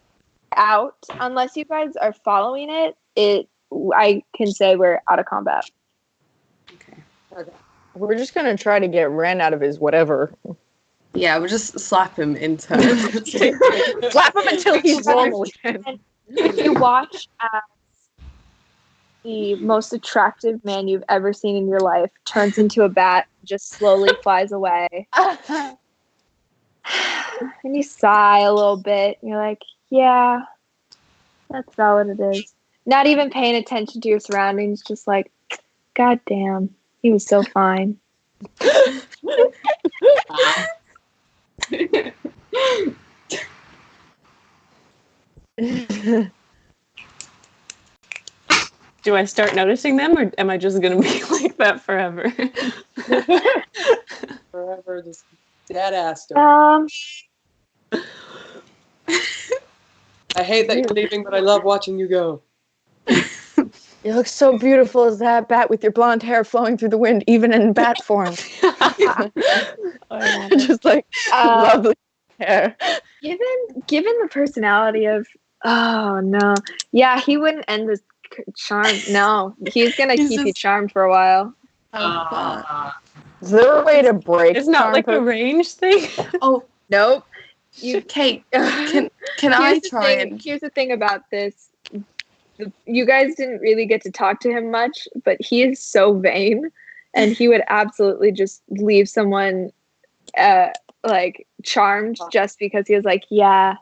out unless you guys are following it. I can say we're out of combat. We're just gonna try to get Ren out of his whatever. Yeah, we'll just slap him into. Slap him until he's normal again. You watch as the most attractive man you've ever seen in your life turns into a bat, just slowly flies away. And you sigh a little bit. And you're like, yeah, that's not what it is. Not even paying attention to your surroundings, just like, God damn, he was so fine. Do I start noticing them, or am I just gonna be like that forever? Forever, just dead ass. Um, I hate that you're leaving, but I love watching you go. You look so beautiful as that bat with your blonde hair flowing through the wind, even in bat form. Just like lovely hair. given the personality of, oh no, yeah, he wouldn't end this charm. No, he's gonna keep you charmed for a while. Is there a way to break? It's not like a range thing. Oh Nope. Kate, can I try and? Here's the thing about this. You guys didn't really get to talk to him much, but he is so vain, and he would absolutely just leave someone like charmed just because he was like, yeah,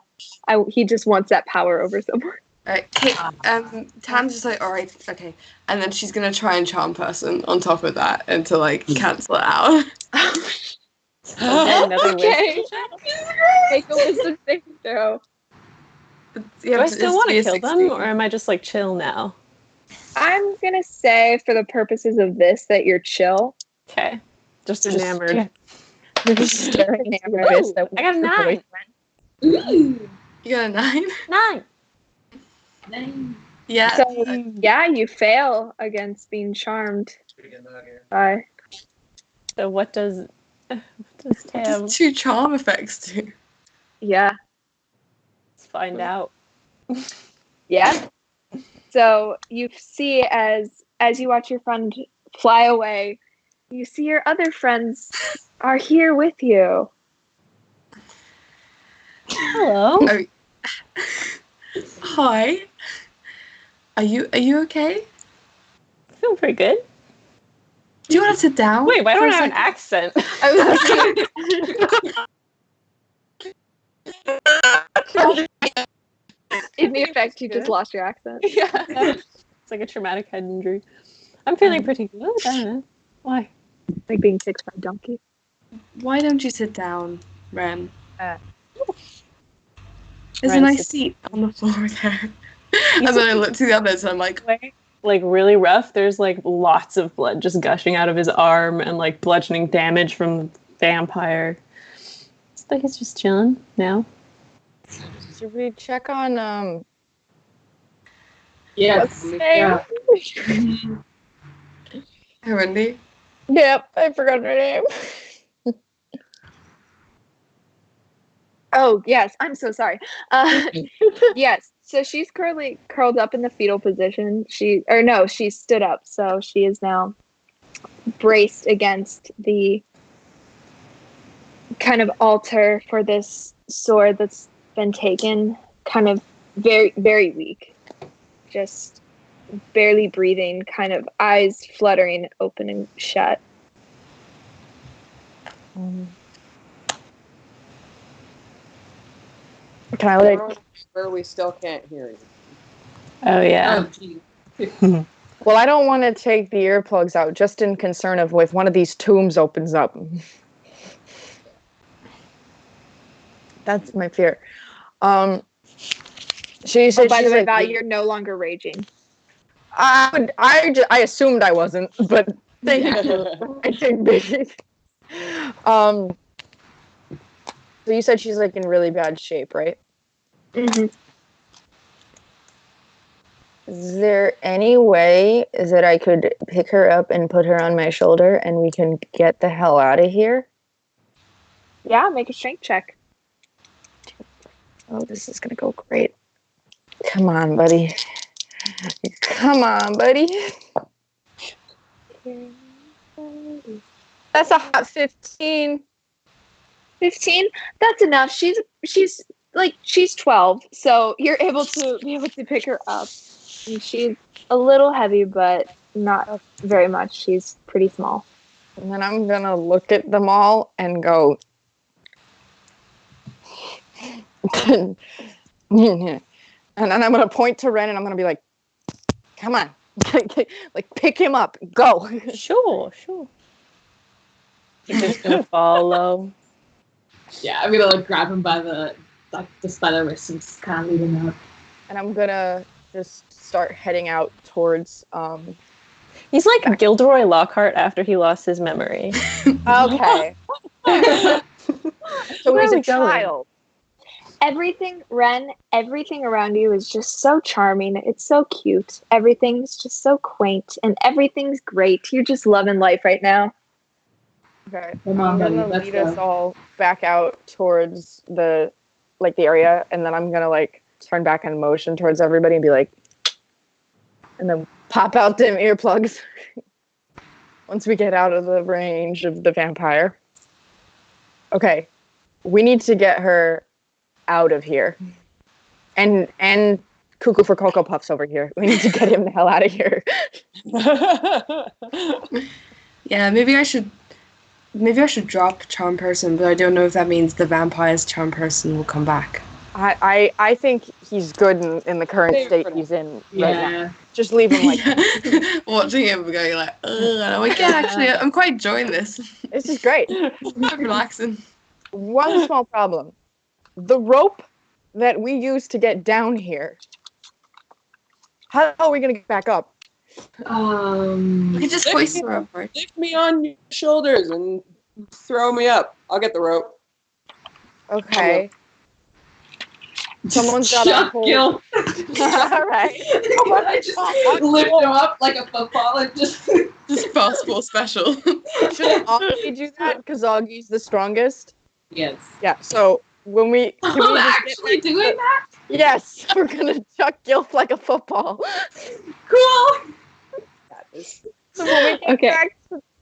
he just wants that power over someone. Kate, Tam's just like, all right, okay, and then she's gonna try and charm person on top of that, and to like cancel it out. Okay. Make a wisdom saving throw. Do I still want to kill them, or am I just like chill now? I'm gonna say, for the purposes of this, that you're chill. Okay, just enamored. You're just staring at your abyss. I got a 9. You got a 9? 9. Yeah. So yeah, you fail against being charmed. By. So what does Tam? What does 2 charm effects do? Yeah. Let's find out. Yeah. So you see as you watch your friend fly away, you see your other friends are here with you. Hello. Hi. Are you okay? I feel pretty good. Do you want to sit down? Wait, why don't I have an accent? In the effect, you just lost your accent. Yeah. It's like a traumatic head injury. I'm feeling pretty good. I don't know. Why? Like being kicked by a donkey. Why don't you sit down, Ren? There's Ren a nice sits- seat on the floor there. And then I look to the others and I'm like, Like really rough. There's like lots of blood just gushing out of his arm and like bludgeoning damage from the vampire. It's like he's just chilling now. Should we check on Yes. Yeah. Harundie? Yep, I forgot her name. Oh, yes. I'm so sorry. Yes. So she's currently curled up in the fetal position. She stood up. So she is now braced against the kind of altar for this sword that's been taken. Kind of very, very weak. Just barely breathing, kind of eyes fluttering open and shut. Can I like? Where we still can't hear you. Oh yeah. Oh, geez. Well, I don't want to take the earplugs out, just in concern of if one of these tombs opens up. That's my fear. She said, By the way, like, Val, you're no longer raging. I assumed I wasn't, but thank you for reminding me. So you said she's like in really bad shape, right? Mm-hmm. Is there any way that I could pick her up and put her on my shoulder and we can get the hell out of here? Yeah, make a strength check. Oh, this is gonna go great. Come on, buddy. Come on, buddy. That's a hot 15. 15? That's enough. She's 12, so you're able to pick her up. And she's a little heavy, but not very much. She's pretty small. And then I'm gonna look at them all and go. And then I'm gonna point to Ren and I'm gonna be like, "Come on, like pick him up, go." Sure. You're just gonna follow. Yeah, I'm gonna like grab him by the spider wrist and just kind of lead him out. And I'm gonna just start heading out towards. He's like Gilderoy Lockhart after he lost his memory. Okay. So he's a we going? child. Everything around you is just so charming. It's so cute. Everything's just so quaint, and everything's great. You're just loving life right now. Okay. Come on, I'm buddy, gonna let's lead go. us all back out towards the area, and then I'm gonna like turn back and motion towards everybody and be like, and then pop out them earplugs once we get out of the range of the vampire. Okay, we need to get her out of here, and Cuckoo for Cocoa Puffs over here. We need to get him the hell out of here. Yeah, maybe I should drop Charm Person, but I don't know if that means the vampire's Charm Person will come back. I think he's good in the current state he's in right now. Just leave him like that. Watching him going like, ugh, and I'm like, yeah, actually, I'm quite enjoying this. This is great. Quite relaxing. One small problem. The rope that we use to get down here. How are we going to get back up? We can just hoist her up, right? Lift me on your shoulders and throw me up. I'll get the rope. Okay. Someone's got to hold. Gil. All right. I just lift him up like a football and just. Just basketball special. Should Augie do that? Because Augie's the strongest. Yes. Yeah, so when we... can we I'm just actually doing that? Yes, we're going to chuck Gilf like a football. Cool. So when we get back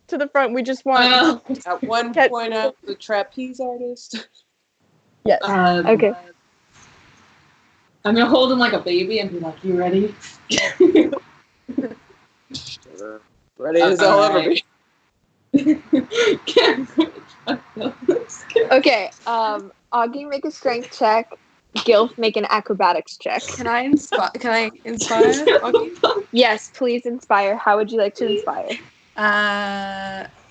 to the front, we just want... At one point out, the trapeze artist. Yes. Okay. I'm gonna hold him like a baby and be like, "You ready?" Ready as I'll ever be. Okay, Augie, make a strength check. Gilf, make an acrobatics check. Can I inspire Augie? Yes, please inspire. How would you like to inspire?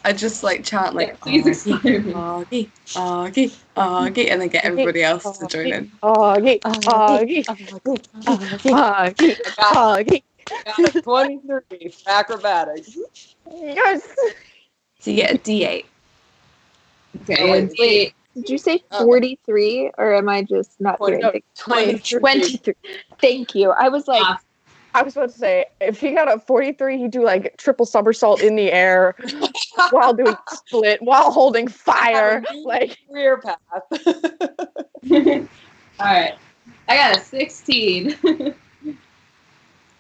I just like chant like, Please inspire me. Augie, Augie, Augie, and then get everybody else to join in. Augie, Augie, Augie, Augie. Got a 23 acrobatics. Yes. So you get a D8. Okay. Wait, did you say 43, or am I just not hearing? 23. 23. Thank you. I was like, I was about to say, if he got a 43, he'd do like triple somersault in the air while doing split, while holding fire. Like career path. All right. I got a 16.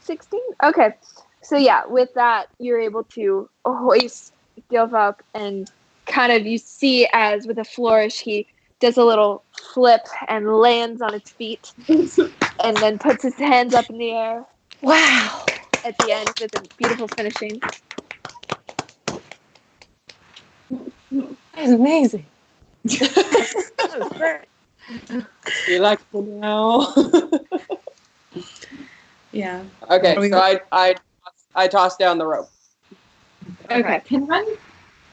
16? Okay. So yeah, with that, you're able to hoist Gilf up and kind of you see as with a flourish, he does a little flip and lands on its feet and then puts his hands up in the air. wow. At the end with a beautiful finishing. That is amazing. That was great. You like it now? Yeah. Okay, so I toss down the rope. Okay. Can Ren?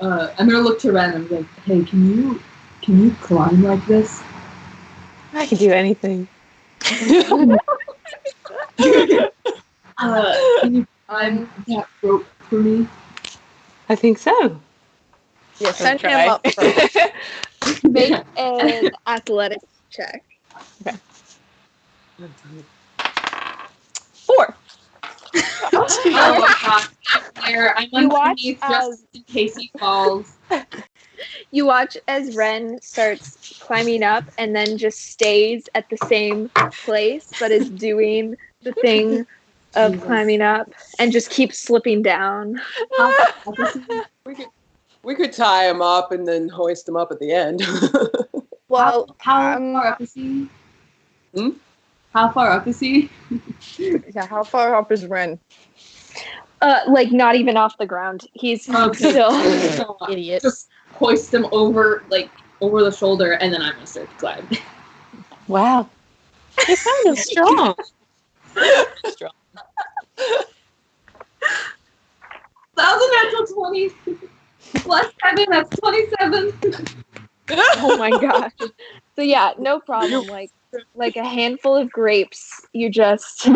I'm gonna look to Ren and be like, "Hey, can you climb like this?" I can do anything. Can you climb that rope for me? I think so. Yeah, send him up first. Make an athletics check. 4. Oh my god! I'm You watch underneath just in case he falls. You watch as Ren starts climbing up and then just stays at the same place, but is doing the thing of Jesus. climbing up and just keeps slipping down. We could tie him up and then hoist him up at the end. Well, How far up is he? How far up is he? yeah, how far up is Ren? Like not even off the ground. He's still So, Idiot. just hoist him over the shoulder, and then I'm gonna start to climb. Wow. You sounded strong. Strong. That was a natural 20. Plus 7, that's 27. Oh my gosh. So yeah, no problem. Like a handful of grapes, you just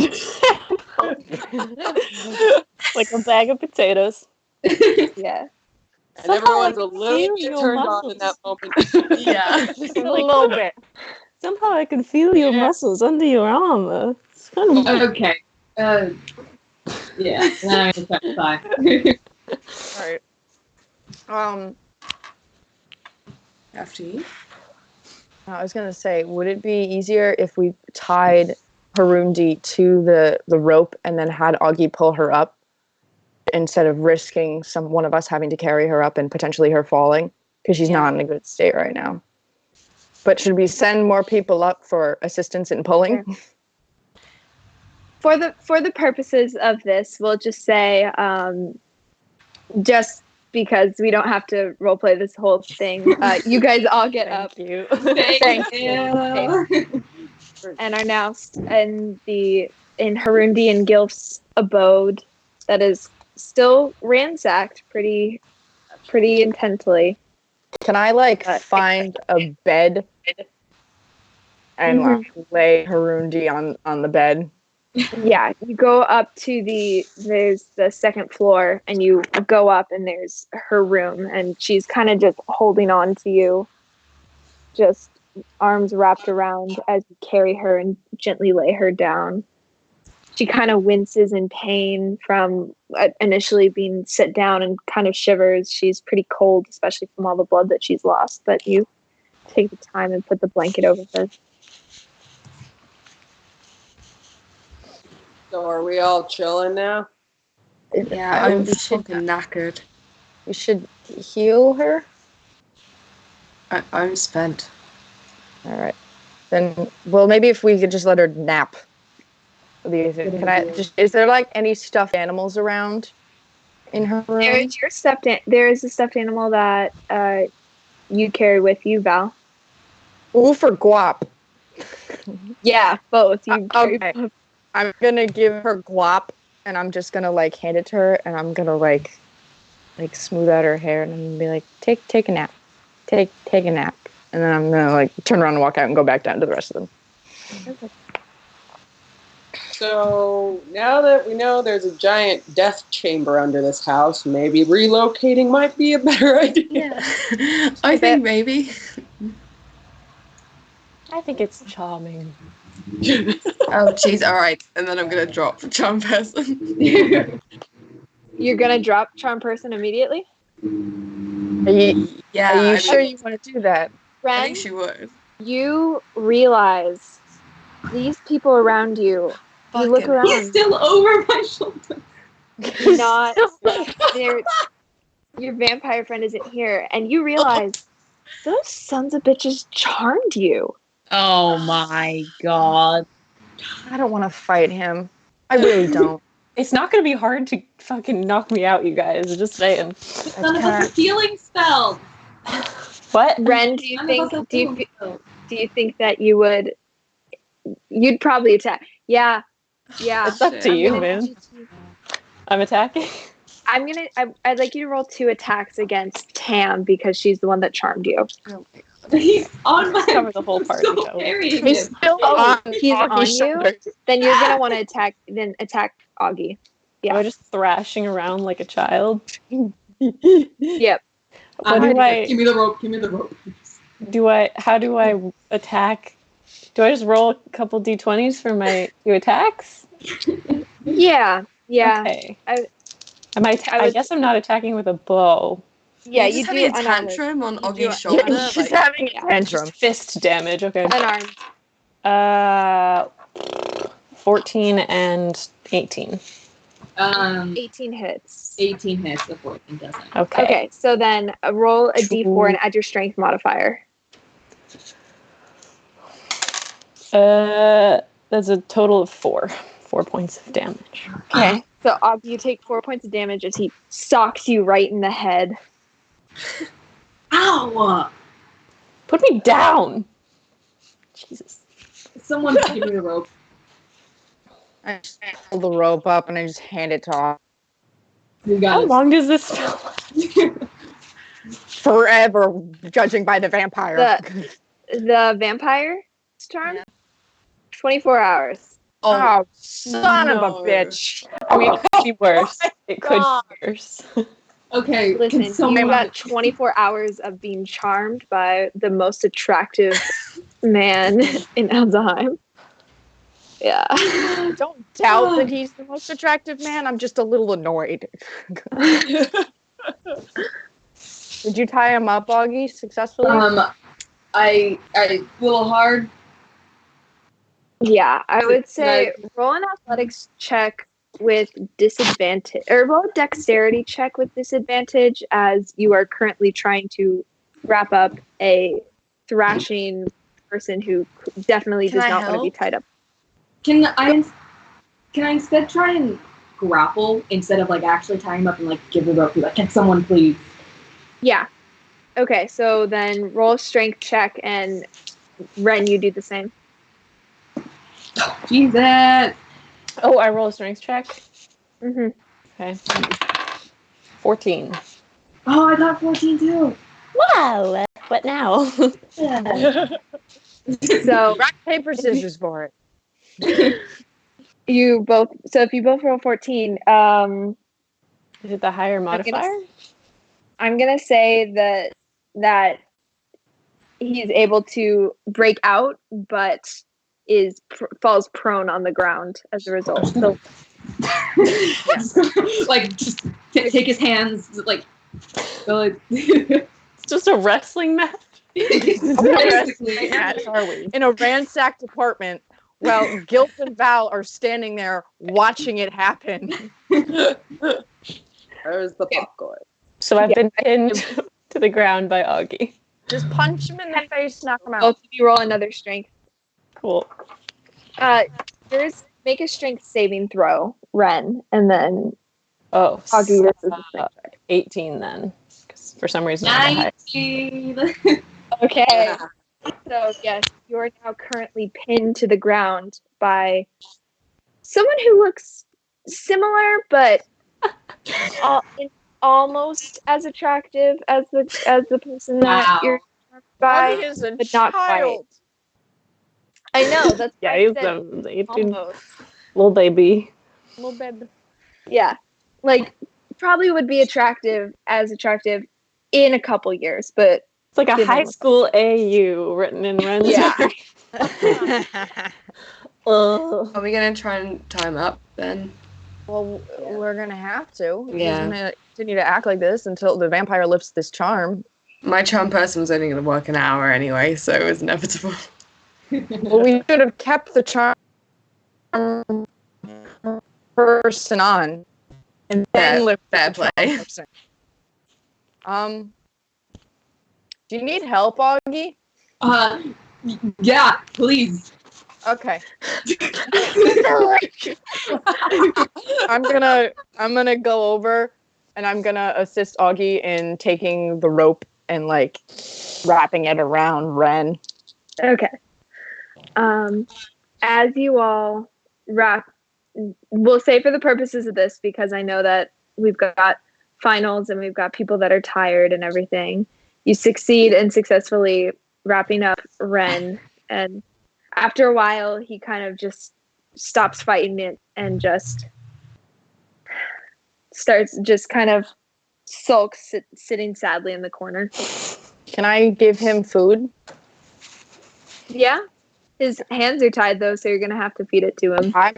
Like a bag of potatoes. yeah. And everyone's a little bit turned on in that moment. Yeah, just a little bit. Somehow I can feel your muscles under your armor. It's kind of Okay. Yeah. Then I'm gonna try to climb. All right. After you. I was gonna say, would it be easier if we tied Harundie to the rope and then had Augie pull her up instead of risking one of us having to carry her up and potentially her falling because she's not in a good state right now? But should we send more people up for assistance in pulling? For the purposes of this, we'll just say just because we don't have to roleplay this whole thing, you guys all get up. Thank you. Thank you. And are now in Harundie and Gilf's abode that is still ransacked pretty intensely. Can I find a bed and lay Harundie on the bed? Yeah, you go up to there's the second floor and you go up and there's her room and she's kind of just holding on to you, just arms wrapped around as you carry her and gently lay her down. She kind of winces in pain from initially being sit down and kind of shivers. She's pretty cold, especially from all the blood that she's lost, but you take the time and put the blanket over her. So are we all chilling now? Yeah, I'm fucking knackered. We should heal her. I'm spent. All right. Then, well, maybe if we could just let her nap. Is there any stuffed animals around in her room? There is a stuffed animal that you carry with you, Val. Ooh, for guap. Yeah, both. Okay. I'm gonna give her guap, and I'm just gonna hand it to her, and I'm gonna smooth out her hair, and I'm gonna be like, take a nap, take a nap, and then I'm gonna turn around and walk out and go back down to the rest of them. Okay. So now that we know there's a giant death chamber under this house, maybe relocating might be a better idea. Yeah. I think maybe. I think it's charming. Oh, jeez. All right. And then I'm going to drop charm person. You're gonna drop charm person immediately? Yeah. Are you I sure mean, you want to do that? I Ren, think she would. you realize these people around you. You look Fucking He's around. still over my shoulder. Not there. Your vampire friend isn't here, and you realize those sons of bitches charmed you. Oh my god. I don't want to fight him. I really don't. It's not going to be hard to fucking knock me out, you guys. Just saying. None of us are healing spells. What? Ren, do you None think? of us have Do you healing spells. do you think that you would? You'd probably attack. Yeah. It's up to I'm you, gonna man. need you to- I'm attacking. I'd like you to roll 2 attacks against Tam because she's the one that charmed you. He's on my. Cover the whole I'm party, so shall we? carrying He's him. still Oh, on he's on Augie's you? shoulders. Then you're gonna want to attack Augie. Am I just thrashing around like a child? Yep. What do I Give me the rope. Give me the rope. how do I attack? Do I just roll a couple d20s for my 2 attacks? Yeah. Okay. I guess I'm not attacking with a bow. Yeah, You're you just do having a unarmed. tantrum on You do Augie's it. shoulder. Yeah, he's like, having a tantrum. Just fist damage. Okay. Unarmed. 14 and 18. 18 hits. 18 hits, the 14 doesn't. Okay. Okay, so then roll a d4 and add your strength modifier. That's a total of 4 points of damage. Okay. So Augie, you take 4 points of damage as he socks you right in the head. Ow! Put me down. Jesus. Someone give me the rope. I just pull the rope up and I just hand it to Augie. You got How it. long does this spell last? Forever, judging by the vampire. The vampire's charm? 24 hours. Oh, son of no. a bitch. I mean, it could be worse. It could be worse. Okay, Listen, can you've someone... got 24 hours of being charmed by the most attractive man in Alzheim. Yeah. Don't doubt that he's the most attractive man. I'm just a little annoyed. Did you tie him up, Augie, successfully? I a little hard. Yeah, I would say roll an athletics check with disadvantage, or roll a dexterity check with disadvantage as you are currently trying to wrap up a thrashing person who definitely Can does I not want to be help? tied up. Can I instead try and grapple instead of like actually tying him up and like give the rope? Be like, can someone please? Yeah. Okay, so then roll a strength check, and Ren, you do the same. Jesus. Oh, I roll a strength check. Mm-hmm. Okay. 14. Oh, I got 14 too. Wow. What now? So Rock, paper, scissors for it. you both. So if you both roll 14, Is it the higher modifier? I'm gonna say that he's able to break out, but falls prone on the ground as a result. So Like just take his hands, like. It's just a wrestling match. Basically. Are we? In a ransacked apartment, while Gilf and Val are standing there watching it happen. Where's the popcorn? So I've been pinned to the ground by Augie. Just punch him in the face, knock him out. both of you roll another strength. Cool. Make a strength saving throw, Ren, and then Oh, Augie this is the strength check. 18 then. 'Cause for some reason, I'm high. 19. Okay. So yes, you are now currently pinned to the ground by someone who looks similar, but almost as attractive as the person that Wow. you're charmed by, Augie is a but not quite. child. I know that's Yeah, why I he's said 18 almost. little baby. Little baby. Yeah, like probably would be attractive in a couple years, but It's like a Give high him a- school AU written in Ren's. Yeah. memory. Are we gonna try and time up then? Well, we're gonna have to. Yeah. He's gonna continue to act like this until the vampire lifts this charm. My charm person was only gonna work an hour anyway, so it was inevitable. Well, we should have kept the charm person on, and then lift fair the charm play. person. Do you need help, Augie? Yeah, please. Okay. I'm gonna go over and I'm gonna assist Augie in taking the rope and like wrapping it around Ren. Okay. As you all wrap, we'll say for the purposes of this, because I know that we've got finals and we've got people that are tired and everything. You succeed in successfully wrapping up Ren, and after a while, he kind of just stops fighting it and just starts just kind of sulks, sitting sadly in the corner. Can I give him food? Yeah. His hands are tied, though, so you're going to have to feed it to him. I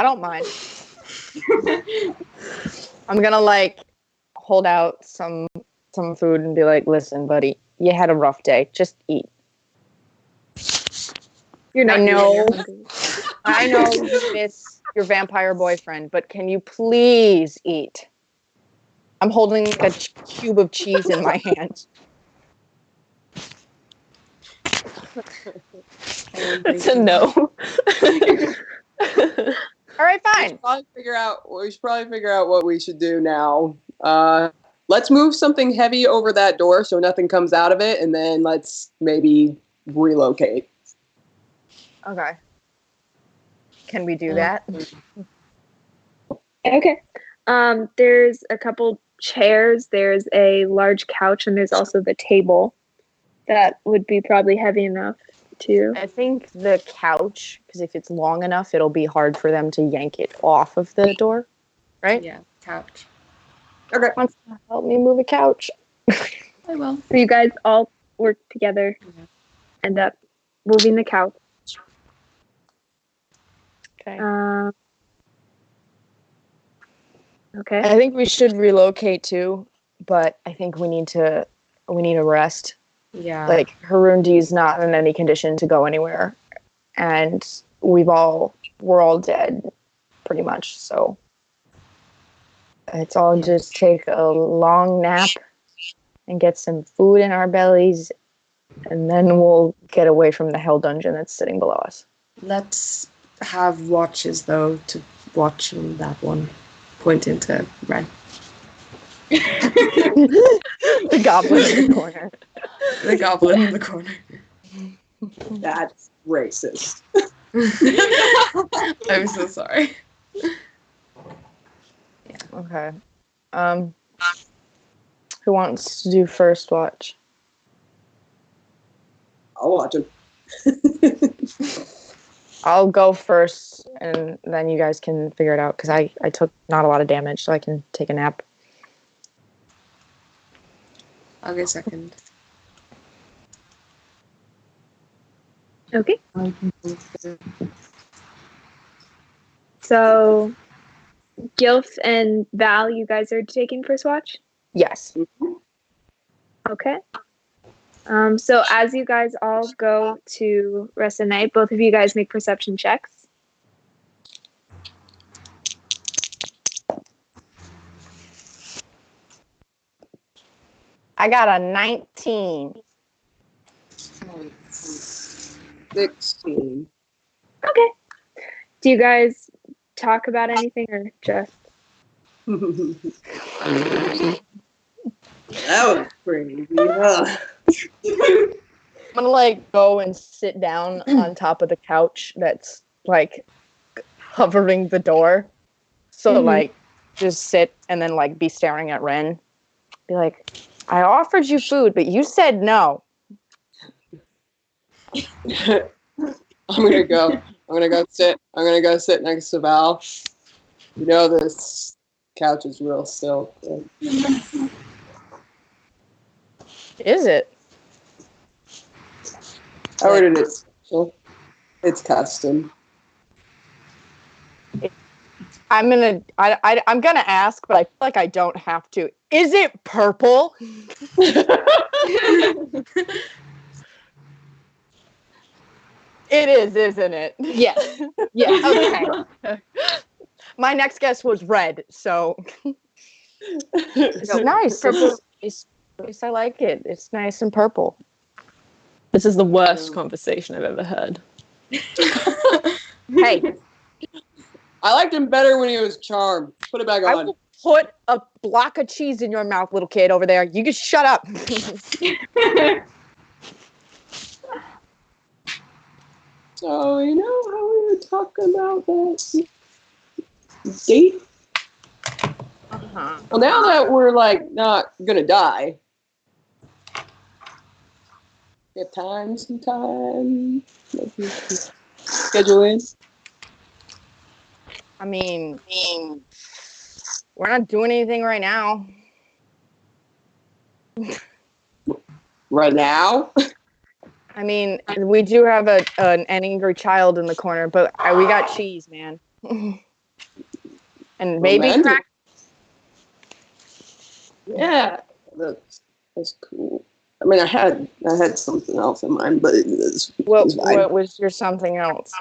don't mind. I'm going to, like, hold out some food and be like, listen, buddy, you had a rough day. Just eat. You're not I know you miss your vampire boyfriend, but can you please eat? I'm holding like a cube of cheese in my hand. It's a no. All right, fine. We should probably figure out what we should do now. Let's move something heavy over that door so nothing comes out of it, and then let's maybe relocate. Okay. Can we do that? Okay. There's a couple chairs, there's a large couch, and there's also the table that would be probably heavy enough to... I think the couch, because if it's long enough, it'll be hard for them to yank it off of the door, right? Yeah, couch. Okay. Help me move a couch. I will. So you guys all work together, end up moving the couch. Okay. Okay. I think we should relocate too, but I think we need to rest. Yeah. Like Harundie's not in any condition to go anywhere, and we're all dead, pretty much. So let's all just take a long nap and get some food in our bellies, and then we'll get away from the hell dungeon that's sitting below us. Let's have watches though to watch that one. Pointing to Ren. The goblin in the corner. The goblin in the corner. That's racist. I'm so sorry. Yeah. Okay. Who wants to do first watch? I'll watch him. I'll go first, and then you guys can figure it out, because I took not a lot of damage, so I can take a nap. I'll go second. Okay. So, Gilf and Val, you guys are taking first watch? Yes. Okay. So as you guys all go to rest the night, both of you guys make perception checks. I got a 19. 16. Okay. Do you guys talk about anything or just? That was crazy. Huh? I'm gonna like go and sit down on top of the couch that's like hovering the door. So like just sit and then like be staring at Ren. Be like, I offered you food, but you said no. I'm gonna go sit next to Val. You know this couch is real still. Is it? I ordered it special. It's custom. I'm gonna ask, but I feel like I don't have to. Is it purple? It is, isn't it? Yes. Yes. Okay. My next guess was red, so nice. Purple. At least I like it. It's nice and purple. This is the worst conversation I've ever heard. Hey, I liked him better when he was charmed. Put it back I on. will put a block of cheese in your mouth, little kid over there. You just shut up. So, you know how we were talking about that date? Uh-huh. Well, now that we're like not gonna die, we have some time. Maybe schedule in. I mean, we're not doing anything right now. Right now? I mean, we do have an angry child in the corner, but we got cheese, man. And maybe Romantic. crack. Yeah, that's cool. I mean, I had something else in mind, but it's fine. What was your something else?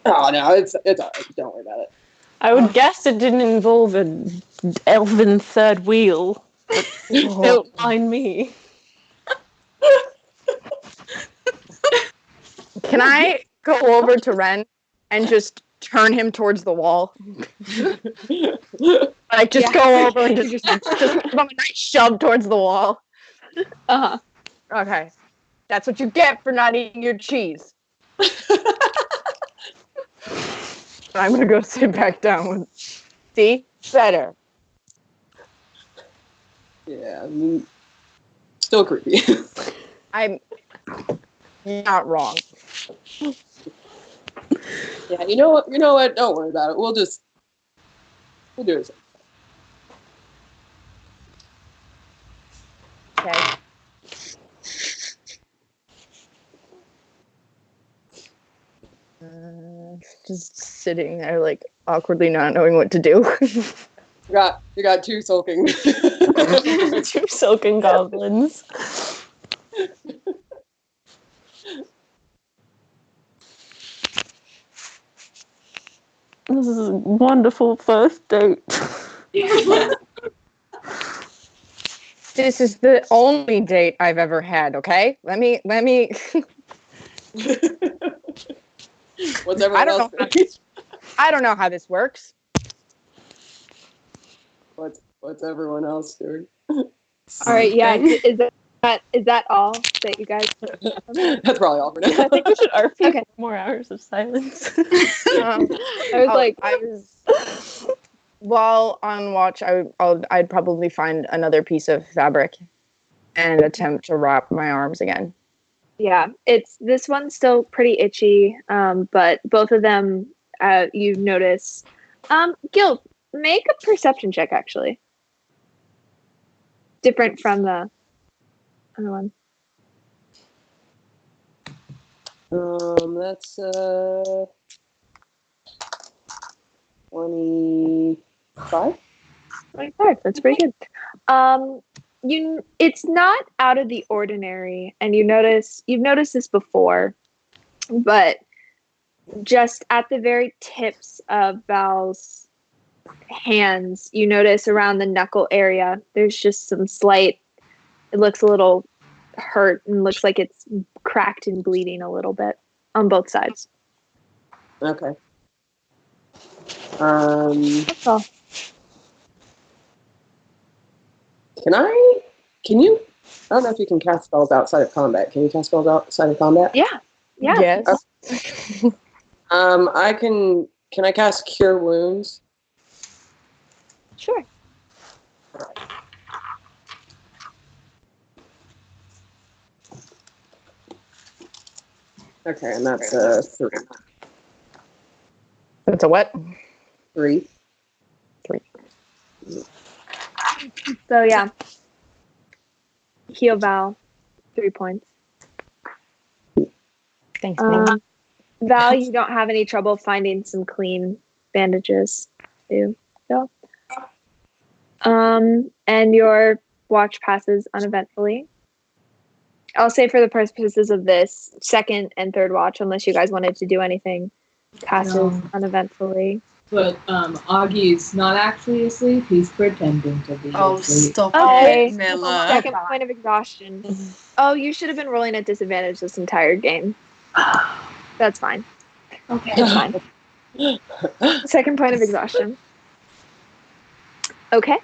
Oh no, it's all right. Don't worry about it. I would guess it didn't involve an elven third wheel. But don't mind me. Can I go over to Ren and just turn him towards the wall? Like, just go over and just give him a nice shove towards the wall. Uh-huh. Okay. That's what you get for not eating your cheese. I'm going to go sit back down. See? Better. Yeah, I mean, still creepy. I'm not wrong. Yeah, you know what? Don't worry about it. We'll do it. Okay. Just sitting there, like, awkwardly not knowing what to do. You got two sulking. Two silken goblins. This is a wonderful first date. This is the only date I've ever had, okay? Let me What's everyone else doing? I don't know how this works. What's everyone else doing? All right. Yeah. Is that all that you guys? That's probably all for now. I think we should RP Okay. more hours of silence. While on watch, I'd probably find another piece of fabric and attempt to wrap my arms again. Yeah. This one's still pretty itchy. But both of them, you notice. Gil, make a perception check. Actually, different from the other one. That's 25. 25. That's pretty good. It's not out of the ordinary, and you've noticed this before, but just at the very tips of Val's hands, you notice around the knuckle area, there's just some slight. It looks a little hurt and looks like it's cracked and bleeding a little bit on both sides. Okay. That's all. Can you? I don't know if you can cast spells outside of combat. Can you cast spells outside of combat? Yeah. Yes. I can. Can I cast Cure Wounds? Sure. Okay, and that's 3. It's a what? 3. 3. So yeah. Heal Val, 3 points. Thanks, man. Val, you don't have any trouble finding some clean bandages, do you? No. And your watch passes uneventfully. I'll say for the purposes of this, second and third watch, unless you guys wanted to do anything, passes uneventfully. But Augie's not actually asleep. He's pretending to be Oh, asleep. stop Okay. it, Miller. Second point of exhaustion. Oh, you should have been rolling at disadvantage this entire game. That's fine. Okay. It's fine. Second point of exhaustion. Okay.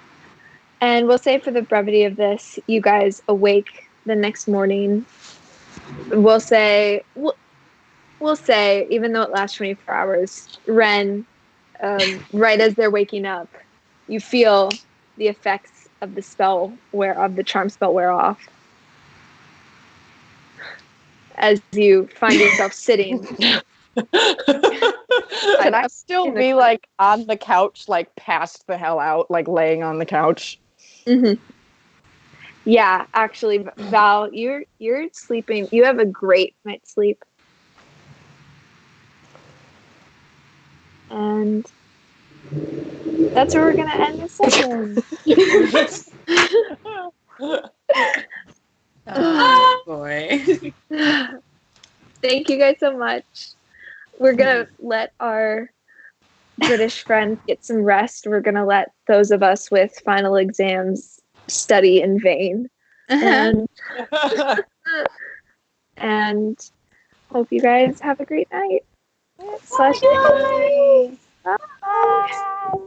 And we'll say for the brevity of this, you guys awake the next morning. We'll say, even though it lasts 24 hours, Ren, right as they're waking up, you feel the effects of the charm spell wear off. As you find yourself sitting. Can I still be like on the couch, like passed the hell out, like laying on the couch? Mm-hmm. Yeah, actually, Val, you're sleeping. You have a great night's sleep. And that's where we're going to end the session. Oh, boy. Thank you guys so much. We're going to let our British friends get some rest. We're going to let those of us with final exams study in vain. And hope you guys have a great night. Bye. Bye.